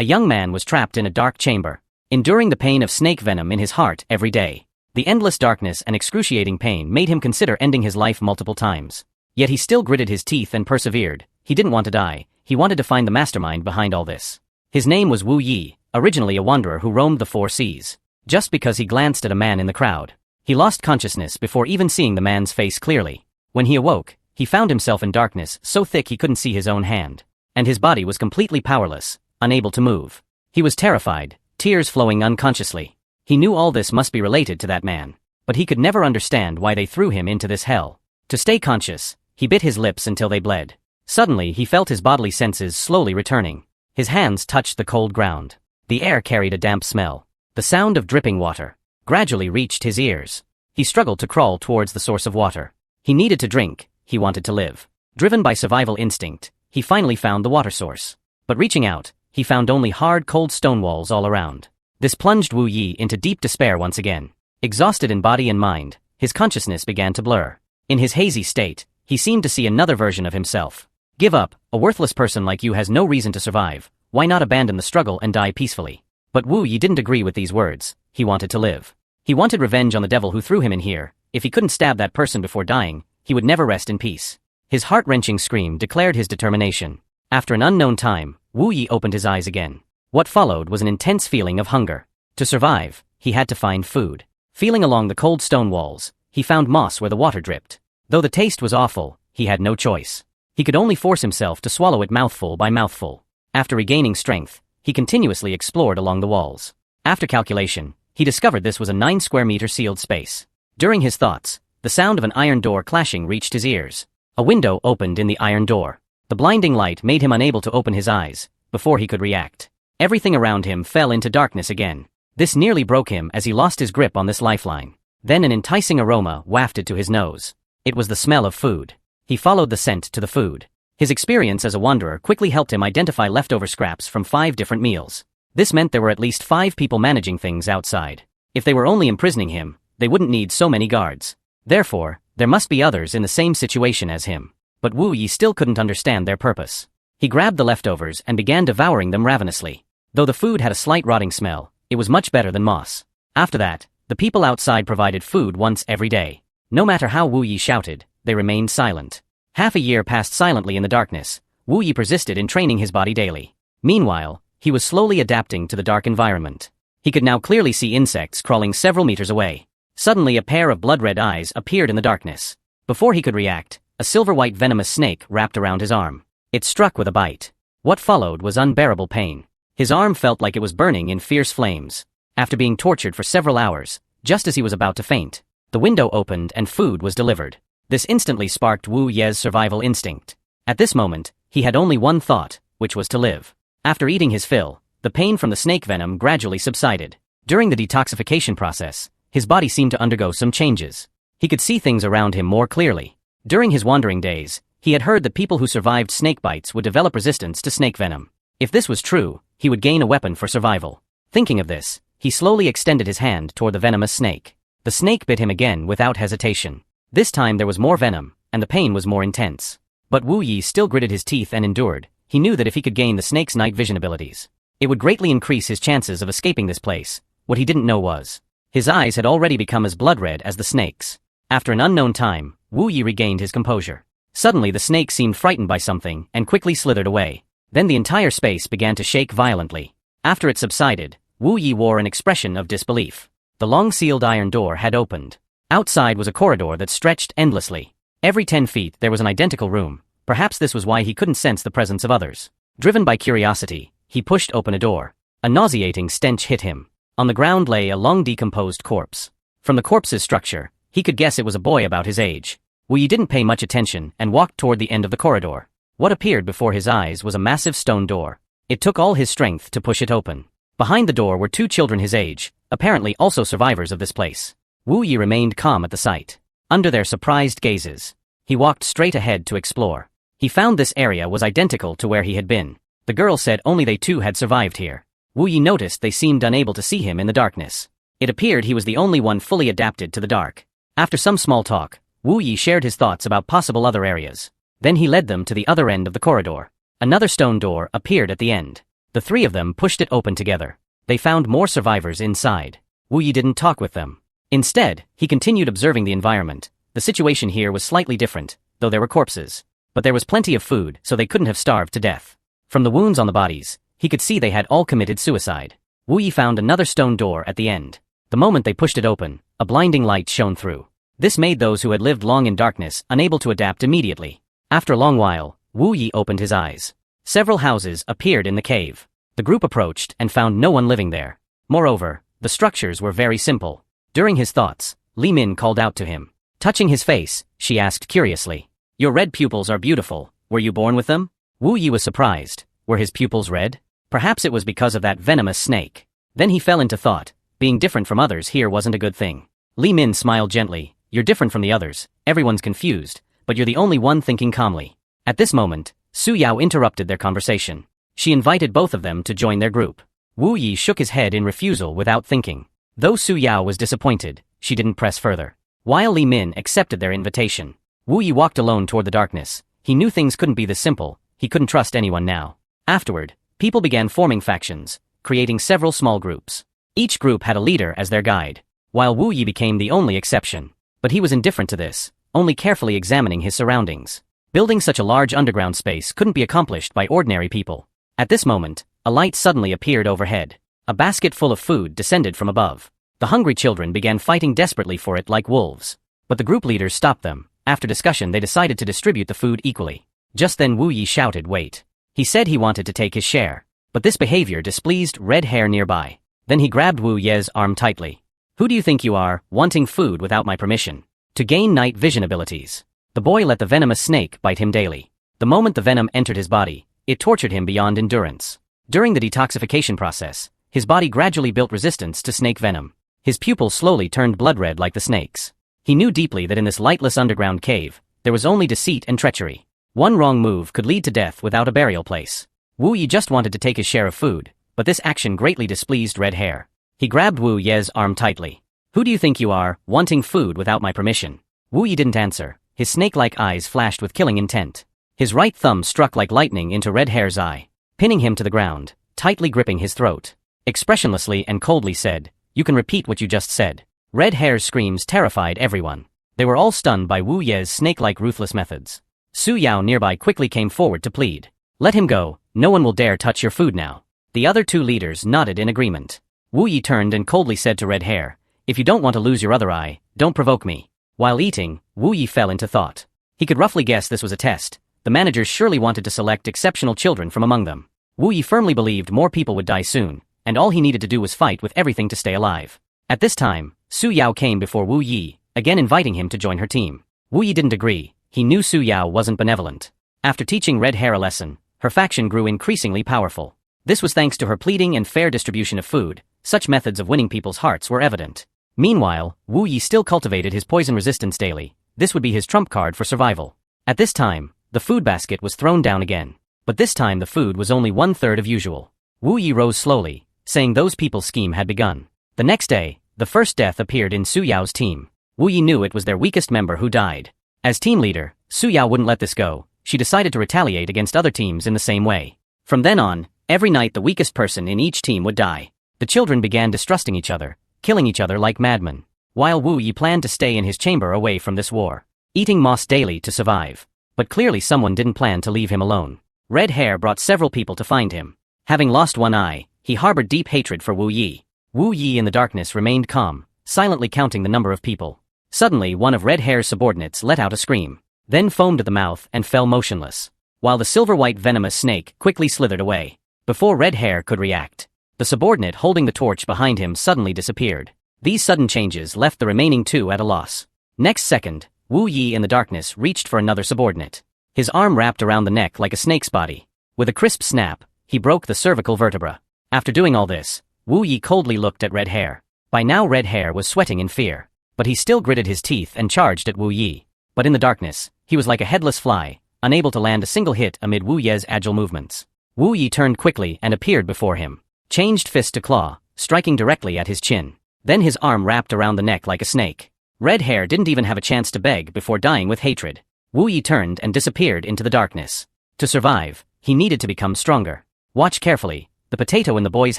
A young man was trapped in a dark chamber, enduring the pain of snake venom in his heart every day. The endless darkness and excruciating pain made him consider ending his life multiple times. Yet he still gritted his teeth and persevered. He didn't want to die, he wanted to find the mastermind behind all this. His name was Wu Yi, originally a wanderer who roamed the four seas. Just because he glanced at a man in the crowd, he lost consciousness before even seeing the man's face clearly. When he awoke, he found himself in darkness so thick he couldn't see his own hand. And his body was completely powerless, unable to move. He was terrified, tears flowing unconsciously. He knew all this must be related to that man, but he could never understand why they threw him into this hell. To stay conscious, he bit his lips until they bled. Suddenly he felt his bodily senses slowly returning. His hands touched the cold ground. The air carried a damp smell. The sound of dripping water gradually reached his ears. He struggled to crawl towards the source of water. He needed to drink, he wanted to live. Driven by survival instinct, he finally found the water source. But reaching out, he found only hard, cold stone walls all around. This plunged Wu Yi into deep despair once again. Exhausted in body and mind, his consciousness began to blur. In his hazy state, he seemed to see another version of himself. Give up, a worthless person like you has no reason to survive, why not abandon the struggle and die peacefully? But Wu Yi didn't agree with these words, he wanted to live. He wanted revenge on the devil who threw him in here. If he couldn't stab that person before dying, he would never rest in peace. His heart-wrenching scream declared his determination. After an unknown time, Wu Yi opened his eyes again. What followed was an intense feeling of hunger. To survive, he had to find food. Feeling along the cold stone walls, he found moss where the water dripped. Though the taste was awful, he had no choice. He could only force himself to swallow it mouthful by mouthful. After regaining strength, he continuously explored along the walls. After calculation, he discovered this was a 9 square meter sealed space. During his thoughts, the sound of an iron door clashing reached his ears. A window opened in the iron door. The blinding light made him unable to open his eyes before he could react. Everything around him fell into darkness again. This nearly broke him as he lost his grip on this lifeline. Then an enticing aroma wafted to his nose. It was the smell of food. He followed the scent to the food. His experience as a wanderer quickly helped him identify leftover scraps from 5 different meals. This meant there were at least 5 people managing things outside. If they were only imprisoning him, they wouldn't need so many guards. Therefore, there must be others in the same situation as him. But Wu Yi still couldn't understand their purpose. He grabbed the leftovers and began devouring them ravenously. Though the food had a slight rotting smell, it was much better than moss. After that, the people outside provided food once every day. No matter how Wu Yi shouted, they remained silent. Half a year passed silently in the darkness. Wu Yi persisted in training his body daily. Meanwhile, he was slowly adapting to the dark environment. He could now clearly see insects crawling several meters away. Suddenly a pair of blood-red eyes appeared in the darkness. Before he could react, a silver-white venomous snake wrapped around his arm. It struck with a bite. What followed was unbearable pain. His arm felt like it was burning in fierce flames. After being tortured for several hours, just as he was about to faint, the window opened and food was delivered. This instantly sparked Wu Ye's survival instinct. At this moment, he had only one thought, which was to live. After eating his fill, the pain from the snake venom gradually subsided. During the detoxification process, his body seemed to undergo some changes. He could see things around him more clearly. During his wandering days, he had heard that people who survived snake bites would develop resistance to snake venom. If this was true, he would gain a weapon for survival. Thinking of this, he slowly extended his hand toward the venomous snake. The snake bit him again without hesitation. This time there was more venom, and the pain was more intense. But Wu Yi still gritted his teeth and endured. He knew that if he could gain the snake's night vision abilities, it would greatly increase his chances of escaping this place. What he didn't know was, his eyes had already become as blood-red as the snake's. After an unknown time, Wu Yi regained his composure. Suddenly the snake seemed frightened by something and quickly slithered away. Then the entire space began to shake violently. After it subsided, Wu Yi wore an expression of disbelief. The long-sealed iron door had opened. Outside was a corridor that stretched endlessly. Every 10 feet there was an identical room. Perhaps this was why he couldn't sense the presence of others. Driven by curiosity, he pushed open a door. A nauseating stench hit him. On the ground lay a long-decomposed corpse. From the corpse's structure, he could guess it was a boy about his age. Wu Yi didn't pay much attention and walked toward the end of the corridor. What appeared before his eyes was a massive stone door. It took all his strength to push it open. Behind the door were 2 children his age, apparently also survivors of this place. Wu Yi remained calm at the sight. Under their surprised gazes, he walked straight ahead to explore. He found this area was identical to where he had been. The girl said only they too had survived here. Wu Yi noticed they seemed unable to see him in the darkness. It appeared he was the only one fully adapted to the dark. After some small talk, Wu Yi shared his thoughts about possible other areas. Then he led them to the other end of the corridor. Another stone door appeared at the end. The three of them pushed it open together. They found more survivors inside. Wu Yi didn't talk with them. Instead, he continued observing the environment. The situation here was slightly different, though there were corpses. But there was plenty of food, so they couldn't have starved to death. From the wounds on the bodies, he could see they had all committed suicide. Wu Yi found another stone door at the end. The moment they pushed it open, a blinding light shone through. This made those who had lived long in darkness unable to adapt immediately. After a long while, Wu Yi opened his eyes. Several houses appeared in the cave. The group approached and found no one living there. Moreover, the structures were very simple. During his thoughts, Li Min called out to him. Touching his face, she asked curiously, "Your red pupils are beautiful. Were you born with them?" Wu Yi was surprised. Were his pupils red? Perhaps it was because of that venomous snake. Then he fell into thought. Being different from others here wasn't a good thing. Li Min smiled gently. "You're different from the others. Everyone's confused, but you're the only one thinking calmly." At this moment, Su Yao interrupted their conversation. She invited both of them to join their group. Wu Yi shook his head in refusal without thinking. Though Su Yao was disappointed, she didn't press further. While Li Min accepted their invitation, Wu Yi walked alone toward the darkness. He knew things couldn't be this simple. He couldn't trust anyone now. Afterward, people began forming factions, creating several small groups. Each group had a leader as their guide, while Wu Yi became the only exception. But he was indifferent to this, only carefully examining his surroundings. Building such a large underground space couldn't be accomplished by ordinary people. At this moment, a light suddenly appeared overhead. A basket full of food descended from above. The hungry children began fighting desperately for it like wolves. But the group leaders stopped them. After discussion, they decided to distribute the food equally. Just then Wu Yi shouted, "Wait." He said he wanted to take his share. But this behavior displeased Red Hair nearby. Then he grabbed Wu Ye's arm tightly. "Who do you think you are, wanting food without my permission? To gain night vision abilities." The boy let the venomous snake bite him daily. The moment the venom entered his body, it tortured him beyond endurance. During the detoxification process, his body gradually built resistance to snake venom. His pupils slowly turned blood red like the snake's. He knew deeply that in this lightless underground cave, there was only deceit and treachery. One wrong move could lead to death without a burial place. Wu Yi just wanted to take his share of food, but this action greatly displeased Red Hair. He grabbed Wu Ye's arm tightly. "Who do you think you are, wanting food without my permission?" Wu Yi didn't answer. His snake-like eyes flashed with killing intent. His right thumb struck like lightning into Red Hair's eye, pinning him to the ground, tightly gripping his throat. Expressionlessly and coldly said, "You can repeat what you just said." Red Hair's screams terrified everyone. They were all stunned by Wu Ye's snake-like ruthless methods. Su Yao nearby quickly came forward to plead. "Let him go, no one will dare touch your food now." The other two leaders nodded in agreement. Wu Yi turned and coldly said to Red Hair, "If you don't want to lose your other eye, don't provoke me." While eating, Wu Yi fell into thought. He could roughly guess this was a test. The managers surely wanted to select exceptional children from among them. Wu Yi firmly believed more people would die soon, and all he needed to do was fight with everything to stay alive. At this time, Su Yao came before Wu Yi, again inviting him to join her team. Wu Yi didn't agree. He knew Su Yao wasn't benevolent. After teaching Red Hair a lesson, her faction grew increasingly powerful. This was thanks to her pleading and fair distribution of food. Such methods of winning people's hearts were evident. Meanwhile, Wu Yi still cultivated his poison resistance daily. This would be his trump card for survival. At this time, the food basket was thrown down again. But this time the food was only 1/3 of usual. Wu Yi rose slowly, saying those people's scheme had begun. The next day, the first death appeared in Su Yao's team. Wu Yi knew it was their weakest member who died. As team leader, Su Yao wouldn't let this go. She decided to retaliate against other teams in the same way. From then on, every night the weakest person in each team would die. The children began distrusting each other, killing each other like madmen. While Wu Yi planned to stay in his chamber away from this war, eating moss daily to survive. But clearly someone didn't plan to leave him alone. Red Hair brought several people to find him. Having lost one eye, he harbored deep hatred for Wu Yi. Wu Yi in the darkness remained calm, silently counting the number of people. Suddenly one of Red Hair's subordinates let out a scream, then foamed at the mouth and fell motionless, while the silver-white venomous snake quickly slithered away. Before Red Hair could react, the subordinate holding the torch behind him suddenly disappeared. These sudden changes left the remaining two at a loss. Next second, Wu Yi in the darkness reached for another subordinate. His arm wrapped around the neck like a snake's body. With a crisp snap, he broke the cervical vertebra. After doing all this, Wu Yi coldly looked at Red Hair. By now Red Hair was sweating in fear, but he still gritted his teeth and charged at Wu Yi. But in the darkness, he was like a headless fly, unable to land a single hit amid Wu Ye's agile movements. Wu Yi turned quickly and appeared before him, changed fist to claw, striking directly at his chin. Then his arm wrapped around the neck like a snake. Red Hair didn't even have a chance to beg before dying with hatred. Wu Yi turned and disappeared into the darkness. To survive, he needed to become stronger. Watch carefully, The potato in the boy's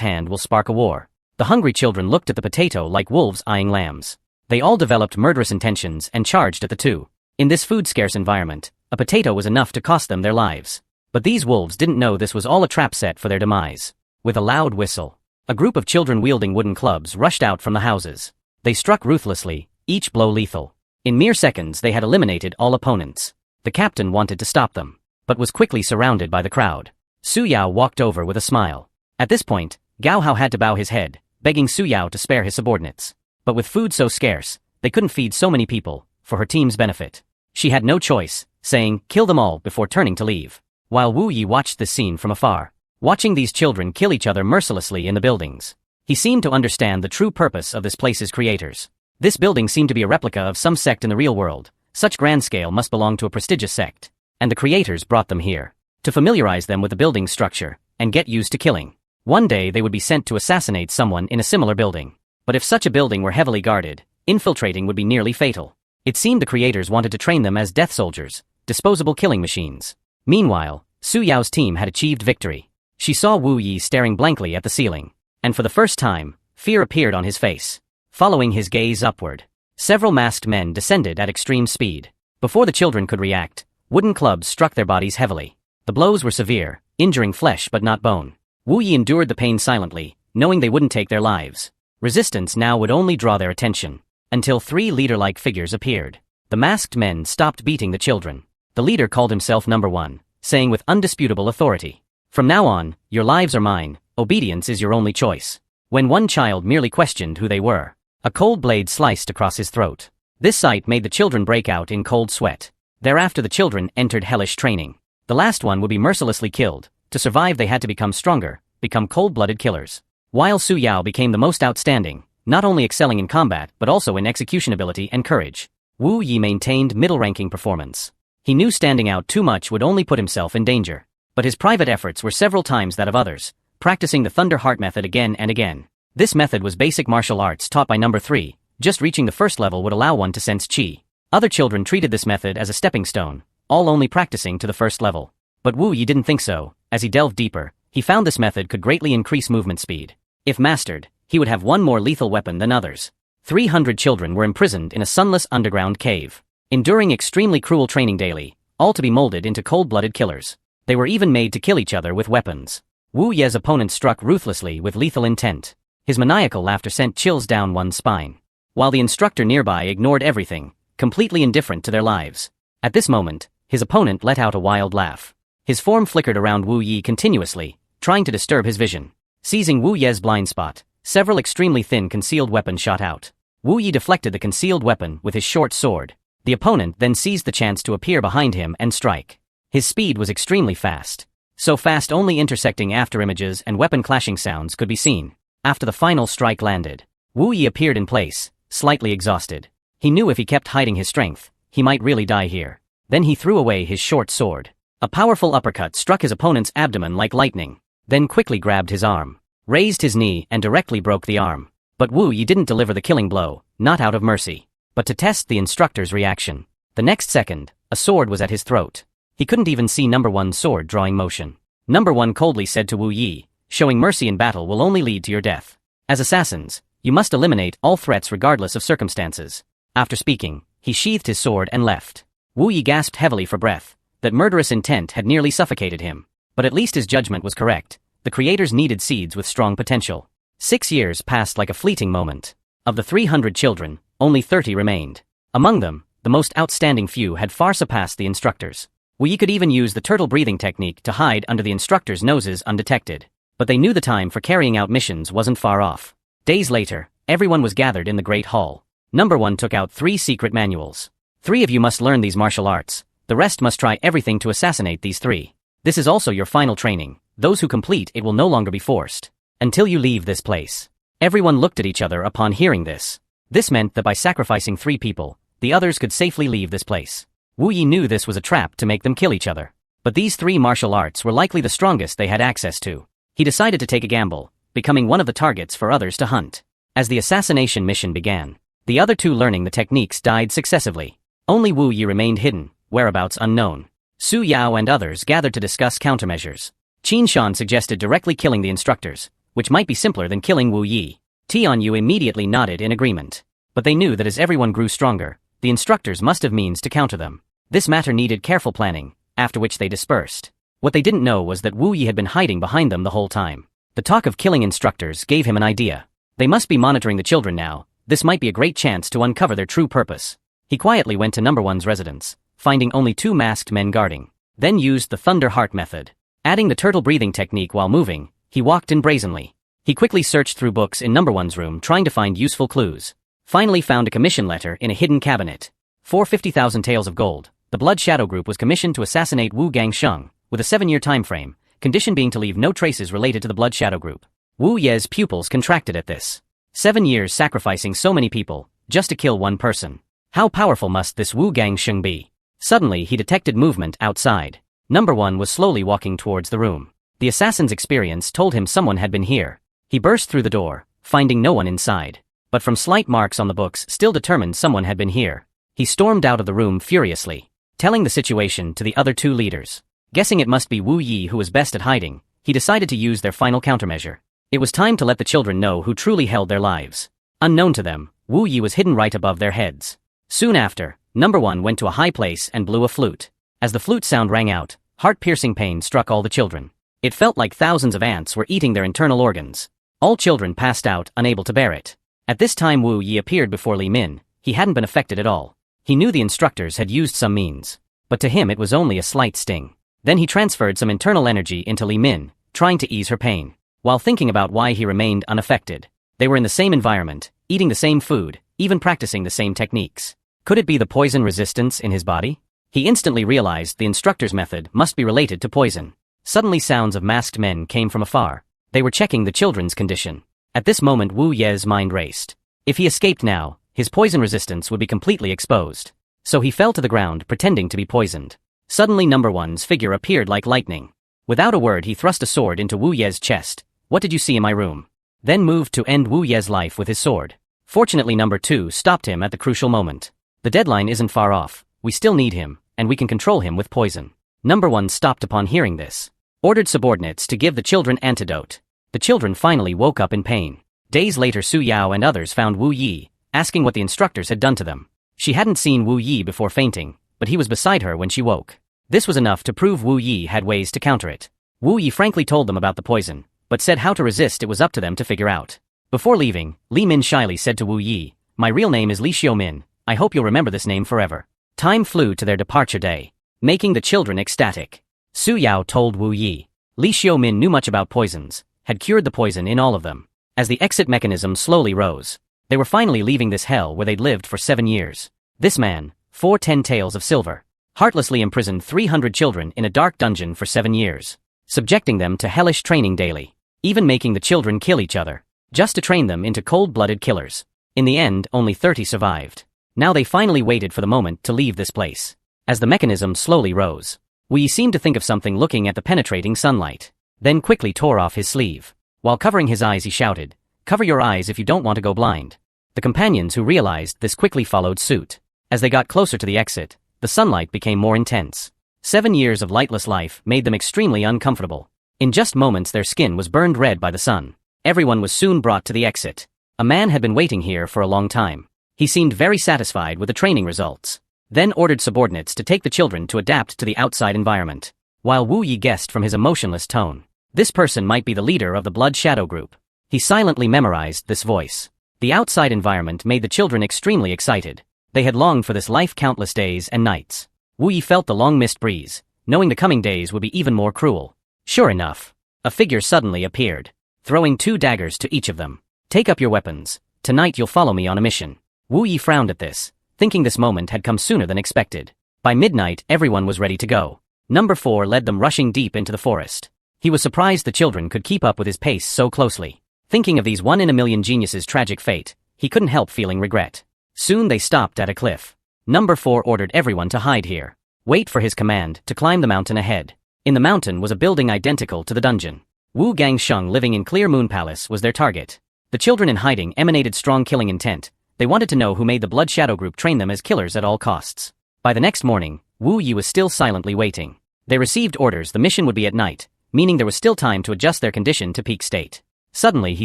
hand will spark a war. The hungry children looked at the potato like wolves eyeing lambs. They all developed murderous intentions and charged at the two. In this food-scarce environment, a potato was enough to cost them their lives. But these wolves didn't know this was all a trap set for their demise. With a loud whistle, a group of children wielding wooden clubs rushed out from the houses. They struck ruthlessly, each blow lethal. In mere seconds they had eliminated all opponents. The captain wanted to stop them, but was quickly surrounded by the crowd. Su Yao walked over with a smile. At this point, Gao Hao had to bow his head, begging Su Yao to spare his subordinates. But with food so scarce, they couldn't feed so many people, for her team's benefit. She had no choice, saying, "Kill them all," before turning to leave. While Wu Yi watched this scene from afar, watching these children kill each other mercilessly in the buildings, he seemed to understand the true purpose of this place's creators. This building seemed to be a replica of some sect in the real world. Such grand scale must belong to a prestigious sect. And the creators brought them here to familiarize them with the building's structure and get used to killing. One day they would be sent to assassinate someone in a similar building. But if such a building were heavily guarded, infiltrating would be nearly fatal. It seemed the creators wanted to train them as death soldiers, disposable killing machines. Meanwhile, Su Yao's team had achieved victory. She saw Wu Yi staring blankly at the ceiling, and for the first time, fear appeared on his face. Following his gaze upward, several masked men descended at extreme speed. Before the children could react, wooden clubs struck their bodies heavily. The blows were severe, injuring flesh but not bone. Wu Yi endured the pain silently, knowing they wouldn't take their lives. Resistance now would only draw their attention, until three leader-like figures appeared. The masked men stopped beating the children. The leader called himself Number One, saying with undisputable authority, "From now on, your lives are mine, obedience is your only choice." When one child merely questioned who they were, a cold blade sliced across his throat. This sight made the children break out in cold sweat. Thereafter the children entered hellish training. The last one would be mercilessly killed. To survive they had to become stronger, become cold-blooded killers. While Su Yao became the most outstanding, not only excelling in combat but also in execution ability and courage, Wu Yi maintained middle-ranking performance. He knew standing out too much would only put himself in danger. But his private efforts were several times that of others, practicing the Thunder Heart method again and again. This method was basic martial arts taught by Number 3, just reaching the first level would allow one to sense qi. Other children treated this method as a stepping stone, all only practicing to the first level. But Wu Yi didn't think so. As he delved deeper, he found this method could greatly increase movement speed. If mastered, he would have one more lethal weapon than others. 300 children were imprisoned in a sunless underground cave, enduring extremely cruel training daily, all to be molded into cold-blooded killers. They were even made to kill each other with weapons. Wu Ye's opponent struck ruthlessly with lethal intent. His maniacal laughter sent chills down one's spine, while the instructor nearby ignored everything, completely indifferent to their lives. At this moment, his opponent let out a wild laugh. His form flickered around Wu Yi continuously, trying to disturb his vision. Seizing Wu Ye's blind spot, several extremely thin concealed weapons shot out. Wu Yi deflected the concealed weapon with his short sword. The opponent then seized the chance to appear behind him and strike. His speed was extremely fast. So fast only intersecting afterimages and weapon clashing sounds could be seen. After the final strike landed, Wu Yi appeared in place, slightly exhausted. He knew if he kept hiding his strength, he might really die here. Then he threw away his short sword. A powerful uppercut struck his opponent's abdomen like lightning, then quickly grabbed his arm, raised his knee and directly broke the arm. But Wu Yi didn't deliver the killing blow, not out of mercy, but to test the instructor's reaction. The next second, a sword was at his throat. He couldn't even see Number One's sword drawing motion. Number One coldly said to Wu Yi, "Showing mercy in battle will only lead to your death. As assassins, you must eliminate all threats regardless of circumstances." After speaking, he sheathed his sword and left. Wu Yi gasped heavily for breath. That murderous intent had nearly suffocated him. But at least his judgment was correct. The creators needed seeds with strong potential. 6 years passed like a fleeting moment. Of the 300 children, only 30 remained. Among them, the most outstanding few had far surpassed the instructors. Wu Yi could even use the turtle breathing technique to hide under the instructors' noses undetected. But they knew the time for carrying out missions wasn't far off. Days later, everyone was gathered in the Great Hall. Number One took out 3 secret manuals. 3 of you must learn these martial arts. The rest must try everything to assassinate these 3. This is also your final training. Those who complete it will no longer be forced. Until you leave this place. Everyone looked at each other upon hearing this. This meant that by sacrificing 3 people, the others could safely leave this place. Wu Yi knew this was a trap to make them kill each other. But these 3 martial arts were likely the strongest they had access to. He decided to take a gamble, becoming one of the targets for others to hunt. As the assassination mission began, the other 2 learning the techniques died successively. Only Wu Yi remained hidden, whereabouts unknown. Su Yao and others gathered to discuss countermeasures. Qin Shan suggested directly killing the instructors, which might be simpler than killing Wu Yi. Tianyu immediately nodded in agreement. But they knew that as everyone grew stronger, the instructors must have means to counter them. This matter needed careful planning, after which they dispersed. What they didn't know was that Wu Yi had been hiding behind them the whole time. The talk of killing instructors gave him an idea. They must be monitoring the children now. This might be a great chance to uncover their true purpose. He quietly went to number one's residence, finding only 2 masked men guarding. Then used the Thunder Heart method. Adding the turtle breathing technique while moving, he walked in brazenly. He quickly searched through books in number one's room trying to find useful clues. Finally found a commission letter in a hidden cabinet. For 50,000 taels of gold, the Blood Shadow Group was commissioned to assassinate Wu Gangxiang, with a 7-year time frame, condition being to leave no traces related to the Blood Shadow Group. Wu Ye's pupils contracted at this. 7 years sacrificing so many people, just to kill one person. How powerful must this Wu Gangxiang be? Suddenly he detected movement outside. Number one was slowly walking towards the room. The assassin's experience told him someone had been here. He burst through the door, finding no one inside. But from slight marks on the books still determined someone had been here. He stormed out of the room furiously, telling the situation to the other 2 leaders. Guessing it must be Wu Yi who was best at hiding, he decided to use their final countermeasure. It was time to let the children know who truly held their lives. Unknown to them, Wu Yi was hidden right above their heads. Soon after, number one went to a high place and blew a flute. As the flute sound rang out, heart-piercing pain struck all the children. It felt like thousands of ants were eating their internal organs. All children passed out, unable to bear it. At this time Wu Yi appeared before Li Min. He hadn't been affected at all. He knew the instructors had used some means, but to him it was only a slight sting. Then he transferred some internal energy into Li Min, trying to ease her pain. While thinking about why he remained unaffected, they were in the same environment, eating the same food, even practicing the same techniques. Could it be the poison resistance in his body? He instantly realized the instructor's method must be related to poison. Suddenly sounds of masked men came from afar. They were checking the children's condition. At this moment Wu Ye's mind raced. If he escaped now, his poison resistance would be completely exposed. So he fell to the ground pretending to be poisoned. Suddenly number one's figure appeared like lightning. Without a word he thrust a sword into Wu Ye's chest. What did you see in my room? Then moved to end Wu Ye's life with his sword. Fortunately number 2 stopped him at the crucial moment. The deadline isn't far off, we still need him, and we can control him with poison. Number 1 stopped upon hearing this. Ordered subordinates to give the children antidote. The children finally woke up in pain. Days later Su Yao and others found Wu Yi, asking what the instructors had done to them. She hadn't seen Wu Yi before fainting, but he was beside her when she woke. This was enough to prove Wu Yi had ways to counter it. Wu Yi frankly told them about the poison, but said how to resist it was up to them to figure out. Before leaving, Li Min shyly said to Wu Yi, "My real name is Li Xiumin, I hope you'll remember this name forever." Time flew to their departure day, making the children ecstatic. Su Yao told Wu Yi, Li Xiumin knew much about poisons, had cured the poison in all of them. As the exit mechanism slowly rose, they were finally leaving this hell where they'd lived for 7 years. This man, 410 taels of silver, heartlessly imprisoned 300 children in a dark dungeon for 7 years, subjecting them to hellish training daily, even making the children kill each other, just to train them into cold-blooded killers. In the end, only 30 survived. Now they finally waited for the moment to leave this place. As the mechanism slowly rose, Wu Yi seemed to think of something looking at the penetrating sunlight, then quickly tore off his sleeve. While covering his eyes he shouted, "Cover your eyes if you don't want to go blind." The companions who realized this quickly followed suit. As they got closer to the exit, the sunlight became more intense. 7 years of lightless life made them extremely uncomfortable. In just moments their skin was burned red by the sun. Everyone was soon brought to the exit. A man had been waiting here for a long time. He seemed very satisfied with the training results. Then ordered subordinates to take the children to adapt to the outside environment. While Wu Yi guessed from his emotionless tone, this person might be the leader of the Blood Shadow Group. He silently memorized this voice. The outside environment made the children extremely excited. They had longed for this life countless days and nights. Wu Yi felt the long mist breeze, knowing the coming days would be even more cruel. Sure enough, a figure suddenly appeared, throwing 2 daggers to each of them. "Take up your weapons. Tonight you'll follow me on a mission." Wu Yi frowned at this, thinking this moment had come sooner than expected. By midnight everyone was ready to go. Number 4 led them rushing deep into the forest. He was surprised the children could keep up with his pace so closely. Thinking of these 1-in-a-million geniuses' tragic fate, he couldn't help feeling regret. Soon they stopped at a cliff. Number 4 ordered everyone to hide here. Wait for his command to climb the mountain ahead. In the mountain was a building identical to the dungeon. Wu Gangxiang living in Clear Moon Palace was their target. The children in hiding emanated strong killing intent. They wanted to know who made the Blood Shadow Group train them as killers at all costs. By the next morning, Wu Yi was still silently waiting. They received orders the mission would be at night, meaning there was still time to adjust their condition to peak state. Suddenly he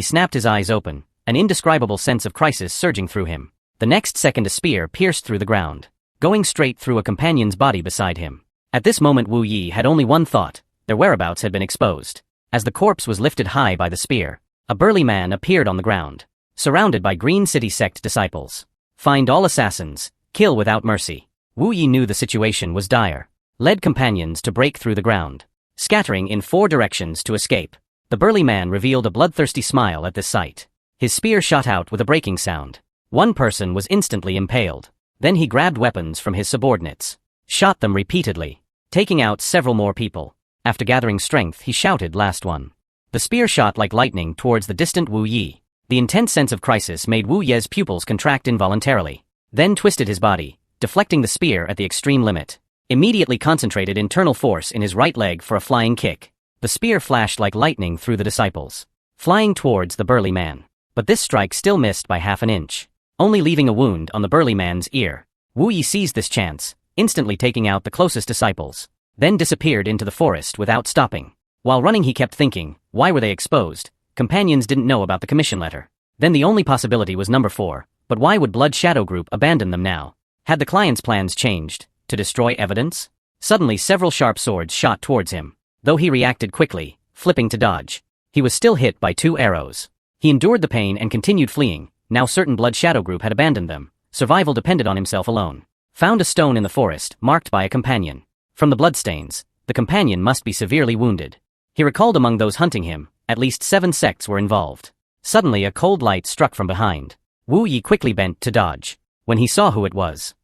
snapped his eyes open, an indescribable sense of crisis surging through him. The next second a spear pierced through the ground, going straight through a companion's body beside him. At this moment Wu Yi had only one thought: their whereabouts had been exposed. As the corpse was lifted high by the spear, a burly man appeared on the ground, surrounded by Green City sect disciples. Find all assassins, kill without mercy. Wu Yi knew the situation was dire, led companions to break through the ground, scattering in 4 directions to escape. The burly man revealed a bloodthirsty smile at this sight. His spear shot out with a breaking sound. One person was instantly impaled. Then he grabbed weapons from his subordinates, shot them repeatedly, taking out several more people. After gathering strength, he shouted, "Last one." The spear shot like lightning towards the distant Wu Yi. The intense sense of crisis made Wu Ye's pupils contract involuntarily, then twisted his body, deflecting the spear at the extreme limit. Immediately concentrated internal force in his right leg for a flying kick. The spear flashed like lightning through the disciples, flying towards the burly man. But this strike still missed by half an inch, only leaving a wound on the burly man's ear. Wu Yi seized this chance, instantly taking out the closest disciples, then disappeared into the forest without stopping. While running he kept thinking, why were they exposed? Companions didn't know about the commission letter. Then the only possibility was number 4, but why would Blood Shadow Group abandon them now? Had the client's plans changed? To destroy evidence? Suddenly several sharp swords shot towards him. Though he reacted quickly, flipping to dodge, he was still hit by 2 arrows. He endured the pain and continued fleeing. Now certain Blood Shadow Group had abandoned them. Survival depended on himself alone. Found a stone in the forest, marked by a companion. From the bloodstains, the companion must be severely wounded. He recalled among those hunting him, at least 7 sects were involved. Suddenly a cold light struck from behind. Wu Yi quickly bent to dodge. When he saw who it was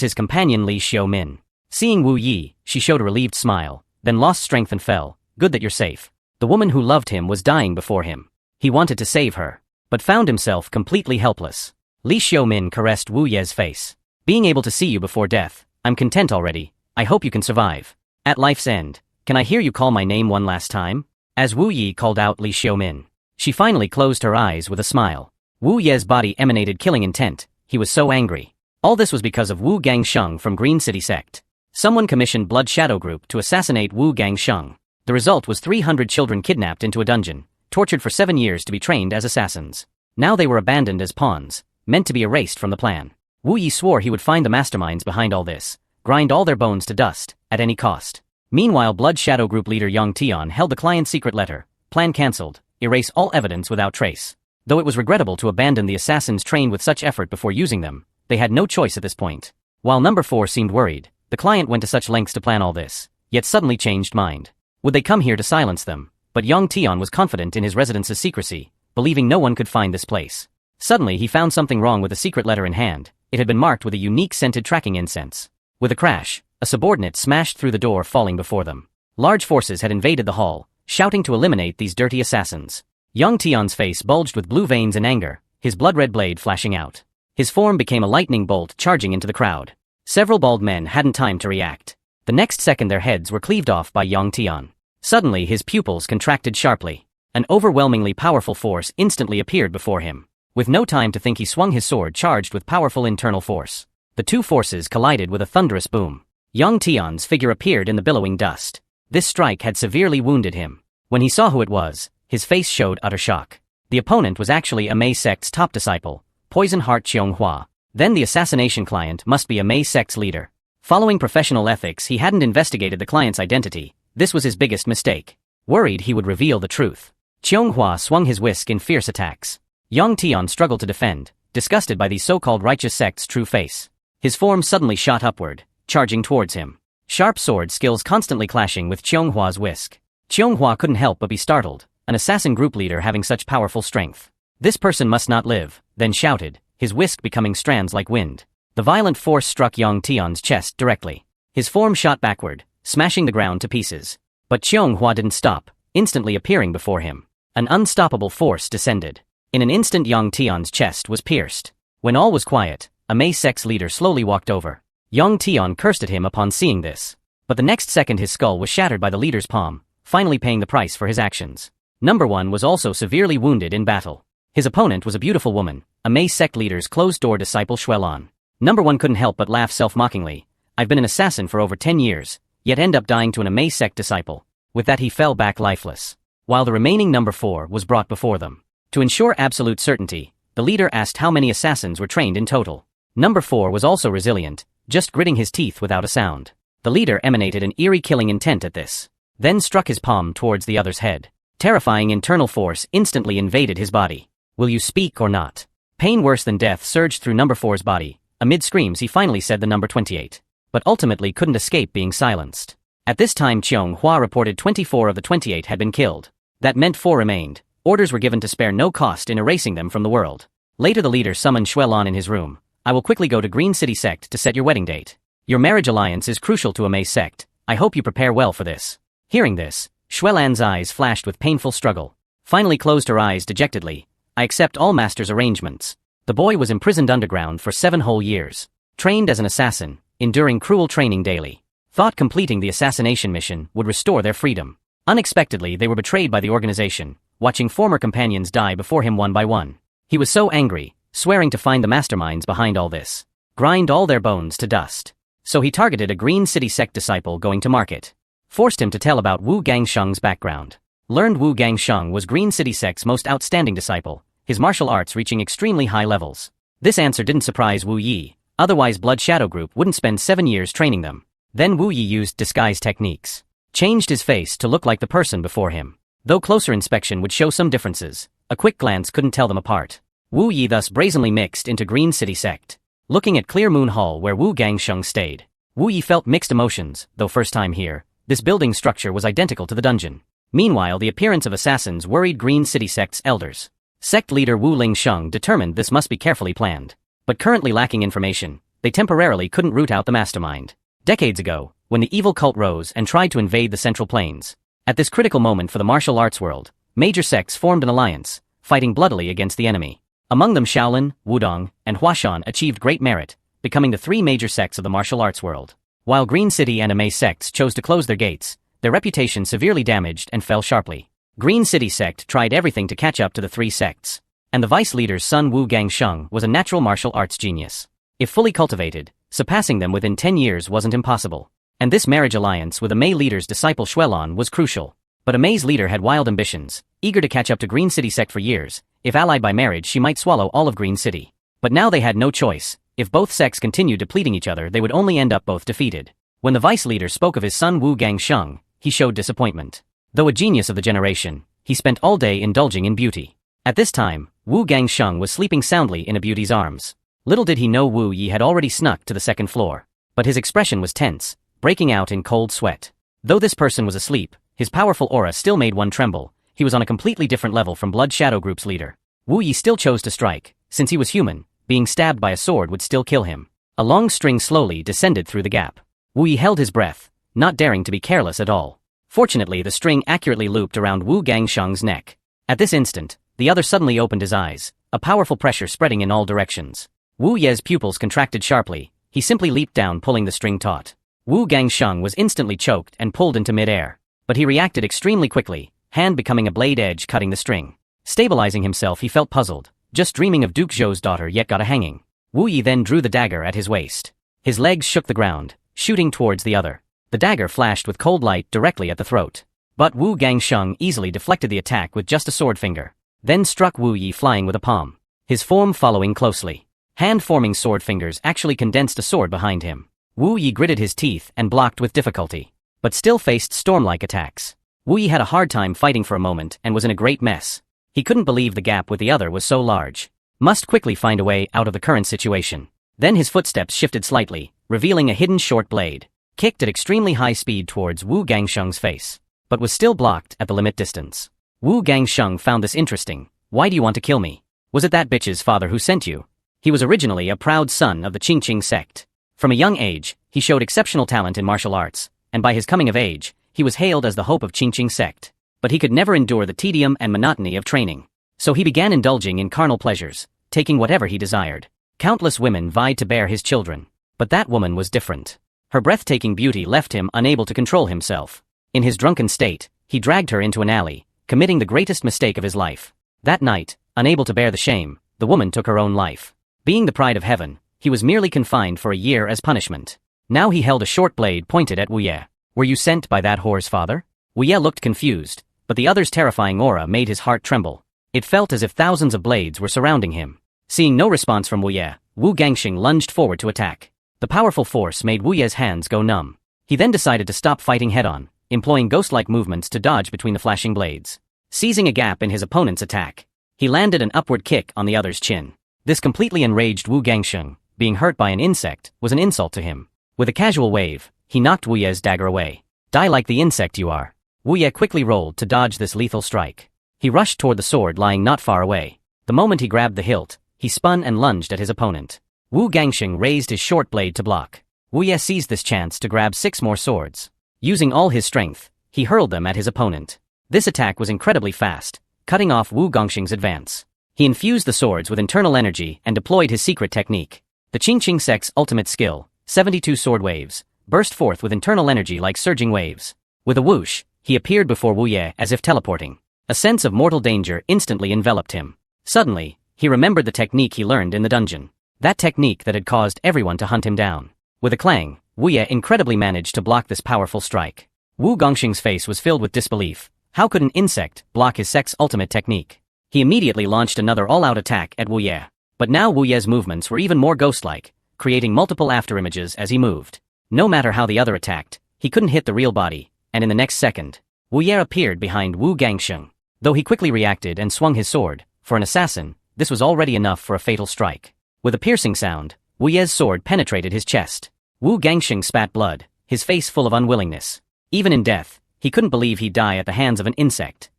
his companion Li Xiaomin. Seeing Wu Yi, she showed a relieved smile, then lost strength and fell. Good that you're safe. The woman who loved him was dying before him. He wanted to save her, but found himself completely helpless. Li Xiaomin caressed Wu Ye's face. Being able to see you before death, I'm content already. I hope you can survive. At life's end, can I hear you call my name one last time? As Wu Yi called out Li Xiaomin, she finally closed her eyes with a smile. Wu Ye's body emanated killing intent. He was so angry. All this was because of Wu Gangxiang from Green City sect. Someone commissioned Blood Shadow Group to assassinate Wu Gangxiang. The result was 300 children kidnapped into a dungeon, tortured for 7 years to be trained as assassins. Now they were abandoned as pawns, meant to be erased from the plan. Wu Yi swore he would find the masterminds behind all this, grind all their bones to dust, at any cost. Meanwhile Blood Shadow Group leader Yang Tian held the client's secret letter. Plan cancelled, erase all evidence without trace. Though it was regrettable to abandon the assassins trained with such effort before using them, they had no choice at this point. While number 4 seemed worried, the client went to such lengths to plan all this, yet suddenly changed mind. Would they come here to silence them? But Yang Tian was confident in his residence's secrecy, believing no one could find this place. Suddenly he found something wrong with the secret letter in hand. It had been marked with a unique scented tracking incense. With a crash, a subordinate smashed through the door, falling before them. Large forces had invaded the hall, shouting to eliminate these dirty assassins. Yang Tian's face bulged with blue veins in anger, his blood-red blade flashing out. His form became a lightning bolt charging into the crowd. Several bald men hadn't time to react. The next second their heads were cleaved off by Yang Tian. Suddenly his pupils contracted sharply. An overwhelmingly powerful force instantly appeared before him. With no time to think he swung his sword charged with powerful internal force. The 2 forces collided with a thunderous boom. Yang Tian's figure appeared in the billowing dust. This strike had severely wounded him. When he saw who it was, his face showed utter shock. The opponent was actually Amay sect's top disciple, Poison Heart Qianghua. Then the assassination client must be Amay sect's leader. Following professional ethics, he hadn't investigated the client's identity. This was his biggest mistake. Worried he would reveal the truth, Qianghua swung his whisk in fierce attacks. Yang Tian struggled to defend, disgusted by the so-called righteous sect's true face. His form suddenly shot upward, charging towards him. Sharp sword skills constantly clashing with Qianghua's whisk. Qianghua couldn't help but be startled, an assassin group leader having such powerful strength. This person must not live, then shouted, his whisk becoming strands like wind. The violent force struck Yang Tian's chest directly. His form shot backward, smashing the ground to pieces. But Qianghua didn't stop, instantly appearing before him. An unstoppable force descended. In an instant Yang Tian's chest was pierced. When all was quiet, Amay sect's leader slowly walked over. Yang Tian cursed at him upon seeing this. But the next second his skull was shattered by the leader's palm, finally paying the price for his actions. Number 1 was also severely wounded in battle. His opponent was a beautiful woman, Amay sect leader's closed-door disciple Xuelan. Number 1 couldn't help but laugh self-mockingly. I've been an assassin for over 10 years, yet end up dying to an Amay sect disciple. With that he fell back lifeless, while the remaining number 4 was brought before them. To ensure absolute certainty, the leader asked how many assassins were trained in total. Number 4 was also resilient, just gritting his teeth without a sound. The leader emanated an eerie killing intent at this, then struck his palm towards the other's head. Terrifying internal force instantly invaded his body. Will you speak or not? Pain worse than death surged through number 4's body. Amid screams he finally said the number 28, but ultimately couldn't escape being silenced. At this time Cheong Hua reported 24 of the 28 had been killed. That meant 4 remained. Orders were given to spare no cost in erasing them from the world. Later the leader summoned Xuelan in his room. I will quickly go to Green City Sect to set your wedding date. Your marriage alliance is crucial to Amay's sect. I hope you prepare well for this. Hearing this, Xuelan's eyes flashed with painful struggle. Finally closed her eyes dejectedly. I accept all master's arrangements. The boy was imprisoned underground for 7 whole years. Trained as an assassin, enduring cruel training daily. Thought completing the assassination mission would restore their freedom. Unexpectedly they were betrayed by the organization, watching former companions die before him one by one. He was so angry, swearing to find the masterminds behind all this. Grind all their bones to dust. So he targeted a Green City Sect disciple going to market. Forced him to tell about Wu Gangxiang's background. Learned Wu Gangxiang was Green City Sect's most outstanding disciple, his martial arts reaching extremely high levels. This answer didn't surprise Wu Yi, otherwise Blood Shadow Group wouldn't spend 7 years training them. Then Wu Yi used disguise techniques. Changed his face to look like the person before him. Though closer inspection would show some differences, a quick glance couldn't tell them apart. Wu Yi thus brazenly mixed into Green City Sect. Looking at Clear Moon Hall where Wu Gangxiang stayed, Wu Yi felt mixed emotions, though first time here, this building structure was identical to the dungeon. Meanwhile the appearance of assassins worried Green City Sect's elders. Sect leader Wu Lingsheng determined this must be carefully planned. But currently lacking information, they temporarily couldn't root out the mastermind. Decades ago, when the evil cult rose and tried to invade the Central Plains. At this critical moment for the martial arts world, major sects formed an alliance, fighting bloodily against the enemy. Among them Shaolin, Wudong, and Huashan achieved great merit, becoming the 3 major sects of the martial arts world. While Green City and Amay sects chose to close their gates, their reputation severely damaged and fell sharply. Green City Sect tried everything to catch up to the 3 sects. And the vice leader's son Wu Gangxiang was a natural martial arts genius. If fully cultivated, surpassing them within 10 years wasn't impossible. And this marriage alliance with Amay leader's disciple Xuelan was crucial. But Amay's leader had wild ambitions, eager to catch up to Green City Sect for years. If allied by marriage she might swallow all of Green City. But now they had no choice. If both sects continued depleting each other they would only end up both defeated. When the vice leader spoke of his son Wu Gangxiang, he showed disappointment. Though a genius of the generation, he spent all day indulging in beauty. At this time, Wu Gangxiang was sleeping soundly in a beauty's arms. Little did he know Wu Yi had already snuck to the 2nd floor. But his expression was tense, breaking out in cold sweat. Though this person was asleep, his powerful aura still made one tremble. He was on a completely different level from Blood Shadow Group's leader. Wu Yi still chose to strike. Since he was human, being stabbed by a sword would still kill him. A long string slowly descended through the gap. Wu Yi held his breath, not daring to be careless at all. Fortunately the string accurately looped around Wu Gangxiang's neck. At this instant, the other suddenly opened his eyes, a powerful pressure spreading in all directions. Wu Ye's pupils contracted sharply. He simply leaped down pulling the string taut. Wu Gangxiang was instantly choked and pulled into mid-air. But he reacted extremely quickly, hand becoming a blade edge cutting the string. Stabilizing himself he felt puzzled, just dreaming of Duke Zhou's daughter yet got a hanging. Wu Yi then drew the dagger at his waist. His legs shook the ground, shooting towards the other. The dagger flashed with cold light directly at the throat. But Wu Gangxiang easily deflected the attack with just a sword finger. Then struck Wu Yi flying with a palm. His form following closely. Hand-forming sword fingers actually condensed a sword behind him. Wu Yi gritted his teeth and blocked with difficulty. But still faced storm-like attacks. Wu Yi had a hard time fighting for a moment and was in a great mess. He couldn't believe the gap with the other was so large. Must quickly find a way out of the current situation. Then his footsteps shifted slightly, revealing a hidden short blade. Kicked at extremely high speed towards Wu Gangxiang's face. But was still blocked at the limit distance. Wu Gangxiang found this interesting. Why do you want to kill me? Was it that bitch's father who sent you? He was originally a proud son of the Qingqing sect. From a young age, he showed exceptional talent in martial arts, and by his coming of age, he was hailed as the hope of Qingqing sect. But he could never endure the tedium and monotony of training. So he began indulging in carnal pleasures, taking whatever he desired. Countless women vied to bear his children. But that woman was different. Her breathtaking beauty left him unable to control himself. In his drunken state, he dragged her into an alley, committing the greatest mistake of his life. That night, unable to bear the shame, the woman took her own life. Being the pride of heaven, he was merely confined for a year as punishment. Now he held a short blade pointed at Wu Ye. Were you sent by that whore's father? Wu Ye looked confused, but the other's terrifying aura made his heart tremble. It felt as if thousands of blades were surrounding him. Seeing no response from Wu Ye, Wu Gangxiang lunged forward to attack. The powerful force made Wu Ye's hands go numb. He then decided to stop fighting head-on, employing ghost-like movements to dodge between the flashing blades. Seizing a gap in his opponent's attack, he landed an upward kick on the other's chin. This completely enraged Wu Gangxiang. Being hurt by an insect was an insult to him. With a casual wave, he knocked Wu Ye's dagger away. Die like the insect you are. Wu Ye quickly rolled to dodge this lethal strike. He rushed toward the sword lying not far away. The moment he grabbed the hilt, he spun and lunged at his opponent. Wu Gangxiang raised his short blade to block. Wu Ye seized this chance to grab 6 more swords. Using all his strength, he hurled them at his opponent. This attack was incredibly fast, cutting off Wu Gangxiang's advance. He infused the swords with internal energy and deployed his secret technique. The Qingqing sect's ultimate skill, 72 sword waves, burst forth with internal energy like surging waves. With a whoosh, he appeared before Wu Ye as if teleporting. A sense of mortal danger instantly enveloped him. Suddenly, he remembered the technique he learned in the dungeon. That technique that had caused everyone to hunt him down. With a clang, Wu Ye incredibly managed to block this powerful strike. Wu Gangxiang's face was filled with disbelief. How could an insect block his sect's ultimate technique? He immediately launched another all-out attack at Wu Ye. But now Wu Ye's movements were even more ghost-like, creating multiple afterimages as he moved. No matter how the other attacked, he couldn't hit the real body, and in the next second, Wu Ye appeared behind Wu Gangxiang. Though he quickly reacted and swung his sword, for an assassin, this was already enough for a fatal strike. With a piercing sound, Wu Ye's sword penetrated his chest. Wu Gangxiang spat blood, his face full of unwillingness. Even in death, he couldn't believe he'd die at the hands of an insect.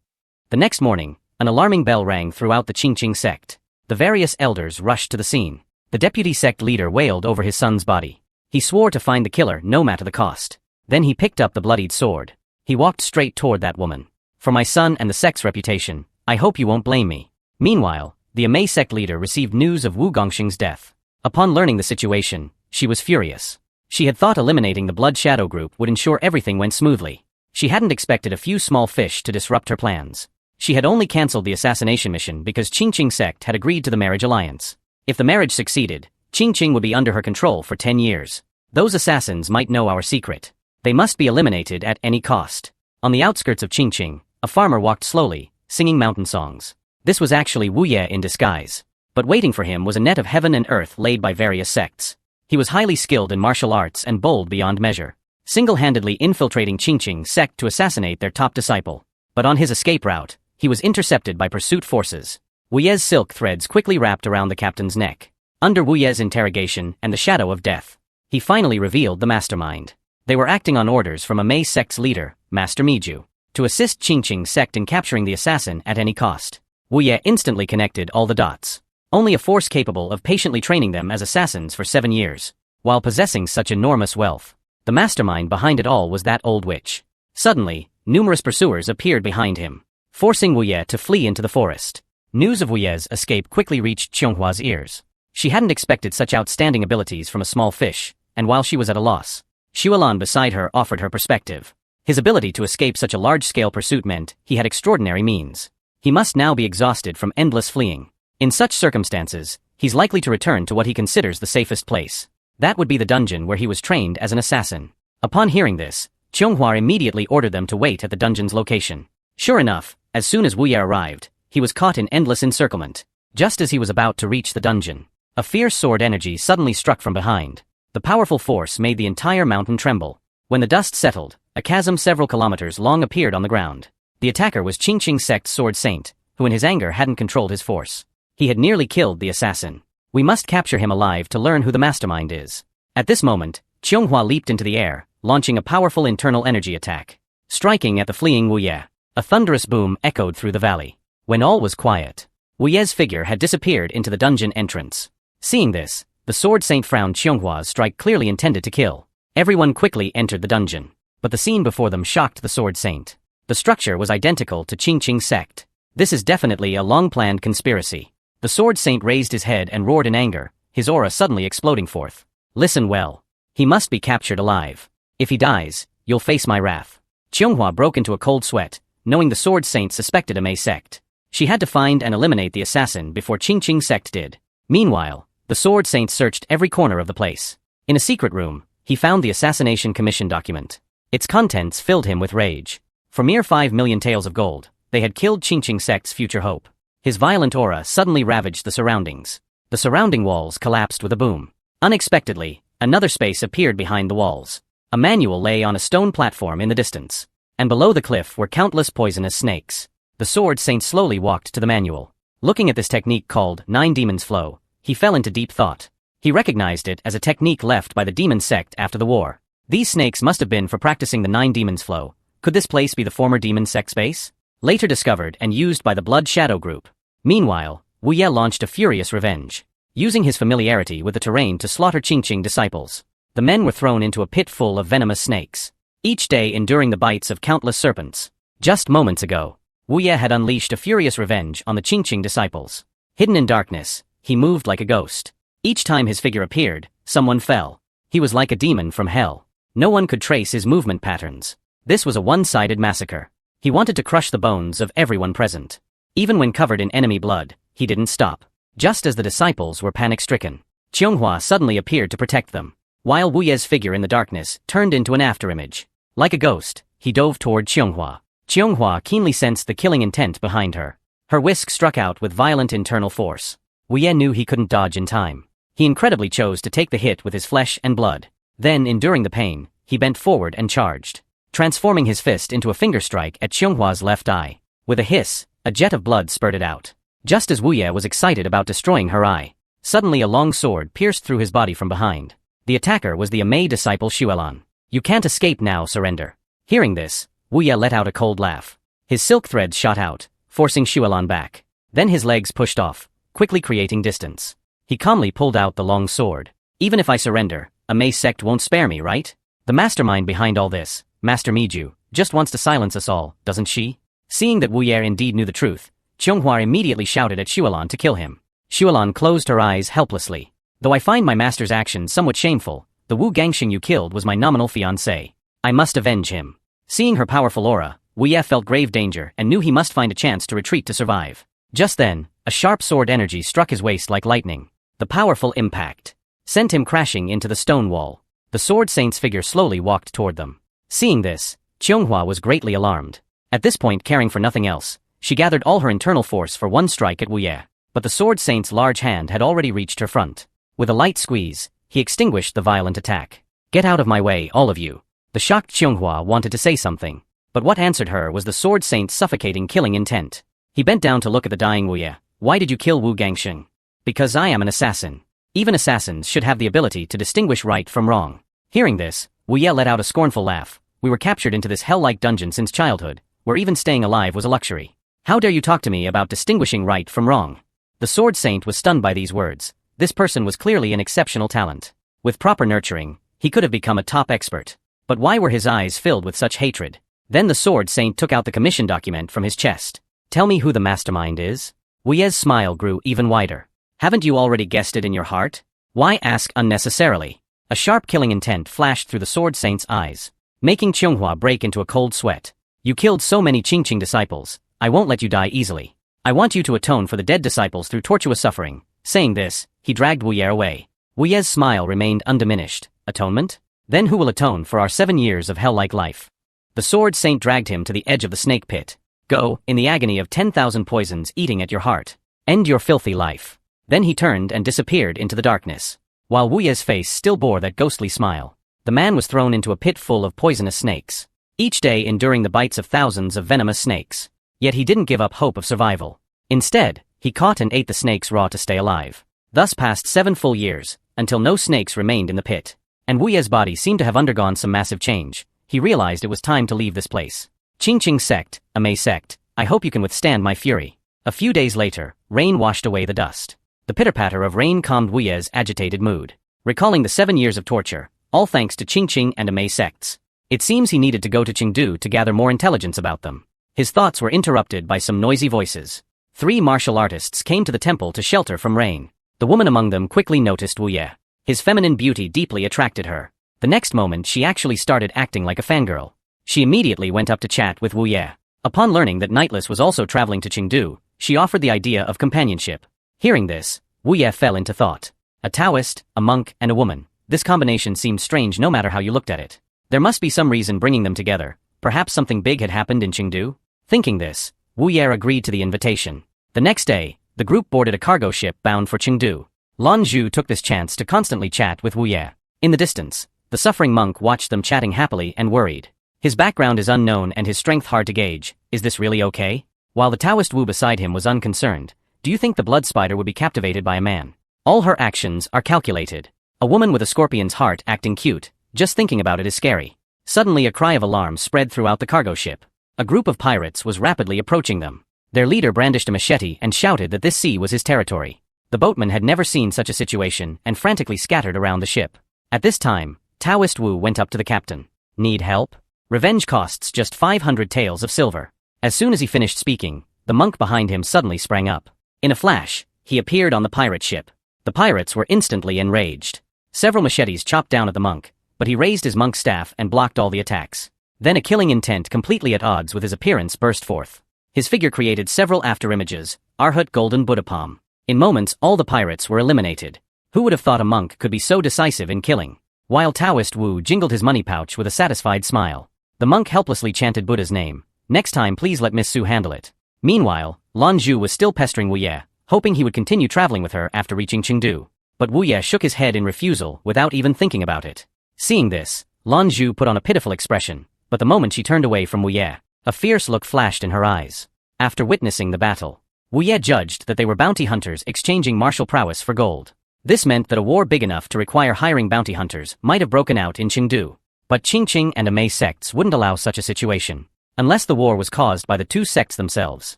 The next morning, an alarming bell rang throughout the Qingqing sect. The various elders rushed to the scene. The deputy sect leader wailed over his son's body. He swore to find the killer no matter the cost. Then he picked up the bloodied sword. He walked straight toward that woman. For my son and the sect's reputation, I hope you won't blame me. Meanwhile, the Amay sect leader received news of Wu Gangxiang's death. Upon learning the situation, she was furious. She had thought eliminating the Blood Shadow group would ensure everything went smoothly. She hadn't expected a few small fish to disrupt her plans. She had only cancelled the assassination mission because Qingqing sect had agreed to the marriage alliance. If the marriage succeeded, Qingqing would be under her control for 10 years. Those assassins might know our secret. They must be eliminated at any cost. On the outskirts of Qingqing, a farmer walked slowly, singing mountain songs. This was actually Wu Ye in disguise. But waiting for him was a net of heaven and earth laid by various sects. He was highly skilled in martial arts and bold beyond measure, single-handedly infiltrating Qingqing sect to assassinate their top disciple. But on his escape route, he was intercepted by pursuit forces. Wu Ye's silk threads quickly wrapped around the captain's neck. Under Wu Ye's interrogation and the shadow of death, he finally revealed the mastermind. They were acting on orders from Amay sect's leader, Master Miju, to assist Qingqing sect in capturing the assassin at any cost. Wu Ye instantly connected all the dots. Only a force capable of patiently training them as assassins for 7 years, while possessing such enormous wealth. The mastermind behind it all was that old witch. Suddenly, numerous pursuers appeared behind him, forcing Wu Ye to flee into the forest. News of Wu Ye's escape quickly reached Qionghua's ears. She hadn't expected such outstanding abilities from a small fish, and while she was at a loss, Xuelan beside her offered her perspective. His ability to escape such a large-scale pursuit meant he had extraordinary means. He must now be exhausted from endless fleeing. In such circumstances, he's likely to return to what he considers the safest place. That would be the dungeon where he was trained as an assassin. Upon hearing this, Qionghuar immediately ordered them to wait at the dungeon's location. Sure enough, as soon as Wu Ye arrived, he was caught in endless encirclement. Just as he was about to reach the dungeon, a fierce sword energy suddenly struck from behind. The powerful force made the entire mountain tremble. When the dust settled, a chasm several kilometers long appeared on the ground. The attacker was Qingqing sect's sword saint, who in his anger hadn't controlled his force. He had nearly killed the assassin. We must capture him alive to learn who the mastermind is. At this moment, Qionghuo leaped into the air, launching a powerful internal energy attack, striking at the fleeing Wu Ye. A thunderous boom echoed through the valley. When all was quiet, Wu Ye's figure had disappeared into the dungeon entrance. Seeing this, the sword saint frowned. Qionghua's strike clearly intended to kill. Everyone quickly entered the dungeon, but the scene before them shocked the sword saint. The structure was identical to Qingqing sect. This is definitely a long-planned conspiracy. The sword saint raised his head and roared in anger, his aura suddenly exploding forth. Listen well. He must be captured alive. If he dies, you'll face my wrath. Qionghuo broke into a cold sweat, knowing the sword saint suspected Amay sect. She had to find and eliminate the assassin before Qingqing sect did. Meanwhile, the sword saint searched every corner of the place. In a secret room, he found the assassination commission document. Its contents filled him with rage. For mere 5 million taels of gold, they had killed Qingqing sect's future hope. His violent aura suddenly ravaged the surroundings. The surrounding walls collapsed with a boom. Unexpectedly, another space appeared behind the walls. A manual lay on a stone platform in the distance. And below the cliff were countless poisonous snakes. The sword saint slowly walked to the manual. Looking at this technique called 9 Demons Flow, he fell into deep thought. He recognized it as a technique left by the demon sect after the war. These snakes must have been for practicing the 9 Demons Flow. Could this place be the former demon sect space? Later discovered and used by the Blood Shadow group. Meanwhile, Wu Ye launched a furious revenge. Using his familiarity with the terrain to slaughter Qingqing disciples. The men were thrown into a pit full of venomous snakes, each day enduring the bites of countless serpents. Just moments ago, Wu Ye had unleashed a furious revenge on the Qingqing disciples. Hidden in darkness, he moved like a ghost. Each time his figure appeared, someone fell. He was like a demon from hell. No one could trace his movement patterns. This was a one-sided massacre. He wanted to crush the bones of everyone present. Even when covered in enemy blood, he didn't stop. Just as the disciples were panic-stricken, Qionghua suddenly appeared to protect them. While Wu Ye's figure in the darkness turned into an afterimage. Like a ghost, he dove toward Qionghua. Qionghua keenly sensed the killing intent behind her. Her whisk struck out with violent internal force. Wu Ye knew he couldn't dodge in time. He incredibly chose to take the hit with his flesh and blood. Then, enduring the pain, he bent forward and charged, transforming his fist into a finger strike at Qionghua's left eye. With a hiss, a jet of blood spurted out. Just as Wu Ye was excited about destroying her eye, suddenly a long sword pierced through his body from behind. The attacker was the Amay disciple Xuelan. You can't escape now, surrender. Hearing this, Wu Ye let out a cold laugh. His silk threads shot out, forcing Xuelan back. Then his legs pushed off, quickly creating distance. He calmly pulled out the long sword. Even if I surrender, Amay sect won't spare me, right? The mastermind behind all this, Master Miju, just wants to silence us all, doesn't she? Seeing that Wu Ye indeed knew the truth, Qiionghua immediately shouted at Xuelan to kill him. Xuelan closed her eyes helplessly. Though I find my master's actions somewhat shameful, the Wu Gangxiang you killed was my nominal fiancé. I must avenge him. Seeing her powerful aura, Wu Ye felt grave danger and knew he must find a chance to retreat to survive. Just then, a sharp sword energy struck his waist like lightning. The powerful impact sent him crashing into the stone wall. The sword saint's figure slowly walked toward them. Seeing this, Qiionghua was greatly alarmed. At this point, caring for nothing else, she gathered all her internal force for one strike at Wu Ye. But the sword saint's large hand had already reached her front. With a light squeeze, he extinguished the violent attack. Get out of my way, all of you. The shocked Qiionghua wanted to say something, but what answered her was the sword saint's suffocating killing intent. He bent down to look at the dying Wu Ye. Why did you kill Wu Gangxiang? Because I am an assassin. Even assassins should have the ability to distinguish right from wrong. Hearing this, Wu Ye let out a scornful laugh. We were captured into this hell-like dungeon since childhood, where even staying alive was a luxury. How dare you talk to me about distinguishing right from wrong? The sword saint was stunned by these words. This person was clearly an exceptional talent. With proper nurturing, he could have become a top expert. But why were his eyes filled with such hatred? Then the sword saint took out the commission document from his chest. Tell me who the mastermind is? Wu Ye's smile grew even wider. Haven't you already guessed it in your heart? Why ask unnecessarily? A sharp killing intent flashed through the sword saint's eyes, making Qiionghua break into a cold sweat. You killed so many Qingqing disciples, I won't let you die easily. I want you to atone for the dead disciples through tortuous suffering. Saying this, he dragged Wu Ye away. Wu Ye's smile remained undiminished. Atonement? Then who will atone for our 7 years of hell-like life? The sword saint dragged him to the edge of the snake pit. Go, in the agony of 10,000 poisons eating at your heart. End your filthy life. Then he turned and disappeared into the darkness. While Wu Ye's face still bore that ghostly smile, the man was thrown into a pit full of poisonous snakes, each day enduring the bites of thousands of venomous snakes. Yet he didn't give up hope of survival. Instead, he caught and ate the snakes raw to stay alive. Thus passed 7 full years, until no snakes remained in the pit. And Wu Ye's body seemed to have undergone some massive change. He realized it was time to leave this place. Qingqing sect, Amay sect, I hope you can withstand my fury. A few days later, rain washed away the dust. The pitter-patter of rain calmed Wu Ye's agitated mood. Recalling the 7 years of torture, all thanks to Qingqing and Amay sects. It seems he needed to go to Chengdu to gather more intelligence about them. His thoughts were interrupted by some noisy voices. 3 martial artists came to the temple to shelter from rain. The woman among them quickly noticed Wu Ye. His feminine beauty deeply attracted her. The next moment she actually started acting like a fangirl. She immediately went up to chat with Wu Ye. Upon learning that Nightless was also traveling to Chengdu, she offered the idea of companionship. Hearing this, Wu Ye fell into thought. A Taoist, a monk, and a woman. This combination seemed strange no matter how you looked at it. There must be some reason bringing them together, Perhaps something big had happened in Chengdu? Thinking this, Wu Ye agreed to the invitation. The next day, the group boarded a cargo ship bound for Chengdu. Lan Zhu took this chance to constantly chat with Wu Ye. In the distance, the suffering monk watched them chatting happily and worried. His background is unknown and his strength hard to gauge. Is this really okay? While the Taoist Wu beside him was unconcerned. Do you think the blood spider would be captivated by a man? All her actions are calculated. A woman with a scorpion's heart acting cute. Just thinking about it is scary. Suddenly a cry of alarm spread throughout the cargo ship. A group of pirates was rapidly approaching them. Their leader brandished a machete and shouted that this sea was his territory. The boatmen had never seen such a situation and frantically scattered around the ship. At this time, Taoist Wu went up to the captain. Need help? Revenge costs just 500 taels of silver. As soon as he finished speaking, the monk behind him suddenly sprang up. In a flash, he appeared on the pirate ship. The pirates were instantly enraged. Several machetes chopped down at the monk, but he raised his monk's staff and blocked all the attacks. Then a killing intent completely at odds with his appearance burst forth. His figure created several afterimages, Arhat Golden Buddha Palm. In moments all the pirates were eliminated. Who would have thought a monk could be so decisive in killing? While Taoist Wu jingled his money pouch with a satisfied smile. The monk helplessly chanted Buddha's name. Next time please let Miss Su handle it. Meanwhile, Lan Zhu was still pestering Wu Ye, hoping he would continue traveling with her after reaching Chengdu. But Wu Ye shook his head in refusal without even thinking about it. Seeing this, Lan Zhu put on a pitiful expression, but the moment she turned away from Wu Ye, a fierce look flashed in her eyes. After witnessing the battle, Wu Ye judged that they were bounty hunters exchanging martial prowess for gold. This meant that a war big enough to require hiring bounty hunters might have broken out in Chengdu. But Qingqing and Amay sects wouldn't allow such a situation, unless the war was caused by the two sects themselves.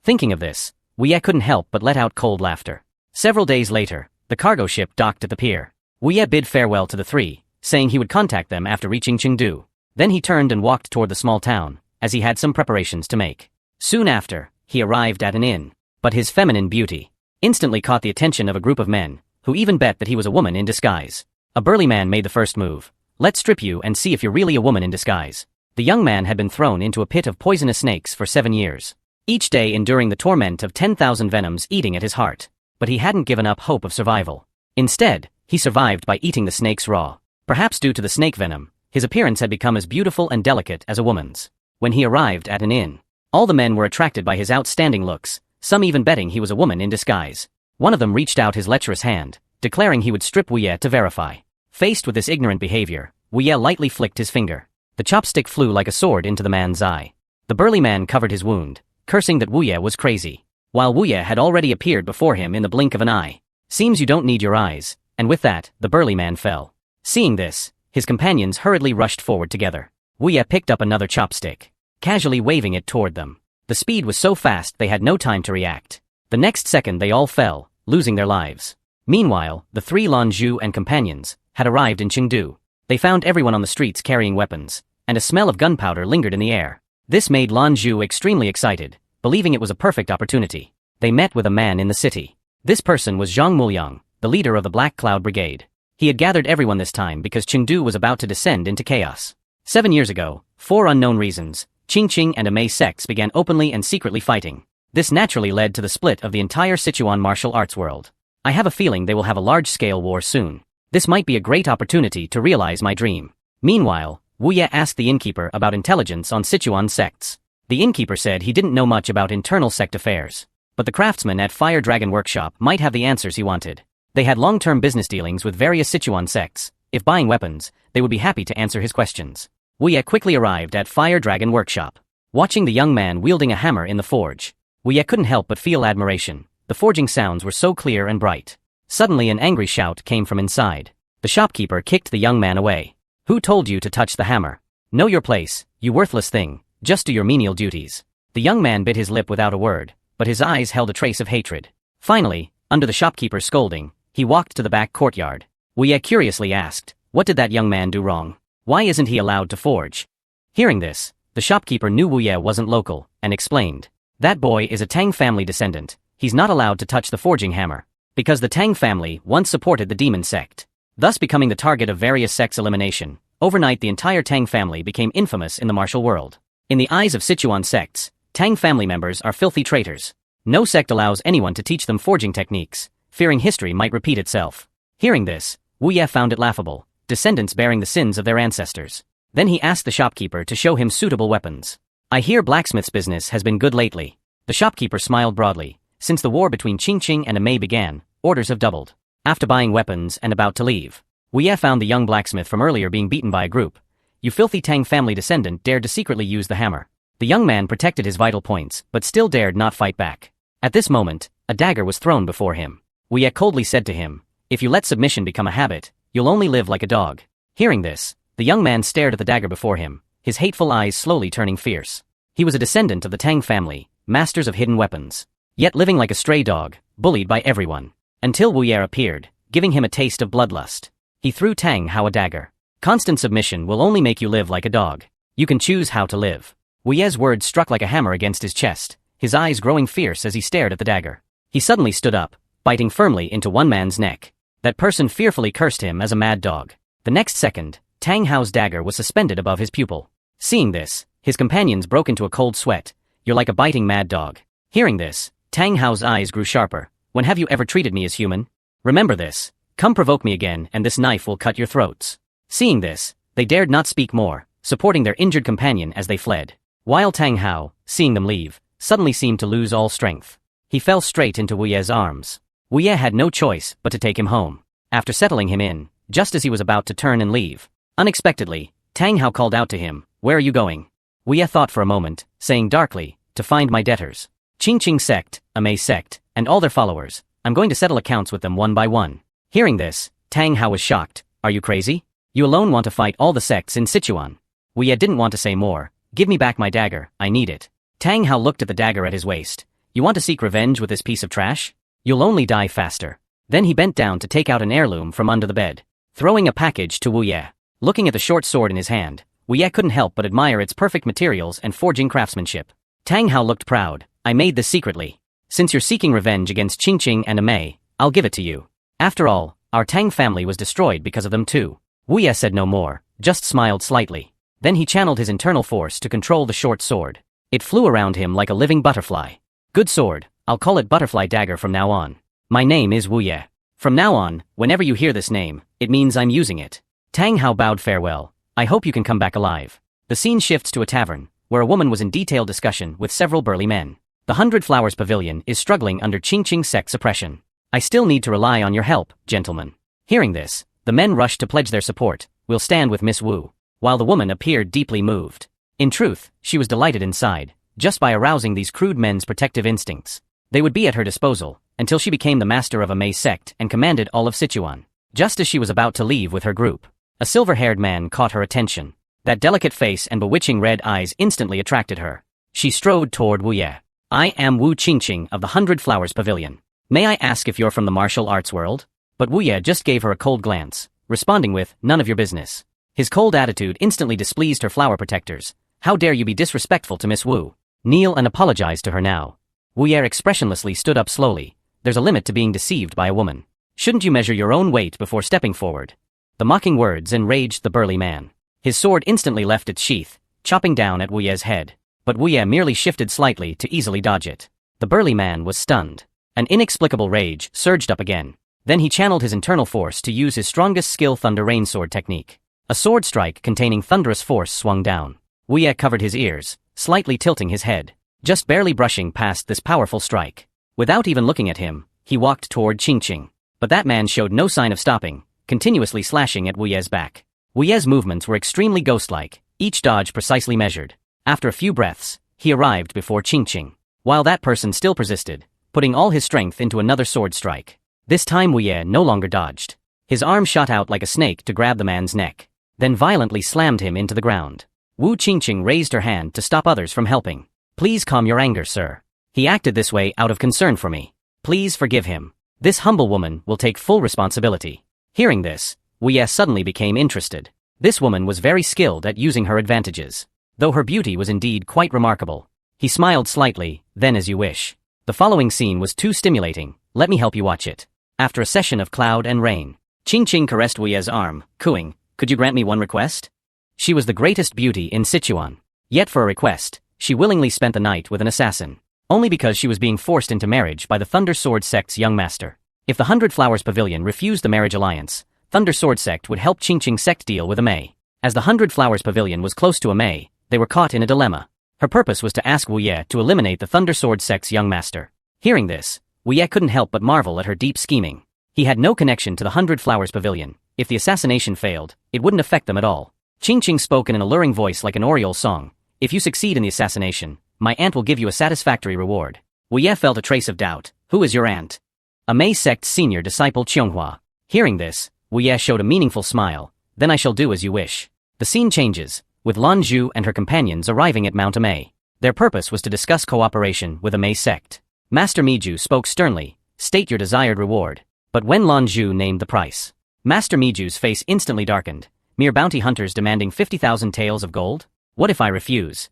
Thinking of this, Wu Ye couldn't help but let out cold laughter. Several days later, the cargo ship docked at the pier. Wu Ye bid farewell to the three, saying he would contact them after reaching Chengdu. Then he turned and walked toward the small town, as he had some preparations to make. Soon after, he arrived at an inn. But his feminine beauty instantly caught the attention of a group of men, who even bet that he was a woman in disguise. A burly man made the first move. Let's strip you and see if you're really a woman in disguise. The young man had been thrown into a pit of poisonous snakes for 7 years. Each day enduring the torment of 10,000 venoms eating at his heart. But he hadn't given up hope of survival. Instead, he survived by eating the snakes raw. Perhaps due to the snake venom, his appearance had become as beautiful and delicate as a woman's. When he arrived at an inn, all the men were attracted by his outstanding looks, some even betting he was a woman in disguise. One of them reached out his lecherous hand, declaring he would strip Wu Ye to verify. Faced with this ignorant behavior, Wu Ye lightly flicked his finger. The chopstick flew like a sword into the man's eye. The burly man covered his wound, cursing that Wu Ye was crazy. While Wu Ye had already appeared before him in the blink of an eye. Seems you don't need your eyes, and with that, the burly man fell. Seeing this, his companions hurriedly rushed forward together. Wu Ye picked up another chopstick, casually waving it toward them. The speed was so fast they had no time to react. The next second they all fell, losing their lives. Meanwhile, the three Lan Zhu and companions had arrived in Chengdu. They found everyone on the streets carrying weapons, and a smell of gunpowder lingered in the air. This made Lan Zhu extremely excited, believing it was a perfect opportunity. They met with a man in the city. This person was Zhang Muliang, the leader of the Black Cloud Brigade. He had gathered everyone this time because Chengdu was about to descend into chaos. 7 years ago, for unknown reasons, Qingqing and Amay sects began openly and secretly fighting. This naturally led to the split of the entire Sichuan martial arts world. I have a feeling they will have a large-scale war soon. This might be a great opportunity to realize my dream. Meanwhile, Wu Ye asked the innkeeper about intelligence on Sichuan sects. The innkeeper said he didn't know much about internal sect affairs, but the craftsmen at Fire Dragon Workshop might have the answers he wanted. They had long-term business dealings with various Sichuan sects. If buying weapons, they would be happy to answer his questions. Wu Ye quickly arrived at Fire Dragon Workshop. Watching the young man wielding a hammer in the forge, Wu Ye couldn't help but feel admiration. The forging sounds were so clear and bright. Suddenly an angry shout came from inside. The shopkeeper kicked the young man away. Who told you to touch the hammer? Know your place, you worthless thing. Just do your menial duties. The young man bit his lip without a word, but his eyes held a trace of hatred. Finally, under the shopkeeper's scolding, he walked to the back courtyard. Wu Ye curiously asked, what did that young man do wrong? Why isn't he allowed to forge? Hearing this, the shopkeeper knew Wu Ye wasn't local, and explained. That boy is a Tang family descendant. He's not allowed to touch the forging hammer. Because the Tang family once supported the demon sect, thus becoming the target of various sects' elimination. Overnight the entire Tang family became infamous in the martial world. In the eyes of Sichuan sects, Tang family members are filthy traitors. No sect allows anyone to teach them forging techniques, fearing history might repeat itself. Hearing this, Wu Ye found it laughable, descendants bearing the sins of their ancestors. Then he asked the shopkeeper to show him suitable weapons. I hear blacksmith's business has been good lately. The shopkeeper smiled broadly. Since the war between Qingqing and Amay began, orders have doubled. After buying weapons and about to leave, Wu found the young blacksmith from earlier being beaten by a group. You filthy Tang family descendant dared to secretly use the hammer. The young man protected his vital points, but still dared not fight back. At this moment, a dagger was thrown before him. Wu coldly said to him, if you let submission become a habit, you'll only live like a dog. Hearing this, the young man stared at the dagger before him, his hateful eyes slowly turning fierce. He was a descendant of the Tang family, masters of hidden weapons. Yet living like a stray dog, bullied by everyone. Until Wu appeared, giving him a taste of bloodlust. He threw Tang Hao a dagger. Constant submission will only make you live like a dog. You can choose how to live. Wu's words struck like a hammer against his chest, his eyes growing fierce as he stared at the dagger. He suddenly stood up, biting firmly into one man's neck. That person fearfully cursed him as a mad dog. The next second, Tang Hao's dagger was suspended above his pupil. Seeing this, his companions broke into a cold sweat. You're like a biting mad dog. Hearing this, Tang Hao's eyes grew sharper. When have you ever treated me as human? Remember this. Come provoke me again and this knife will cut your throats. Seeing this, they dared not speak more, supporting their injured companion as they fled. While Tang Hao, seeing them leave, suddenly seemed to lose all strength. He fell straight into Wu's arms. Wu had no choice but to take him home. After settling him in, just as he was about to turn and leave, unexpectedly, Tang Hao called out to him, where are you going? Wu thought for a moment, saying darkly, to find my debtors. Qingqing sect, Amay sect, and all their followers. I'm going to settle accounts with them one by one. Hearing this, Tang Hao was shocked. Are you crazy? You alone want to fight all the sects in Sichuan. Wu didn't want to say more. Give me back my dagger, I need it. Tang Hao looked at the dagger at his waist. You want to seek revenge with this piece of trash? You'll only die faster. Then he bent down to take out an heirloom from under the bed, throwing a package to Wu. Looking at the short sword in his hand, Wu couldn't help but admire its perfect materials and forging craftsmanship. Tang Hao looked proud. I made this secretly. Since you're seeking revenge against Qingqing and Amay, I'll give it to you. After all, our Tang family was destroyed because of them too. Wu said no more, just smiled slightly. Then he channeled his internal force to control the short sword. It flew around him like a living butterfly. Good sword, I'll call it Butterfly Dagger from now on. My name is Wu. From now on, whenever you hear this name, it means I'm using it. Tang Hao bowed farewell. I hope you can come back alive. The scene shifts to a tavern, where a woman was in detailed discussion with several burly men. The 100 Flowers Pavilion is struggling under Qingqing sect suppression. I still need to rely on your help, gentlemen. Hearing this, the men rushed to pledge their support. We'll stand with Miss Wu. While the woman appeared deeply moved. In truth, she was delighted inside, just by arousing these crude men's protective instincts. They would be at her disposal, until she became the master of a Amay sect and commanded all of Sichuan. Just as she was about to leave with her group, a silver-haired man caught her attention. That delicate face and bewitching red eyes instantly attracted her. She strode toward Wu. I am Wu Qingqing of the 100 Flowers Pavilion. May I ask if you're from the martial arts world? But Wu just gave her a cold glance, responding with, none of your business. His cold attitude instantly displeased her flower protectors. How dare you be disrespectful to Miss Wu? Kneel and apologize to her now. Wu expressionlessly stood up slowly. There's a limit to being deceived by a woman. Shouldn't you measure your own weight before stepping forward? The mocking words enraged the burly man. His sword instantly left its sheath, chopping down at Wu's head. But Wu merely shifted slightly to easily dodge it. The burly man was stunned. An inexplicable rage surged up again. Then he channeled his internal force to use his strongest skill Thunder Rain Sword technique. A sword strike containing thunderous force swung down. Wu covered his ears, slightly tilting his head, just barely brushing past this powerful strike. Without even looking at him, he walked toward Qingqing. But that man showed no sign of stopping, continuously slashing at Wu's back. Wu's movements were extremely ghost-like, each dodge precisely measured. After a few breaths, he arrived before Qingqing. While that person still persisted, putting all his strength into another sword strike. This time Wu no longer dodged. His arm shot out like a snake to grab the man's neck, then violently slammed him into the ground. Wu Qingqing raised her hand to stop others from helping. Please calm your anger, sir. He acted this way out of concern for me. Please forgive him. This humble woman will take full responsibility. Hearing this, Wu suddenly became interested. This woman was very skilled at using her advantages, though her beauty was indeed quite remarkable. He smiled slightly, then as you wish. The following scene was too stimulating, let me help you watch it. After a session of cloud and rain, Qingqing caressed Wu's arm, cooing, could you grant me one request? She was the greatest beauty in Sichuan. Yet for a request, she willingly spent the night with an assassin. Only because she was being forced into marriage by the Thunder Sword sect's young master. If the 100 Flowers Pavilion refused the marriage alliance, Thunder Sword sect would help Qingqing sect deal with Amay. As the 100 Flowers Pavilion was close to Amay, they were caught in a dilemma. Her purpose was to ask Wu Ye to eliminate the Thunder Sword sect's young master. Hearing this, Wu Ye couldn't help but marvel at her deep scheming. He had no connection to the 100 Flowers Pavilion. If the assassination failed, it wouldn't affect them at all. Qingqing spoke in an alluring voice like an Oriole song. If you succeed in the assassination, my aunt will give you a satisfactory reward. Wu Ye felt a trace of doubt. Who is your aunt? Amay sect's senior disciple Qionghua. Hearing this, Wu Ye showed a meaningful smile. Then I shall do as you wish. The scene changes, with Lan Zhu and her companions arriving at Mount Amay. Their purpose was to discuss cooperation with Amay sect. Master Miju spoke sternly, state your desired reward. But when Lan Zhu named the price, Master Miju's face instantly darkened. Mere bounty hunters demanding 50,000 taels of gold? What if I refuse?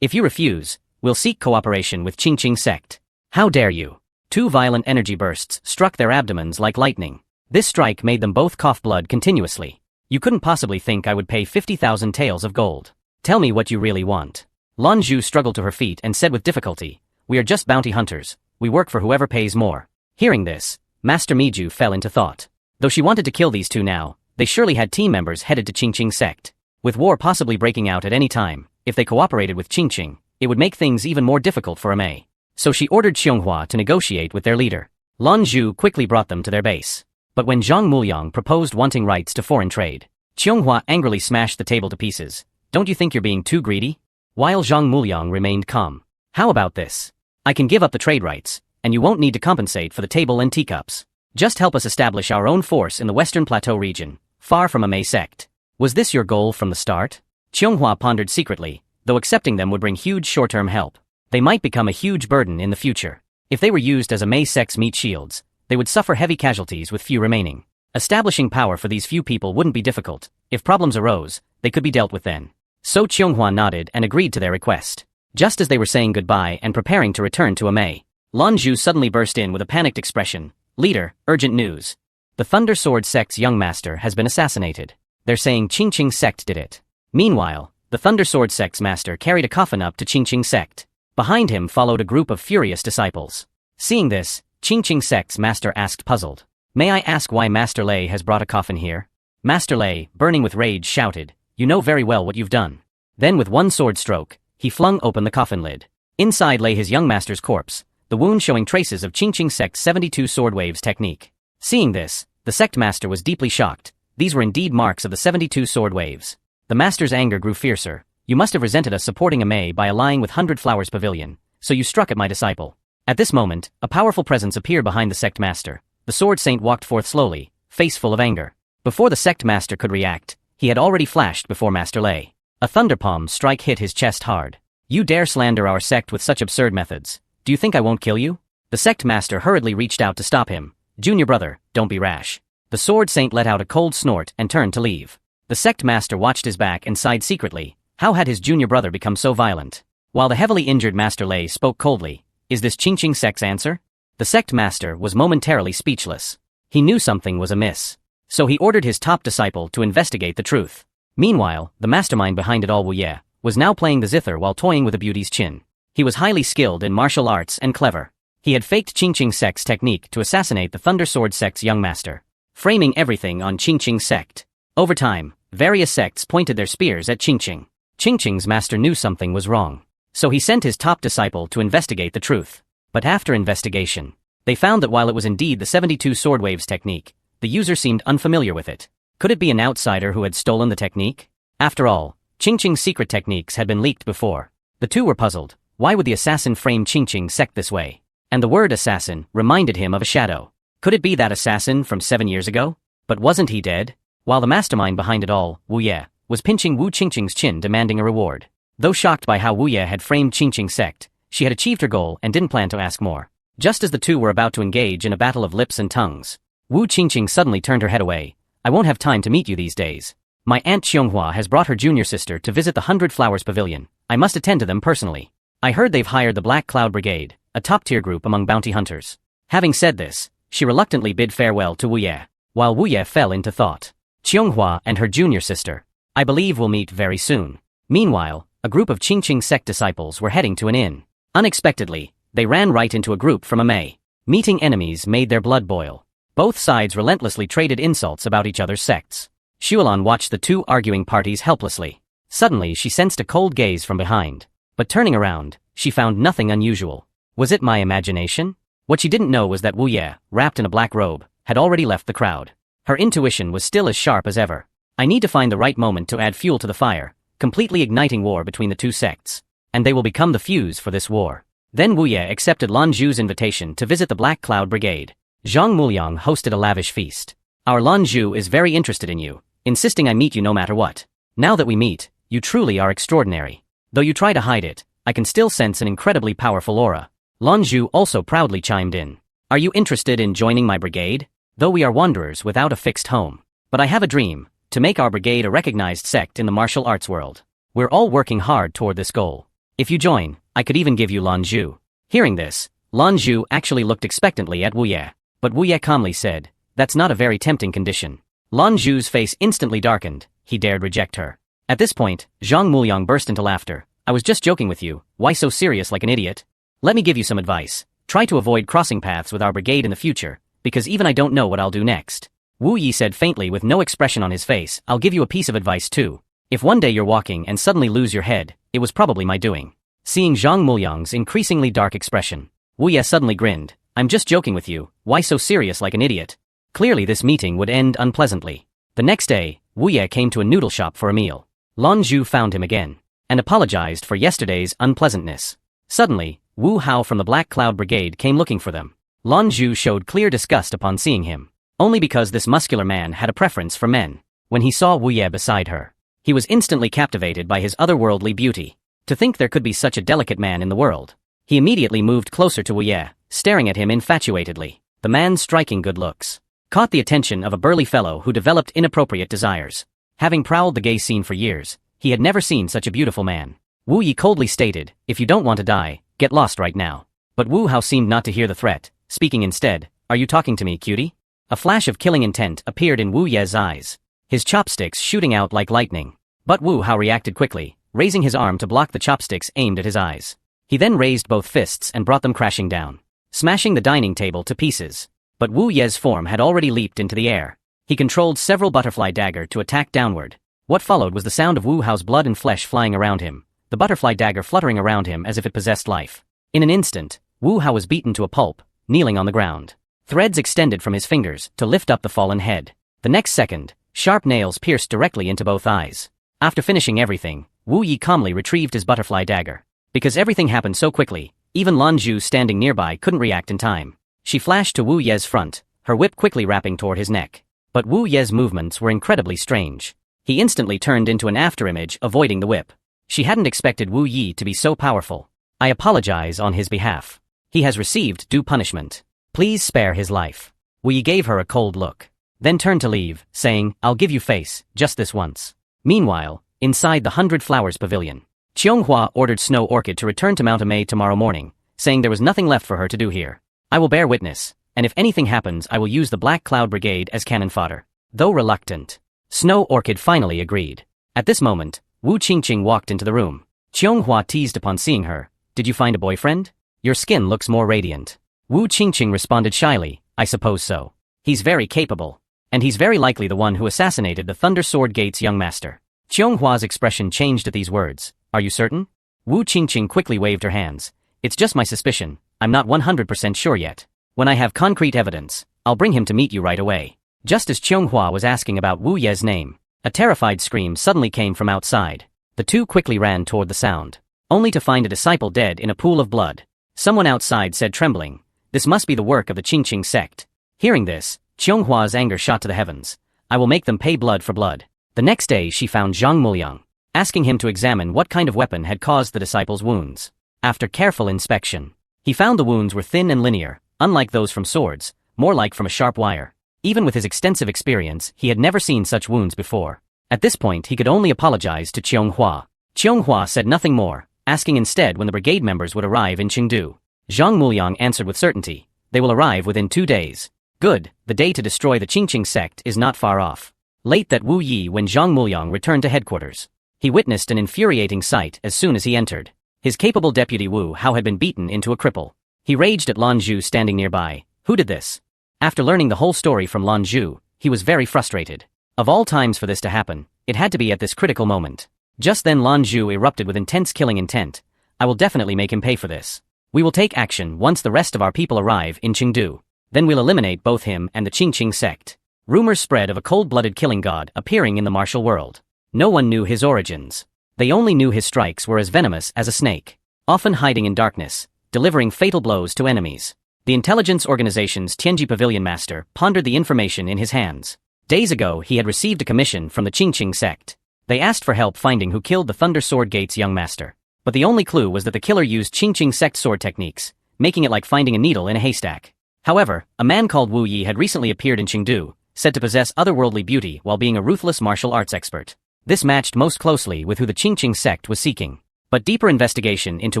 If you refuse, we'll seek cooperation with Qingqing sect. How dare you? Two violent energy bursts struck their abdomens like lightning. This strike made them both cough blood continuously. You couldn't possibly think I would pay 50,000 taels of gold. Tell me what you really want. Lan Zhu struggled to her feet and said with difficulty, we are just bounty hunters. We work for whoever pays more. Hearing this, Master Miju fell into thought. Though she wanted to kill these two now, they surely had team members headed to Qingqing sect. With war possibly breaking out at any time, if they cooperated with Qingqing, it would make things even more difficult for Amay. So she ordered Qionghua to negotiate with their leader. Lan Zhu quickly brought them to their base. But when Zhang Muliang proposed wanting rights to foreign trade, Qionghua angrily smashed the table to pieces. Don't you think you're being too greedy? While Zhang Muliang remained calm. How about this? I can give up the trade rights, and you won't need to compensate for the table and teacups. Just help us establish our own force in the Western Plateau region, far from Amay sect. Was this your goal from the start? Qionghua pondered secretly, though accepting them would bring huge short-term help. They might become a huge burden in the future. If they were used as Amay sect's meat shields, they would suffer heavy casualties with few remaining. Establishing power for these few people wouldn't be difficult. If problems arose, they could be dealt with then. So Qionghua nodded and agreed to their request. Just as they were saying goodbye and preparing to return to Amay, Lan Zhu suddenly burst in with a panicked expression. Leader, urgent news. The Thunder Sword sect's young master has been assassinated. They're saying Qingqing sect did it. Meanwhile, the Thunder Sword sect's master carried a coffin up to Qingqing sect. Behind him followed a group of furious disciples. Seeing this, Qingqing sect's master asked puzzled. May I ask why Master Lei has brought a coffin here? Master Lei, burning with rage, shouted, you know very well what you've done. Then with one sword stroke, he flung open the coffin lid. Inside lay his young master's corpse, the wound showing traces of Qingqing sect's 72 sword waves technique. Seeing this, the sect master was deeply shocked. These were indeed marks of the 72 sword waves. The master's anger grew fiercer. You must have resented us supporting Amay by allying with 100 Flowers Pavilion, so you struck at my disciple. At this moment, a powerful presence appeared behind the sect master. The sword saint walked forth slowly, face full of anger. Before the sect master could react, he had already flashed before Master Lei. A thunderpalm strike hit his chest hard. You dare slander our sect with such absurd methods. Do you think I won't kill you? The sect master hurriedly reached out to stop him. Junior brother, don't be rash. The sword saint let out a cold snort and turned to leave. The sect master watched his back and sighed secretly. How had his junior brother become so violent? While the heavily injured Master Lei spoke coldly, is this Qingqing sect's answer? The sect master was momentarily speechless. He knew something was amiss. So he ordered his top disciple to investigate the truth. Meanwhile, the mastermind behind it all, Wu Ye, was now playing the zither while toying with a beauty's chin. He was highly skilled in martial arts and clever. He had faked Qingqing sect's technique to assassinate the Thunder Sword sect's young master, framing everything on Qingqing sect. Over time, various sects pointed their spears at Qingqing. Qingqing's master knew something was wrong. So he sent his top disciple to investigate the truth. But after investigation, they found that while it was indeed the 72 sword waves technique, the user seemed unfamiliar with it. Could it be an outsider who had stolen the technique? After all, Qingqing's secret techniques had been leaked before. The two were puzzled. Why would the assassin frame Qingqing sect this way? And the word assassin reminded him of a shadow. Could it be that assassin from 7 years ago? But wasn't he dead? While the mastermind behind it all, Wu Ye, was pinching Wu Qingqing's chin demanding a reward. Though shocked by how Wu Ye had framed Qingqing sect, she had achieved her goal and didn't plan to ask more. Just as the two were about to engage in a battle of lips and tongues, Wu Qingqing suddenly turned her head away. I won't have time to meet you these days. My aunt Qionghua has brought her junior sister to visit the 100 Flowers Pavilion. I must attend to them personally. I heard they've hired the Black Cloud Brigade, a top-tier group among bounty hunters. Having said this, she reluctantly bid farewell to Wu Ye, while Wu Ye fell into thought. Qionghua and her junior sister. I believe we'll meet very soon. Meanwhile, a group of Qingqing sect disciples were heading to an inn. Unexpectedly, they ran right into a group from Amay. Meeting enemies made their blood boil. Both sides relentlessly traded insults about each other's sects. Xuelan watched the two arguing parties helplessly. Suddenly she sensed a cold gaze from behind. But turning around, she found nothing unusual. Was it my imagination? What she didn't know was that Wu Ye, wrapped in a black robe, had already left the crowd. Her intuition was still as sharp as ever. I need to find the right moment to add fuel to the fire, completely igniting war between the two sects. And they will become the fuse for this war. Then Wu Ye accepted Lan Zhu's invitation to visit the Black Cloud Brigade. Zhang Muliang hosted a lavish feast. Our Lan Zhu is very interested in you, insisting I meet you no matter what. Now that we meet, you truly are extraordinary. Though you try to hide it, I can still sense an incredibly powerful aura. Lan Zhu also proudly chimed in. Are you interested in joining my brigade? Though we are wanderers without a fixed home. But I have a dream, to make our brigade a recognized sect in the martial arts world. We're all working hard toward this goal. If you join, I could even give you Lan Zhu. Hearing this, Lan Zhu actually looked expectantly at Wu Ye. But Wu Ye calmly said, that's not a very tempting condition. Lan Zhu's face instantly darkened, he dared reject her. At this point, Zhang Muliang burst into laughter. I was just joking with you, why so serious like an idiot? Let me give you some advice. Try to avoid crossing paths with our brigade in the future, because even I don't know what I'll do next. Wu Yi said faintly with no expression on his face, I'll give you a piece of advice too. If one day you're walking and suddenly lose your head, it was probably my doing. Seeing Zhang Muliang's increasingly dark expression, Wu Ye suddenly grinned. I'm just joking with you, why so serious like an idiot? Clearly this meeting would end unpleasantly. The next day, Wu Ye came to a noodle shop for a meal. Lan Zhu found him again, and apologized for yesterday's unpleasantness. Suddenly, Wu Hao from the Black Cloud Brigade came looking for them. Lan Zhu showed clear disgust upon seeing him. Only because this muscular man had a preference for men. When he saw Wu Ye beside her, he was instantly captivated by his otherworldly beauty. To think there could be such a delicate man in the world. He immediately moved closer to Wu Ye, staring at him infatuatedly. The man's striking good looks caught the attention of a burly fellow who developed inappropriate desires. Having prowled the gay scene for years, he had never seen such a beautiful man. Wu Yi coldly stated, if you don't want to die, get lost right now. But Wu Hao seemed not to hear the threat, speaking instead, are you talking to me, cutie? A flash of killing intent appeared in Wu Ye's eyes, his chopsticks shooting out like lightning. But Wu Hao reacted quickly, raising his arm to block the chopsticks aimed at his eyes. He then raised both fists and brought them crashing down, smashing the dining table to pieces. But Wu Ye's form had already leaped into the air. He controlled several butterfly dagger to attack downward. What followed was the sound of Wu Hao's blood and flesh flying around him, the butterfly dagger fluttering around him as if it possessed life. In an instant, Wu Hao was beaten to a pulp, kneeling on the ground. Threads extended from his fingers to lift up the fallen head. The next second, sharp nails pierced directly into both eyes. After finishing everything, Wu Yi calmly retrieved his butterfly dagger. Because everything happened so quickly, even Lan Zhu standing nearby couldn't react in time. She flashed to Wu Ye's front, her whip quickly wrapping toward his neck. But Wu Ye's movements were incredibly strange. He instantly turned into an afterimage, avoiding the whip. She hadn't expected Wu Yi to be so powerful. I apologize on his behalf. He has received due punishment. Please spare his life. Wu Yi gave her a cold look, then turned to leave, saying, I'll give you face, just this once. Meanwhile, inside the 100 Flowers Pavilion, Qianghua ordered Snow Orchid to return to Mount Amay tomorrow morning, saying there was nothing left for her to do here. I will bear witness, and if anything happens I will use the Black Cloud Brigade as cannon fodder. Though reluctant, Snow Orchid finally agreed. At this moment, Wu Qingqing walked into the room. Qianghua teased upon seeing her, did you find a boyfriend? Your skin looks more radiant. Wu Qingqing responded shyly, I suppose so. He's very capable. And he's very likely the one who assassinated the Thunder Sword Gate's young master. Qianghua's expression changed at these words. Are you certain? Wu Qingqing quickly waved her hands. It's just my suspicion, I'm not 100% sure yet. When I have concrete evidence, I'll bring him to meet you right away. Just as Qianghua was asking about Wu Ye's name, a terrified scream suddenly came from outside. The two quickly ran toward the sound, only to find a disciple dead in a pool of blood. Someone outside said trembling, this must be the work of the Qingqing sect. Hearing this, Qianghua's anger shot to the heavens. I will make them pay blood for blood. The next day she found Zhang Muliang, asking him to examine what kind of weapon had caused the disciple's wounds. After careful inspection, he found the wounds were thin and linear, unlike those from swords, more like from a sharp wire. Even with his extensive experience, he had never seen such wounds before. At this point he could only apologize to Qianghua. Qianghua said nothing more, asking instead when the brigade members would arrive in Chengdu. Zhang Muliang answered with certainty, they will arrive within 2 days. Good, the day to destroy the Qingqing sect is not far off. Late that Wu Yi when Zhang Muliang returned to headquarters. He witnessed an infuriating sight as soon as he entered. His capable deputy Wu Hao had been beaten into a cripple. He raged at Lan Zhu standing nearby. Who did this? After learning the whole story from Lan Zhu, he was very frustrated. Of all times for this to happen, it had to be at this critical moment. Just then Lan Zhu erupted with intense killing intent. I will definitely make him pay for this. We will take action once the rest of our people arrive in Chengdu. Then we'll eliminate both him and the Qingqing sect. Rumors spread of a cold-blooded killing god appearing in the martial world. No one knew his origins. They only knew his strikes were as venomous as a snake, often hiding in darkness, delivering fatal blows to enemies. The intelligence organization's Tianji Pavilion master pondered the information in his hands. Days ago he had received a commission from the Qingqing sect. They asked for help finding who killed the Thunder Sword Gate's young master. But the only clue was that the killer used Qingqing sect sword techniques, making it like finding a needle in a haystack. However, a man called Wu Yi had recently appeared in Chengdu, said to possess otherworldly beauty while being a ruthless martial arts expert. This matched most closely with who the Qingqing sect was seeking. But deeper investigation into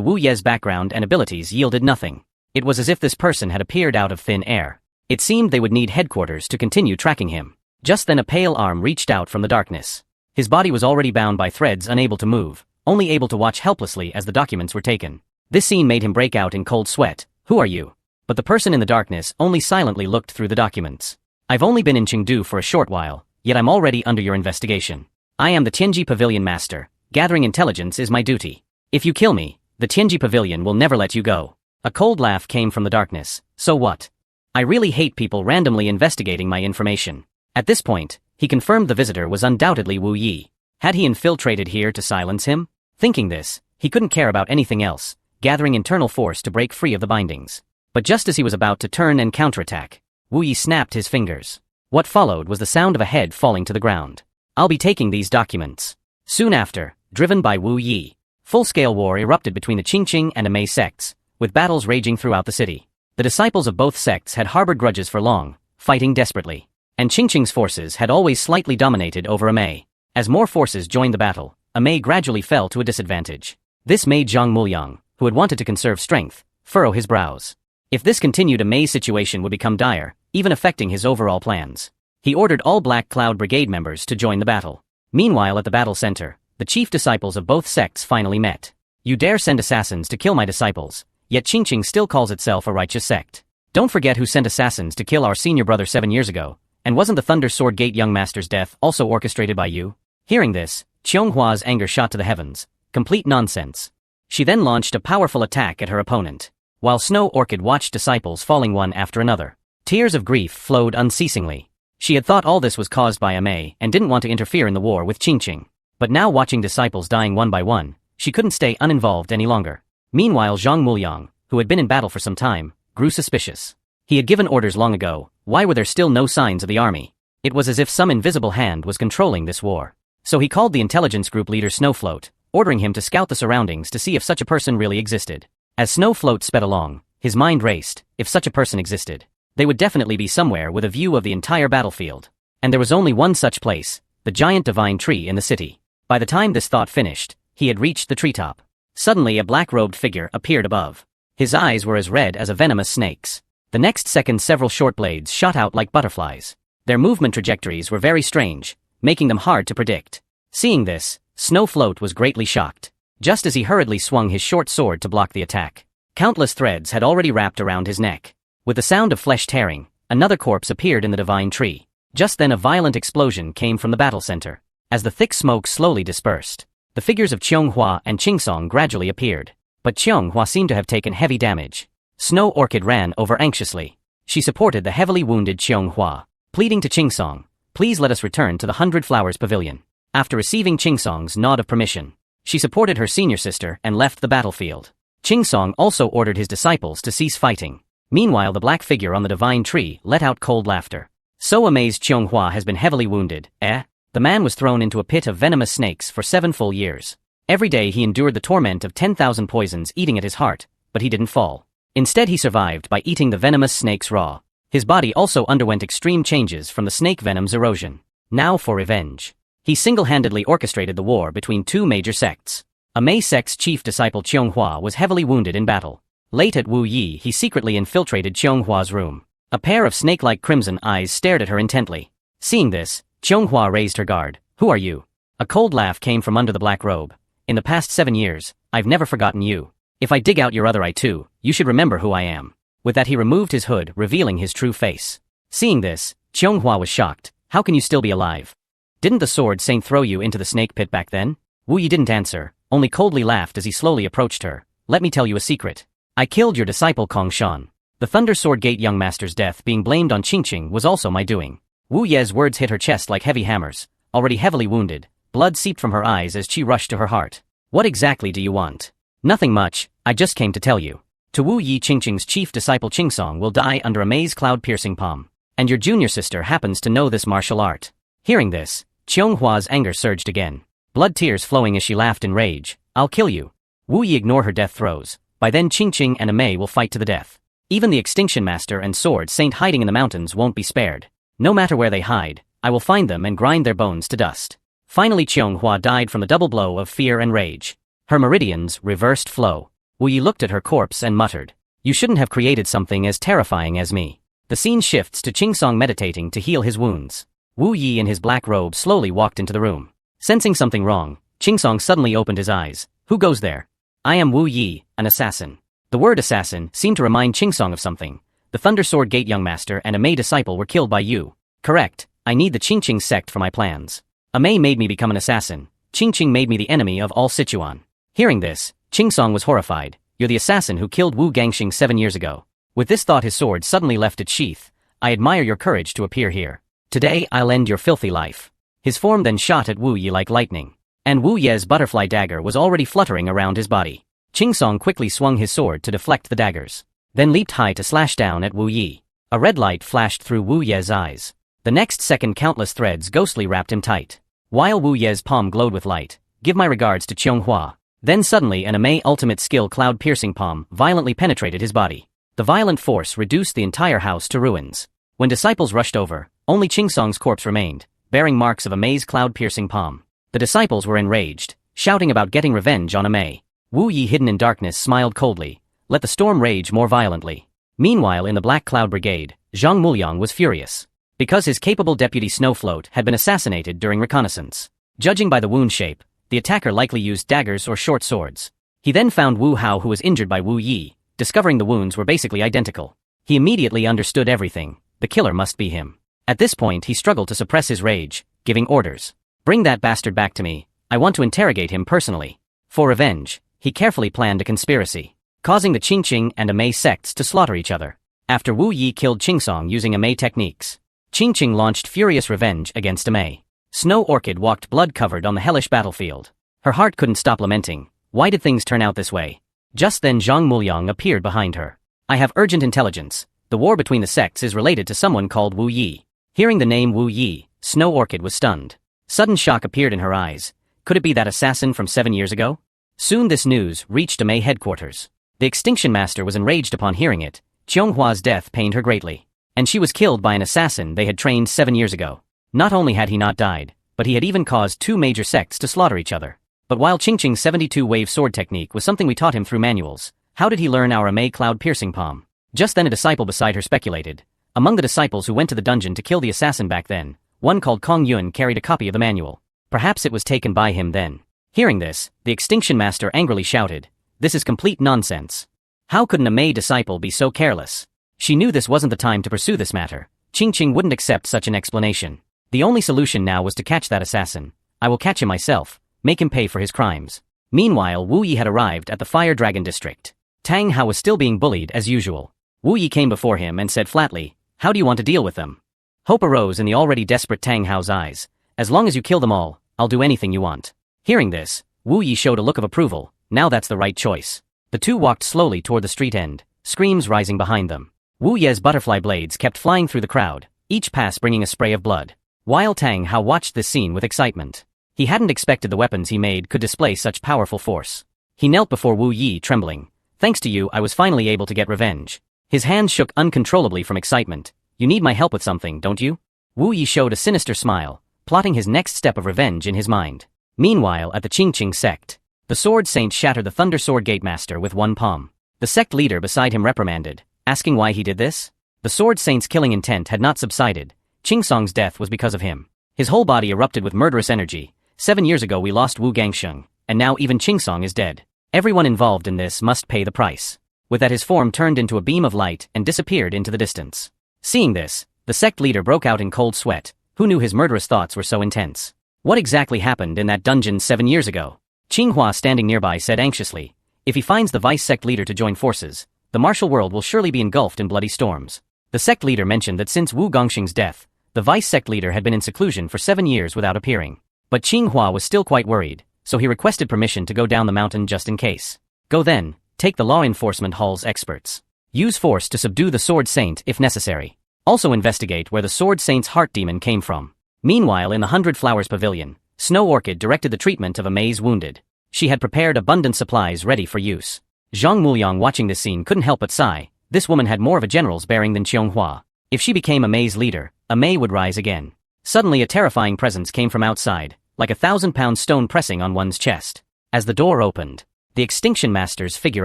Wu Ye's background and abilities yielded nothing. It was as if this person had appeared out of thin air. It seemed they would need headquarters to continue tracking him. Just then a pale arm reached out from the darkness. His body was already bound by threads, unable to move, only able to watch helplessly as the documents were taken. This scene made him break out in cold sweat. Who are you? But the person in the darkness only silently looked through the documents. I've only been in Chengdu for a short while, yet I'm already under your investigation. I am the Tianji Pavilion master. Gathering intelligence is my duty. If you kill me, the Tianji Pavilion will never let you go. A cold laugh came from the darkness. So what? I really hate people randomly investigating my information. At this point, he confirmed the visitor was undoubtedly Wu Yi. Had he infiltrated here to silence him? Thinking this, he couldn't care about anything else, gathering internal force to break free of the bindings. But just as he was about to turn and counterattack, Wu Yi snapped his fingers. What followed was the sound of a head falling to the ground. I'll be taking these documents. Soon after, driven by Wu Yi, full-scale war erupted between the Qingqing and Amay sects, with battles raging throughout the city. The disciples of both sects had harbored grudges for long, fighting desperately. And Qingqing's forces had always slightly dominated over Amay. As more forces joined the battle, Amay gradually fell to a disadvantage. This made Zhang Muliang, who had wanted to conserve strength, furrow his brows. If this continued, Amay's situation would become dire, even affecting his overall plans. He ordered all Black Cloud Brigade members to join the battle. Meanwhile at the battle center, the chief disciples of both sects finally met. You dare send assassins to kill my disciples, yet Qingqing still calls itself a righteous sect. Don't forget who sent assassins to kill our senior brother 7 years ago. And wasn't the Thunder Sword Gate young master's death also orchestrated by you? Hearing this, Qionghua's anger shot to the heavens. Complete nonsense. She then launched a powerful attack at her opponent. While Snow Orchid watched disciples falling one after another, tears of grief flowed unceasingly. She had thought all this was caused by Amay and didn't want to interfere in the war with Qingqing. But now watching disciples dying one by one, she couldn't stay uninvolved any longer. Meanwhile Zhang Muliang, who had been in battle for some time, grew suspicious. He had given orders long ago. Why were there still no signs of the army? It was as if some invisible hand was controlling this war. So he called the intelligence group leader Snowfloat, ordering him to scout the surroundings to see if such a person really existed. As Snowfloat sped along, his mind raced. If such a person existed, they would definitely be somewhere with a view of the entire battlefield. And there was only one such place, the giant divine tree in the city. By the time this thought finished, he had reached the treetop. Suddenly a black-robed figure appeared above. His eyes were as red as a venomous snake's. The next second several short blades shot out like butterflies. Their movement trajectories were very strange, making them hard to predict. Seeing this, Snowfloat was greatly shocked. Just as he hurriedly swung his short sword to block the attack, countless threads had already wrapped around his neck. With the sound of flesh tearing, another corpse appeared in the divine tree. Just then a violent explosion came from the battle center. As the thick smoke slowly dispersed, the figures of Qianghua and Qingsong gradually appeared. But Qianghua seemed to have taken heavy damage. Snow Orchid ran over anxiously. She supported the heavily wounded Qianghua, pleading to Qingsong, please let us return to the 100 Flowers Pavilion. After receiving Qingsong's nod of permission, she supported her senior sister and left the battlefield. Qingsong also ordered his disciples to cease fighting. Meanwhile the black figure on the divine tree let out cold laughter. So amazed Qianghua has been heavily wounded, eh? The man was thrown into a pit of venomous snakes for 7 full years. Every day he endured the torment of 10,000 poisons eating at his heart, but he didn't fall. Instead he survived by eating the venomous snakes raw. His body also underwent extreme changes from the snake venom's erosion. Now for revenge. He single-handedly orchestrated the war between 2 major sects. Amay sect's chief disciple Qianghua was heavily wounded in battle. Late at Wu Yi he secretly infiltrated Qianghua's room. A pair of snake-like crimson eyes stared at her intently. Seeing this, Qianghua raised her guard. Who are you? A cold laugh came from under the black robe. In the past 7 years, I've never forgotten you. If I dig out your other eye too, you should remember who I am. With that he removed his hood, revealing his true face. Seeing this, Qianghua was shocked. How can you still be alive? Didn't the sword saint throw you into the snake pit back then? Wu Yi didn't answer, only coldly laughed as he slowly approached her. Let me tell you a secret. I killed your disciple Kong Shan. The Thunder Sword Gate young master's death being blamed on Qingqing was also my doing. Wu Ye's words hit her chest like heavy hammers. Already heavily wounded, blood seeped from her eyes as qi rushed to her heart. What exactly do you want? Nothing much, I just came to tell you. To Wu Yi, Qingqing's chief disciple Qingsong will die under Amay's cloud-piercing palm. And your junior sister happens to know this martial art. Hearing this, Qionghua's anger surged again. Blood tears flowing as she laughed in rage. I'll kill you. Wu Yi ignore her death throes. By then Qingqing and Amay will fight to the death. Even the Extinction Master and Sword Saint hiding in the mountains won't be spared. No matter where they hide, I will find them and grind their bones to dust. Finally Qionghu died from the double blow of fear and rage. Her meridians reversed flow. Wu Yi looked at her corpse and muttered. You shouldn't have created something as terrifying as me. The scene shifts to Qingsong meditating to heal his wounds. Wu Yi in his black robe slowly walked into the room. Sensing something wrong, Qingsong suddenly opened his eyes. Who goes there? I am Wu Yi, an assassin. The word assassin seemed to remind Qingsong of something. The Thunder Sword Gate young master and a Mei disciple were killed by you. Correct, I need the Qingqing sect for my plans. A Mei made me become an assassin. Qingqing made me the enemy of all Sichuan. Hearing this, Qingsong was horrified. You're the assassin who killed Wu Gangxiang 7 years ago. With this thought his sword suddenly left its sheath. I admire your courage to appear here. Today I'll end your filthy life. His form then shot at Wu Yi like lightning. And Wu Ye's butterfly dagger was already fluttering around his body. Qingsong quickly swung his sword to deflect the daggers. Then leaped high to slash down at Wu Yi. A red light flashed through Wu Ye's eyes. The next second countless threads ghostly wrapped him tight. While Wu Ye's palm glowed with light. Give my regards to Qionghu. Then suddenly an Amay ultimate skill cloud-piercing palm violently penetrated his body. The violent force reduced the entire house to ruins. When disciples rushed over, only Qingsong's corpse remained, bearing marks of Amay's cloud-piercing palm. The disciples were enraged, shouting about getting revenge on Amay. Wu Yi hidden in darkness smiled coldly. Let the storm rage more violently. Meanwhile in the Black Cloud Brigade, Zhang Muliang was furious. Because his capable deputy Snowfloat had been assassinated during reconnaissance. Judging by the wound shape, the attacker likely used daggers or short swords. He then found Wu Hao who was injured by Wu Yi, discovering the wounds were basically identical. He immediately understood everything. The killer must be him. At this point he struggled to suppress his rage, giving orders. Bring that bastard back to me. I want to interrogate him personally. For revenge, he carefully planned a conspiracy, causing the Qingqing and Amay sects to slaughter each other. After Wu Yi killed Qingsong using Amay techniques, Qingqing launched furious revenge against Amay. Snow Orchid walked blood-covered on the hellish battlefield. Her heart couldn't stop lamenting. Why did things turn out this way? Just then Zhang Muliang appeared behind her. I have urgent intelligence. The war between the sects is related to someone called Wu Yi. Hearing the name Wu Yi, Snow Orchid was stunned. Sudden shock appeared in her eyes. Could it be that assassin from 7 years ago? Soon this news reached Amay headquarters. The Extinction Master was enraged upon hearing it. Qionghua's death pained her greatly. And she was killed by an assassin they had trained 7 years ago. Not only had he not died, but he had even caused 2 major sects to slaughter each other. But while Qingqing's 72-wave sword technique was something we taught him through manuals, how did he learn our Amay cloud-piercing palm? Just then a disciple beside her speculated. Among the disciples who went to the dungeon to kill the assassin back then, one called Kong Yun carried a copy of the manual. Perhaps it was taken by him then. Hearing this, the Extinction Master angrily shouted, "This is complete nonsense. How could an Amay disciple be so careless?" She knew this wasn't the time to pursue this matter. Qingqing wouldn't accept such an explanation. The only solution now was to catch that assassin. I will catch him myself, make him pay for his crimes. Meanwhile Wu Yi had arrived at the Fire Dragon district. Tang Hao was still being bullied as usual. Wu Yi came before him and said flatly, "How do you want to deal with them?" Hope arose in the already desperate Tang Hao's eyes. "As long as you kill them all, I'll do anything you want." Hearing this, Wu Yi showed a look of approval. Now that's the right choice. The two walked slowly toward the street end, screams rising behind them. Wu Ye's butterfly blades kept flying through the crowd, each pass bringing a spray of blood. While Tang Hao watched this scene with excitement. He hadn't expected the weapons he made could display such powerful force. He knelt before Wu Yi trembling. "Thanks to you I was finally able to get revenge." His hands shook uncontrollably from excitement. "You need my help with something, don't you?" Wu Yi showed a sinister smile, plotting his next step of revenge in his mind. Meanwhile at the Qingqing sect, the Sword Saint shattered the Thunder Sword Gate Master with one palm. The sect leader beside him reprimanded, asking why he did this. The Sword Saint's killing intent had not subsided. Qingsong's death was because of him. His whole body erupted with murderous energy. 7 years ago we lost Wu Gangxiang, and now even Qingsong is dead. Everyone involved in this must pay the price. With that his form turned into a beam of light and disappeared into the distance. Seeing this, the sect leader broke out in cold sweat. Who knew his murderous thoughts were so intense? What exactly happened in that dungeon 7 years ago? Qinghua standing nearby said anxiously, if he finds the vice sect leader to join forces, the martial world will surely be engulfed in bloody storms. The sect leader mentioned that since Wu Gangxiang's death, the vice sect leader had been in seclusion for 7 years without appearing. But Qinghua was still quite worried, so he requested permission to go down the mountain just in case. Go then, take the law enforcement hall's experts. Use force to subdue the Sword Saint if necessary. Also investigate where the Sword Saint's heart demon came from. Meanwhile in the 100 Flowers Pavilion, Snow Orchid directed the treatment of Amay's wounded. She had prepared abundant supplies ready for use. Zhang Muliang watching this scene couldn't help but sigh. This woman had more of a general's bearing than Qionghua. If she became Amay's leader, Amay would rise again. Suddenly a terrifying presence came from outside, like a 1,000-pound stone pressing on one's chest. As the door opened, the Extinction Master's figure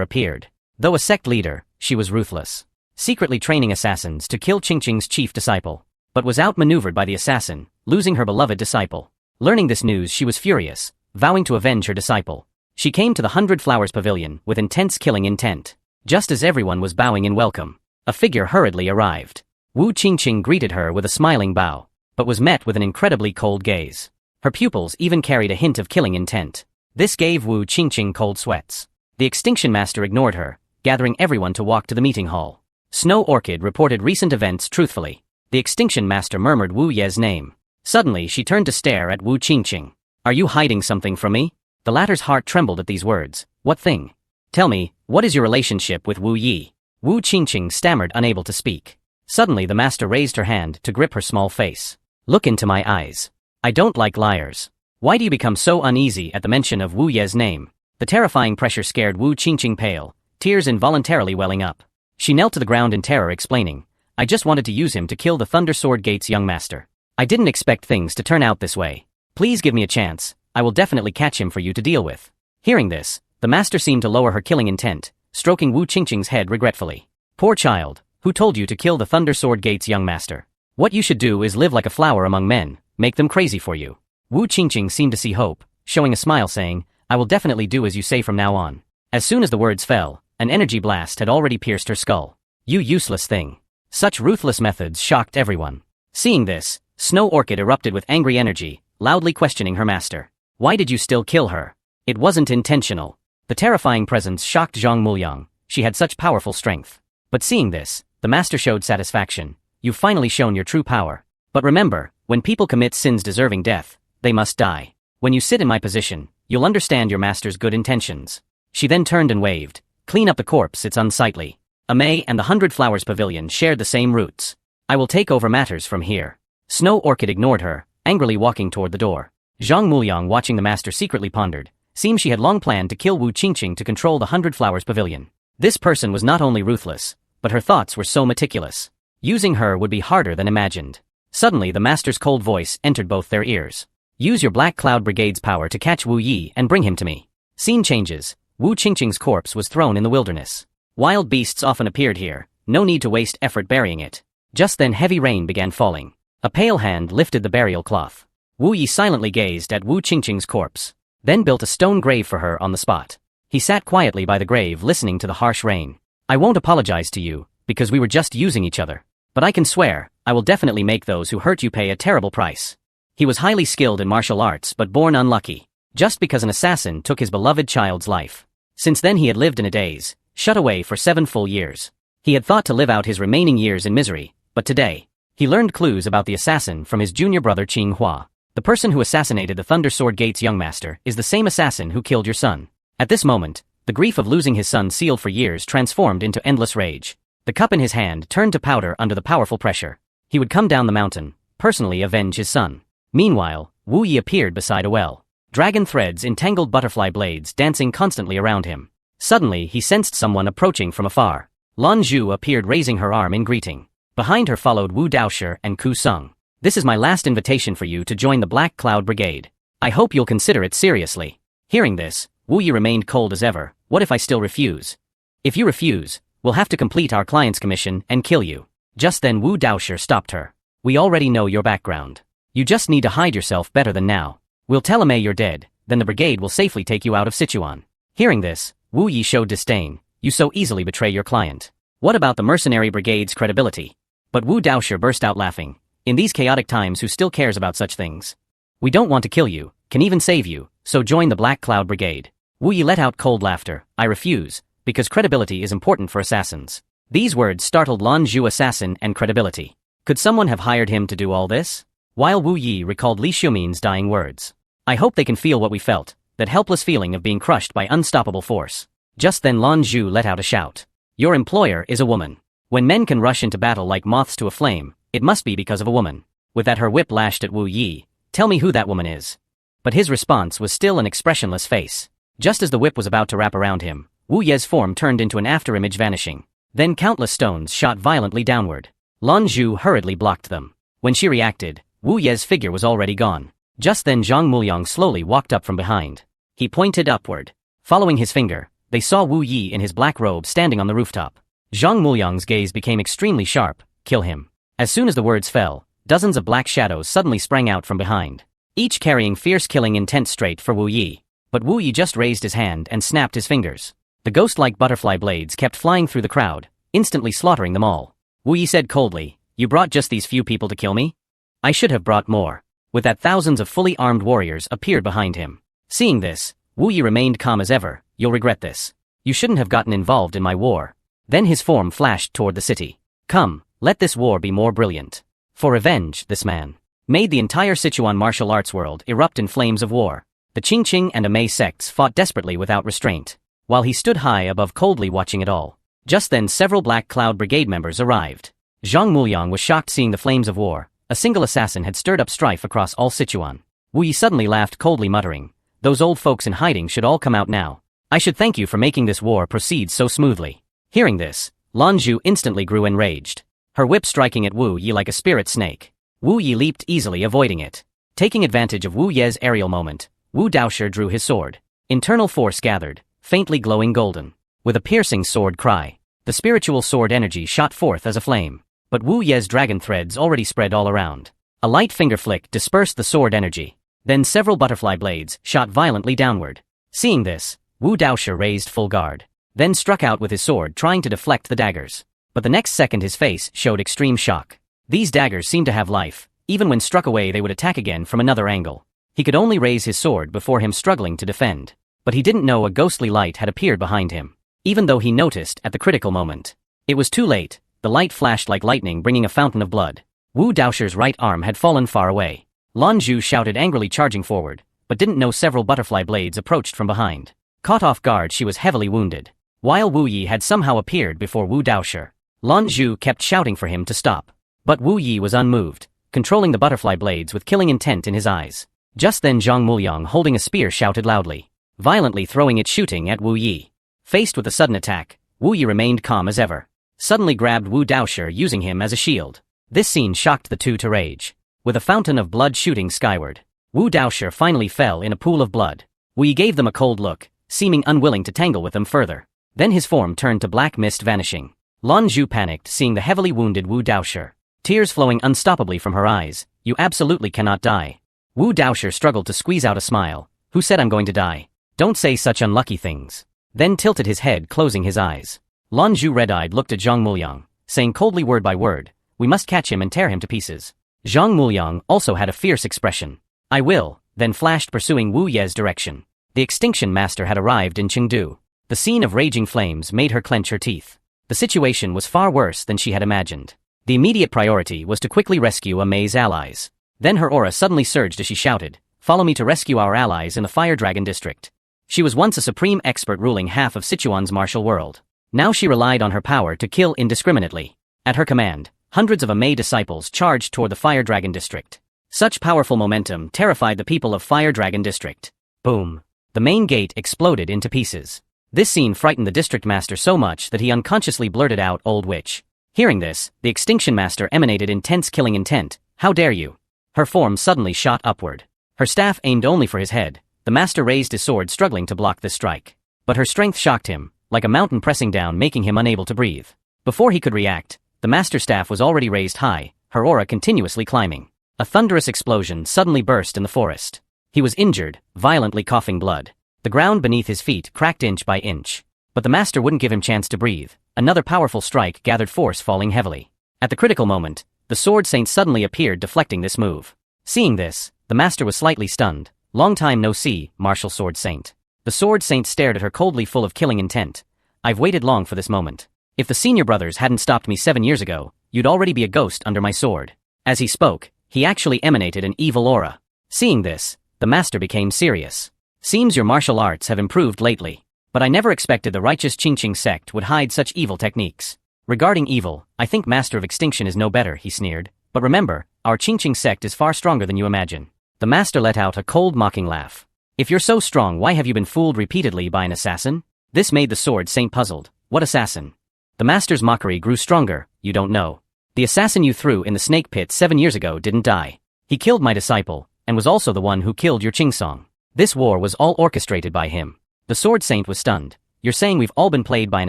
appeared. Though a sect leader, she was ruthless. Secretly training assassins to kill Qingqing's chief disciple, but was outmaneuvered by the assassin, losing her beloved disciple. Learning this news she was furious, vowing to avenge her disciple. She came to the 100 Flowers Pavilion with intense killing intent. Just as everyone was bowing in welcome, a figure hurriedly arrived. Wu Qingqing greeted her with a smiling bow, but was met with an incredibly cold gaze. Her pupils even carried a hint of killing intent. This gave Wu Qingqing cold sweats. The Extinction Master ignored her, gathering everyone to walk to the meeting hall. Snow Orchid reported recent events truthfully. The Extinction Master murmured Wu Ye's name. Suddenly she turned to stare at Wu Qingqing. Are you hiding something from me? The latter's heart trembled at these words. What thing? Tell me, what is your relationship with Wu Yi? Wu Qingqing stammered, unable to speak. Suddenly the master raised her hand to grip her small face. Look into my eyes. I don't like liars. Why do you become so uneasy at the mention of Wu Ye's name? The terrifying pressure scared Wu Qingqing pale, tears involuntarily welling up. She knelt to the ground in terror, explaining, I just wanted to use him to kill the Thunder Sword Gate's young master. I didn't expect things to turn out this way. Please give me a chance, I will definitely catch him for you to deal with. Hearing this, the master seemed to lower her killing intent, stroking Wu Qingqing's head regretfully. Poor child, who told you to kill the Thunder Sword Gate's young master? What you should do is live like a flower among men, make them crazy for you. Wu Qingqing seemed to see hope, showing a smile saying, I will definitely do as you say from now on. As soon as the words fell, an energy blast had already pierced her skull. You useless thing. Such ruthless methods shocked everyone. Seeing this, Snow Orchid erupted with angry energy, loudly questioning her master. Why did you still kill her? It wasn't intentional. The terrifying presence shocked Zhang Muliang. She had such powerful strength. But seeing this, the master showed satisfaction. You've finally shown your true power. But remember, when people commit sins deserving death, they must die. When you sit in my position, you'll understand your master's good intentions. She then turned and waved. Clean up the corpse, it's unsightly. Amay and the 100 Flowers Pavilion shared the same roots. I will take over matters from here. Snow Orchid ignored her, angrily walking toward the door. Zhang Muliang, watching the master, secretly pondered. Seems she had long planned to kill Wu Qingqing to control the 100 Flowers Pavilion. This person was not only ruthless, but her thoughts were so meticulous. Using her would be harder than imagined. Suddenly the master's cold voice entered both their ears. Use your Black Cloud Brigade's power to catch Wu Yi and bring him to me. Scene changes. Wu Qingqing's corpse was thrown in the wilderness. Wild beasts often appeared here, no need to waste effort burying it. Just then heavy rain began falling. A pale hand lifted the burial cloth. Wu Yi silently gazed at Wu Qingqing's corpse, then built a stone grave for her on the spot. He sat quietly by the grave listening to the harsh rain. I won't apologize to you, because we were just using each other. But I can swear, I will definitely make those who hurt you pay a terrible price. He was highly skilled in martial arts but born unlucky, just because an assassin took his beloved child's life. Since then he had lived in a daze, shut away for 7 full years. He had thought to live out his remaining years in misery, but today, he learned clues about the assassin from his junior brother Qinghua. The person who assassinated the Thunder Sword Gate's young master is the same assassin who killed your son. At this moment, the grief of losing his son sealed for years transformed into endless rage. The cup in his hand turned to powder under the powerful pressure. He would come down the mountain, personally avenge his son. Meanwhile, Wu Yi appeared beside a well. Dragon threads entangled butterfly blades dancing constantly around him. Suddenly he sensed someone approaching from afar. Lan Zhu appeared, raising her arm in greeting. Behind her followed Wu Daoshi and Ku Sung. This is my last invitation for you to join the Black Cloud Brigade. I hope you'll consider it seriously. Hearing this, Wu Yi remained cold as ever. What if I still refuse? If you refuse, we'll have to complete our client's commission and kill you. Just then Wu Daoshi stopped her. We already know your background. You just need to hide yourself better than now. We'll tell Amay you're dead, then the brigade will safely take you out of Sichuan. Hearing this, Wu Yi showed disdain. You so easily betray your client. What about the mercenary brigade's credibility? But Wu Daoshi burst out laughing. In these chaotic times, who still cares about such things? We don't want to kill you, can even save you, so join the Black Cloud Brigade. Wu Yi let out cold laughter. I refuse, because credibility is important for assassins. These words startled Lan Zhu. Assassin and credibility. Could someone have hired him to do all this? While Wu Yi recalled Li Xiumin's dying words. I hope they can feel what we felt, that helpless feeling of being crushed by unstoppable force. Just then Lan Zhu let out a shout. Your employer is a woman. When men can rush into battle like moths to a flame, it must be because of a woman. With that, her whip lashed at Wu Yi. Tell me who that woman is. But his response was still an expressionless face. Just as the whip was about to wrap around him, Wu Ye's form turned into an afterimage, vanishing. Then countless stones shot violently downward. Lan Zhu hurriedly blocked them. When she reacted, Wu Ye's figure was already gone. Just then Zhang Muliang slowly walked up from behind. He pointed upward. Following his finger, they saw Wu Yi in his black robe standing on the rooftop. Zhang Muliang's gaze became extremely sharp. Kill him. As soon as the words fell, dozens of black shadows suddenly sprang out from behind, each carrying fierce killing intent straight for Wu Yi. But Wu Yi just raised his hand and snapped his fingers. The ghost-like butterfly blades kept flying through the crowd, instantly slaughtering them all. Wu Yi said coldly, you brought just these few people to kill me? I should have brought more. With that, thousands of fully armed warriors appeared behind him. Seeing this, Wu Yi remained calm as ever. You'll regret this. You shouldn't have gotten involved in my war. Then his form flashed toward the city. Come, let this war be more brilliant. For revenge, this man made the entire Sichuan martial arts world erupt in flames of war. The Qingqing and Amay sects fought desperately without restraint, while he stood high above, coldly watching it all. Just then several Black Cloud Brigade members arrived. Zhang Muliang was shocked seeing the flames of war. A single assassin had stirred up strife across all Sichuan. Wu Yi suddenly laughed coldly, muttering, those old folks in hiding should all come out now. I should thank you for making this war proceed so smoothly. Hearing this, Lan Zhu instantly grew enraged, her whip striking at Wu Yi like a spirit snake. Wu Yi leaped easily, avoiding it. Taking advantage of Wu Ye's aerial moment, Wu Daoshi drew his sword. Internal force gathered, faintly glowing golden. With a piercing sword cry, the spiritual sword energy shot forth as a flame. But Wu Ye's dragon threads already spread all around. A light finger flick dispersed the sword energy. Then several butterfly blades shot violently downward. Seeing this, Wu Daoshi raised full guard, then struck out with his sword, trying to deflect the daggers. But the next second his face showed extreme shock. These daggers seemed to have life. Even when struck away, they would attack again from another angle. He could only raise his sword before him, struggling to defend. But he didn't know a ghostly light had appeared behind him, even though he noticed at the critical moment. It was too late. The light flashed like lightning, bringing a fountain of blood. Wu Daoshi's right arm had fallen far away. Lan Zhu shouted angrily, charging forward, but didn't know several butterfly blades approached from behind. Caught off guard, she was heavily wounded. While Wu Yi had somehow appeared before Wu Daoshi, Lan Zhu kept shouting for him to stop. But Wu Yi was unmoved, controlling the butterfly blades with killing intent in his eyes. Just then Zhang Muliang, holding a spear, shouted loudly, violently throwing it, shooting at Wu Yi. Faced with a sudden attack, Wu Yi remained calm as ever. Suddenly grabbed Wu Daoshi, using him as a shield. This scene shocked the two to rage. With a fountain of blood shooting skyward, Wu Daoshi finally fell in a pool of blood. Wu Yi gave them a cold look, seeming unwilling to tangle with them further. Then his form turned to black mist, vanishing. Lan Zhu panicked, seeing the heavily wounded Wu Daoshi, tears flowing unstoppably from her eyes. You absolutely cannot die. Wu Daoshi struggled to squeeze out a smile. Who said I'm going to die? Don't say such unlucky things. Then tilted his head, closing his eyes. Lan Zhu, red-eyed, looked at Zhang Muliang, saying coldly, word by word, we must catch him and tear him to pieces. Zhang Muliang also had a fierce expression. I will, then flashed, pursuing Wu Ye's direction. The Extinction Master had arrived in Chengdu. The scene of raging flames made her clench her teeth. The situation was far worse than she had imagined. The immediate priority was to quickly rescue Amay's allies. Then her aura suddenly surged as she shouted, follow me to rescue our allies in the Fire Dragon District. She was once a supreme expert ruling half of Sichuan's martial world. Now she relied on her power to kill indiscriminately. At her command, hundreds of Amay disciples charged toward the Fire Dragon District. Such powerful momentum terrified the people of Fire Dragon District. Boom! The main gate exploded into pieces. This scene frightened the district master so much that he unconsciously blurted out, old witch. Hearing this, the Extinction Master emanated intense killing intent. How dare you? Her form suddenly shot upward. Her staff aimed only for his head. The master raised his sword, struggling to block this strike. But her strength shocked him, like a mountain pressing down, making him unable to breathe. Before he could react, the master staff was already raised high, her aura continuously climbing. A thunderous explosion suddenly burst in the forest. He was injured, violently coughing blood. The ground beneath his feet cracked inch by inch. But the master wouldn't give him chance to breathe. Another powerful strike gathered force, falling heavily. At the critical moment, The sword saint suddenly appeared deflecting this move. Seeing this, the master was slightly stunned. Long time no see, martial sword saint. The sword saint stared at her coldly, full of killing intent. I've waited long for this moment. If the senior brothers hadn't stopped me 7 years ago, you'd already be a ghost under my sword. As he spoke, he actually emanated an evil aura. Seeing this, the master became serious. Seems your martial arts have improved lately. But I never expected the righteous Qingqing sect would hide such evil techniques. Regarding evil, I think Master of Extinction is no better, he sneered. But remember, our Qingqing sect is far stronger than you imagine. The master let out a cold mocking laugh. If you're so strong, why have you been fooled repeatedly by an assassin? This made the sword saint puzzled. What assassin? The master's mockery grew stronger. You don't know. The assassin you threw in the snake pit 7 years ago didn't die. He killed my disciple, and was also the one who killed your Qingqing. This war was all orchestrated by him. The sword saint was stunned. You're saying we've all been played by an